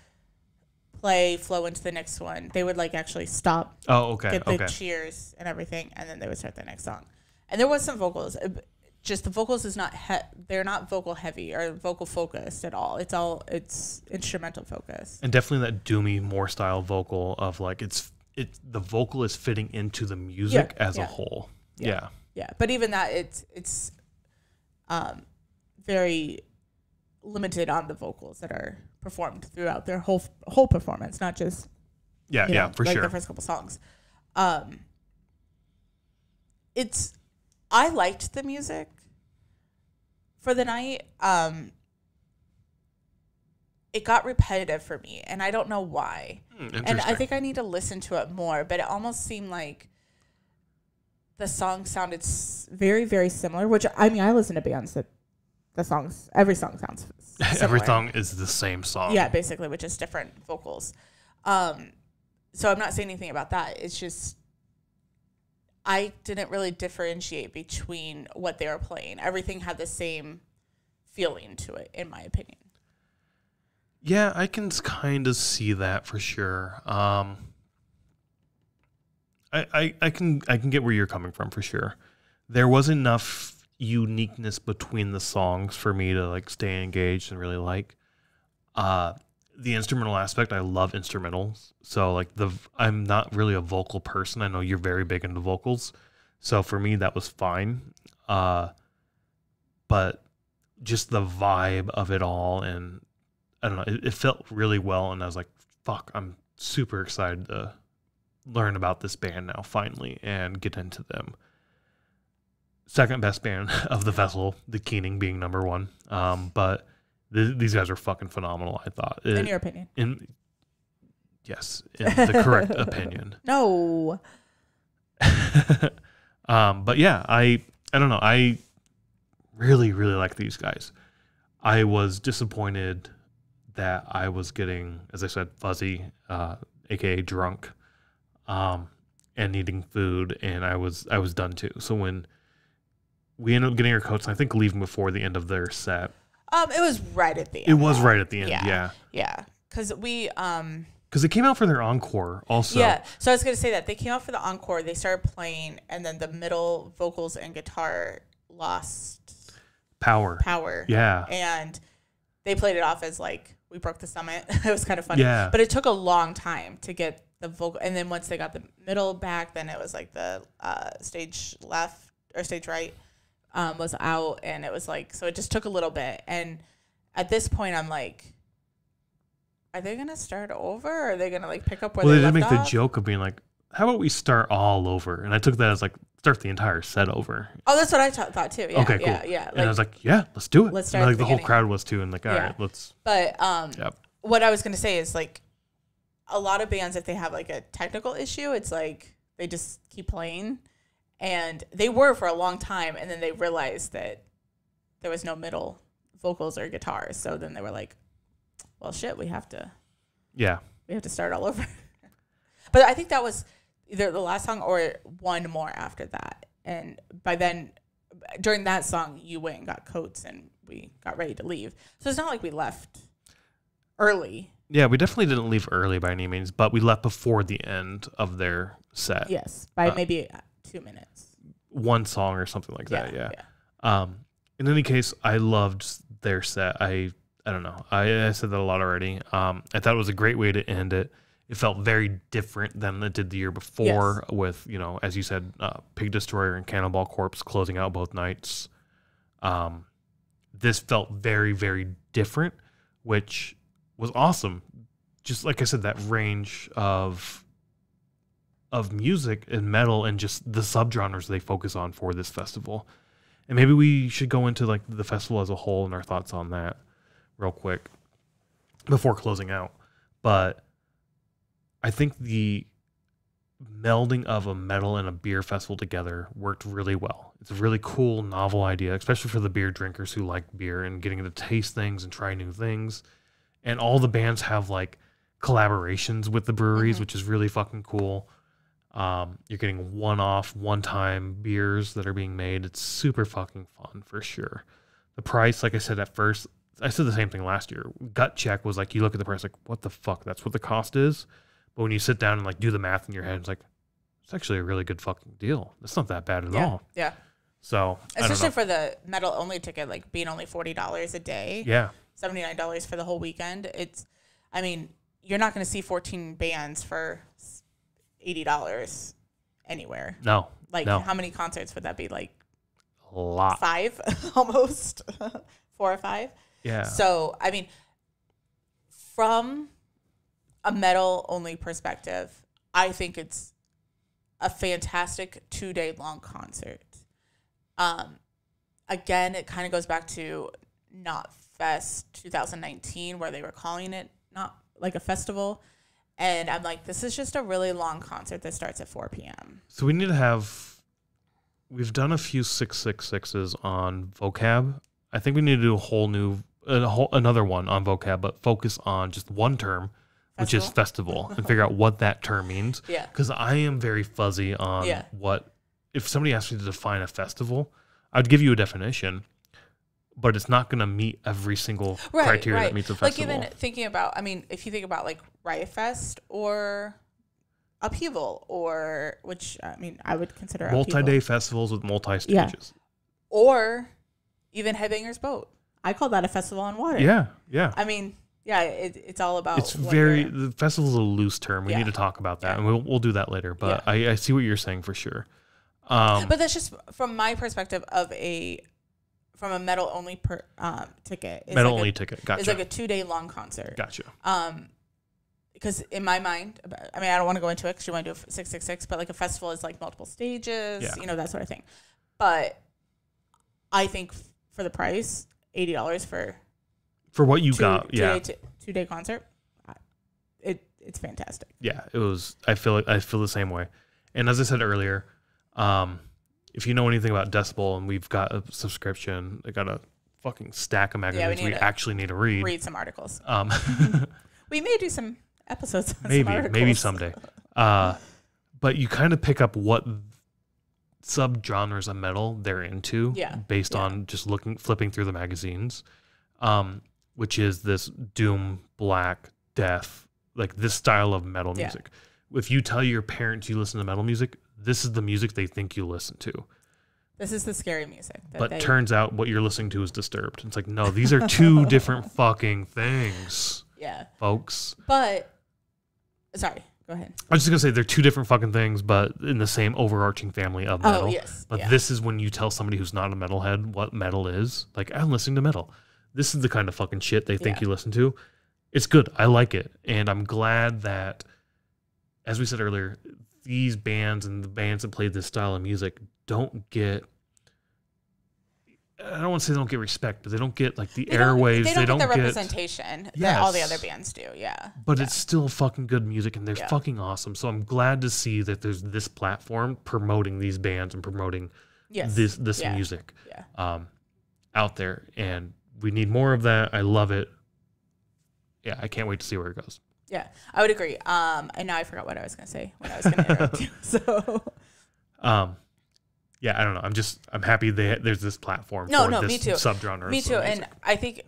play, flow into the next one. They would like actually stop. Oh, okay. Get the cheers and everything, and then they would start the next song. And there was some vocals. just the vocals is not they're not vocal heavy or vocal focused at all. It's instrumental focused. And definitely that doomy more style vocal of like the vocal is fitting into the music as a whole. Yeah. But even that it's very limited on the vocals that are performed throughout their whole performance, not just for like sure the first couple songs. I liked the music for the night. It got repetitive for me, and I don't know why. And I think I need to listen to it more, but it almost seemed like the song sounded very, very similar, which, I mean, I listen to bands that every song sounds similar. Every song is the same song. Yeah, basically, with just different vocals. So I'm not saying anything about that. It's just I didn't really differentiate between what they were playing. Everything had the same feeling to it, in my opinion. Yeah, I can kind of see that for sure. I can get where you're coming from for sure. There was enough uniqueness between the songs for me to like stay engaged and really like. The instrumental aspect, I love instrumentals. So like I'm not really a vocal person. I know you're very big into vocals. So for me, that was fine. But just the vibe of it all, and I don't know, it felt really well. And I was like, fuck, I'm super excited to learn about this band now finally and get into them. Second best band of the festival, the Keening being number one. But these guys are fucking phenomenal, I thought. In your opinion? Yes, in the correct opinion. No. But yeah, I don't know. I really, really like these guys. I was disappointed that I was getting, as I said, fuzzy, aka drunk, and needing food, and I was done too. So when we ended up getting our coats, I think leaving before the end of their set. It was right at the end. It was right at the end, yeah. Yeah, because we... Because they came out for their encore also. Yeah, so I was going to say that. They came out for the encore, they started playing, and then the middle vocals and guitar lost... Power. Yeah. And they played it off as like, we broke the summit. It was kind of funny. Yeah. But it took a long time to get the vocal. And then once they got the middle back, then it was like the stage left or stage right was out. And it was like, so it just took a little bit. And at this point, I'm like, are they going to start over? Or are they going to like pick up where they left off? Well, they did make the joke of being like, how about we start all over? And I took that as like, start the entire set over. Oh, that's what I thought too. Yeah, okay, cool. Yeah. Like, and I was like, yeah, let's do it. Let's start. And like the whole crowd was too, and like, all right, let's. But what I was gonna say is like, a lot of bands, if they have like a technical issue, it's like they just keep playing, and they were for a long time, and then they realized that there was no middle vocals or guitars, so then they were like, well, shit, we have to start all over. But I think that was either the last song or one more after that. And by then, during that song, you went and got coats and we got ready to leave. So it's not like we left early. Yeah, we definitely didn't leave early by any means, but we left before the end of their set. Yes, by maybe 2 minutes. One song or something like that, yeah. In any case, I loved their set. I don't know. I said that a lot already. I thought it was a great way to end it. It felt very different than it did the year before with, you know, as you said, Pig Destroyer and Cannonball Corpse closing out both nights. This felt very, very different, which was awesome. Just like I said, that range of music and metal and just the subgenres they focus on for this festival. And maybe we should go into like the festival as a whole and our thoughts on that real quick before closing out. But I think the melding of a metal and a beer festival together worked really well. It's a really cool, novel idea, especially for the beer drinkers who like beer and getting to taste things and try new things. And all the bands have like collaborations with the breweries, which is really fucking cool. You're getting one-time beers that are being made. It's super fucking fun for sure. The price, like I said at first, I said the same thing last year. Gut check was like, you look at the price like, what the fuck? That's what the cost is? But when you sit down and like do the math in your head, it's like, it's actually a really good fucking deal. It's not that bad at all. Yeah. So especially for the metal only ticket, like being only $40 a day. Yeah. $79 for the whole weekend. I mean, you're not going to see 14 bands for $80 anywhere. No. Like, no. How many concerts would that be? Like, a lot. 5 almost. 4 or 5. Yeah. So, I mean, from a metal only perspective, I think it's a fantastic 2-day long concert. Again, it kind of goes back to Not Fest 2019, where they were calling it not like a festival. And I'm like, this is just a really long concert that starts at 4 p.m. So we need to we've done a few 666s on vocab. I think we need to do another one on vocab, but focus on just one term, which is festival, and figure out what that term means. Yeah. Because I am very fuzzy on if somebody asked me to define a festival, I'd give you a definition, but it's not going to meet every single criteria that meets a festival. Like even thinking about, I mean, if you think about like Riot Fest or Upheaval, which I mean, I would consider multi-day festivals with multi-stages. Yeah. Or even Headbangers Boat. I call that a festival on water. Yeah, yeah. I mean, yeah, it's all about. It's the festival is a loose term. We need to talk about that, and we'll do that later. But I see what you're saying for sure. But that's just from my perspective from a metal only ticket. Metal only ticket. Gotcha. It's like a 2-day long concert. Gotcha. Because in my mind, I mean, I don't want to go into it because you want to do a 666, but like a festival is like multiple stages, that sort of thing. But I think for the price, $80 for what you got, 2-day concert, it's fantastic. Yeah, it was. I feel the same way. And as I said earlier, if you know anything about Decibel, and we've got a subscription, I got a fucking stack of magazines we actually need to read. Read some articles. We may do some episodes on some articles. Maybe someday. But you kind of pick up what subgenres of metal they're into based on just flipping through the magazines, which is this doom, black, death, like this style of metal music. If you tell your parents you listen to metal music, this is the music they think you listen to. This is the scary music. But turns out what you're listening to is Disturbed. It's like, no, these are two different fucking things. Yeah. Folks. But, sorry, go ahead. I was just going to say they're two different fucking things, but in the same overarching family of metal. Oh, yes. But this is when you tell somebody who's not a metalhead what metal is. Like, I'm listening to metal. This is the kind of fucking shit they think you listen to. It's good. I like it. And I'm glad that, as we said earlier, these bands and the bands that play this style of music don't get, I don't want to say they don't get respect, but they don't get like the airwaves. They don't get the representation that all the other bands do. Yeah. But it's still fucking good music and they're fucking awesome. So I'm glad to see that there's this platform promoting these bands and promoting this music out there. And we need more of that. I love it. Yeah, I can't wait to see where it goes. Yeah, I would agree. And now I forgot what I was going to say when I was going to interrupt you. So, yeah, I don't know. I'm happy there's this platform for this me too. subgenre. Me too. And I think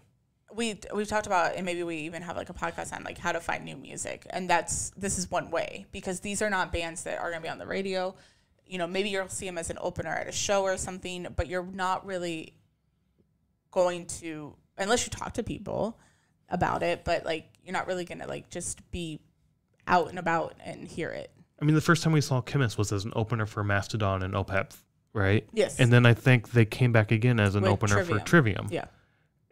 we've talked about, and maybe we even have like a podcast on like how to find new music. And this is one way, because these are not bands that are going to be on the radio. You know, maybe you'll see them as an opener at a show or something, but you're not really going to, unless you talk to people about it, but like you're not really gonna like just be out and about and hear it. I mean, the first time we saw Khemmis was as an opener for Mastodon and Opeth, right? Yes. And then I think they came back again as an opener for Trivium. Yeah.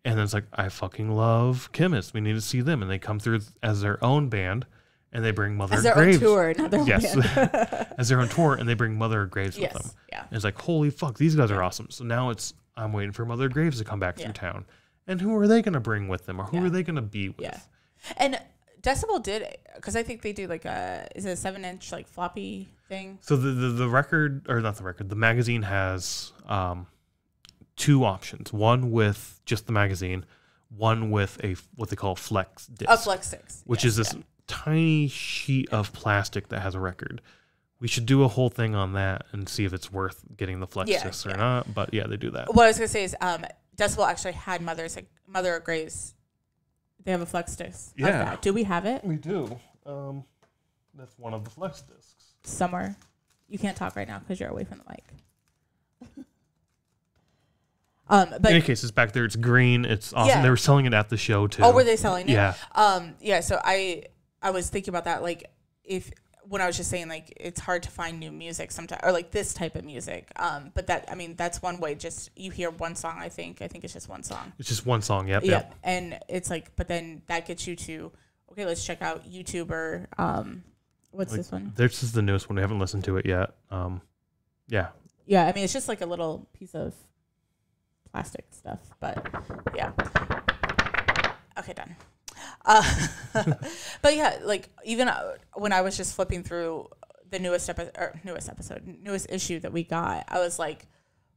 And then it's like, I fucking love Khemmis. We need to see them. And they come through as their own band, and they bring Mother of Graves. As their own tour, not their own band. As their own tour, and they bring Mother of Graves with them. Yeah. And it's like, holy fuck, these guys are awesome. So now I'm waiting for Mother of Graves to come back through town. And who are they going to bring with them, or who are they going to be with? Yeah. And Decibel did, because I think they do like is it a 7-inch like floppy thing? So the record, or not the record, the magazine has two options. One with just the magazine, one with what they call flex disc. A flex disc. Which is this tiny sheet of plastic that has a record. We should do a whole thing on that and see if it's worth getting the flex discs or not. But yeah, they do that. What I was going to say is Decibel actually had Mother of Graves. They have a flex disc. Yeah. Of that. Do we have it? We do. That's one of the flex discs. Somewhere. You can't talk right now because you're away from the mic. But in any case, it's back there. It's green. It's awesome. Yeah. They were selling it at the show too. Oh, were they selling it? Yeah. Yeah. So I was thinking about that. Like when I was just saying, like, it's hard to find new music sometimes, or like this type of music. But that's one way. Just you hear one song. I think it's just one song. It's just one song. Yep. And it's like, but then that gets you to, okay, let's check out YouTuber. What's this one? This is the newest one. We haven't listened to it yet. Yeah. Yeah. I mean, it's just like a little piece of plastic stuff, but yeah. Okay, done. But yeah, like even when I was just flipping through the newest issue that we got, I was like,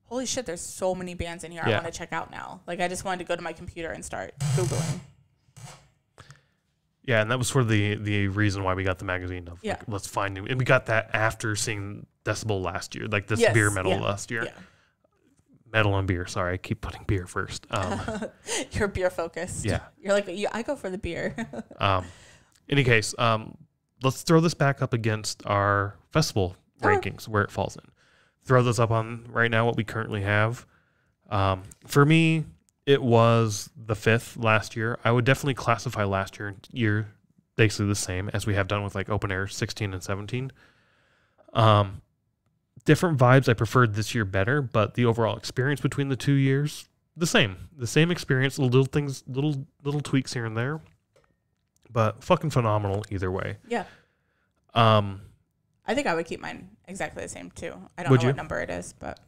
holy shit, there's so many bands in here I want to check out now. Like I just wanted to go to my computer and start Googling. Yeah, and that was sort of the reason why we got the magazine of like, let's find new, and we got that after seeing Decibel last year, like this beer metal last year. Yeah. Metal and beer. Sorry, I keep putting beer first. You're beer focused. Yeah. You're like, I go for the beer. Any case, let's throw this back up against our festival rankings, where it falls in. Throw those up on right now, what we currently have. For me, it was the 5th last year. I would definitely classify last year basically the same as we have done with like Open Air 16 and 17. Different vibes. I preferred this year better, but the overall experience between the 2 years, the same experience, little things, little tweaks here and there, but fucking phenomenal either way. Yeah. I think I would keep mine exactly the same too. I don't know what number it is, but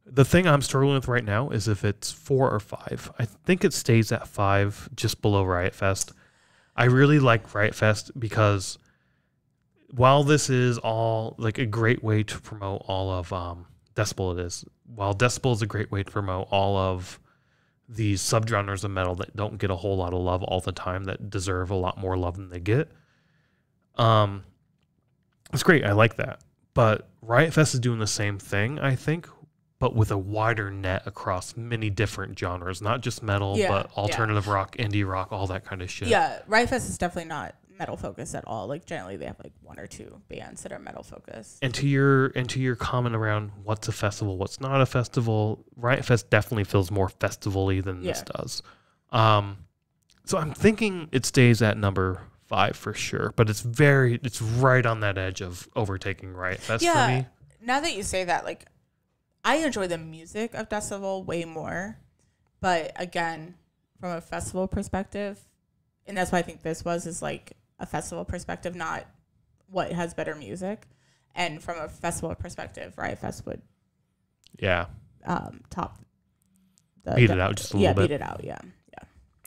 the thing I'm struggling with right now is if it's 4 or 5. I think it stays at 5, just below Riot Fest. I really like Riot Fest because while this is all like a great way to promote all of Decibel, it is. While Decibel is a great way to promote all of these subgenres of metal that don't get a whole lot of love all the time, that deserve a lot more love than they get. It's great. I like that. But Riot Fest is doing the same thing, I think, but with a wider net across many different genres, not just metal, but alternative rock, indie rock, all that kind of shit. Yeah, Riot Fest is definitely not metal focused at all. Like generally they have like 1 or 2 bands that are metal focused. And to your comment around what's a festival, what's not a festival, Riot Fest definitely feels more festival-y than this does. So I'm thinking it stays at number 5 for sure, but it's right on that edge of overtaking Riot Fest for me. Now that you say that, like I enjoy the music of Decibel way more, but again, from a festival perspective, and that's why I think this is like a festival perspective, not what has better music. And from a festival perspective, Riot Fest would top beat it out just a little bit. Yeah, beat it out, yeah.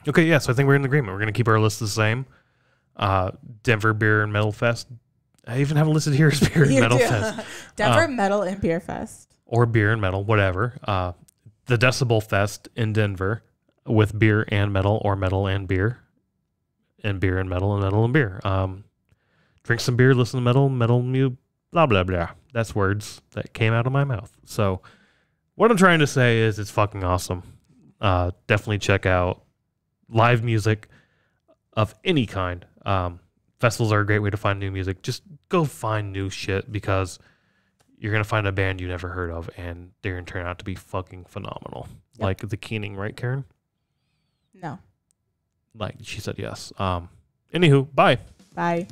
Okay, so I think we're in agreement. We're going to keep our list the same. Denver Beer and Metal Fest. I even have it listed here as Beer and Metal Fest. Denver Metal and Beer Fest. Or Beer and Metal, whatever. The Decibel Fest in Denver with beer and metal, or metal and beer. And beer and metal and beer. Drink some beer, listen to metal, blah, blah, blah. That's words that came out of my mouth. So what I'm trying to say is it's fucking awesome. Definitely check out live music of any kind. Festivals are a great way to find new music. Just go find new shit because you're going to find a band you never heard of and they're going to turn out to be fucking phenomenal. Yep. Like the Keening, right, Karen? No. Like she said yes. Anywho, bye. Bye.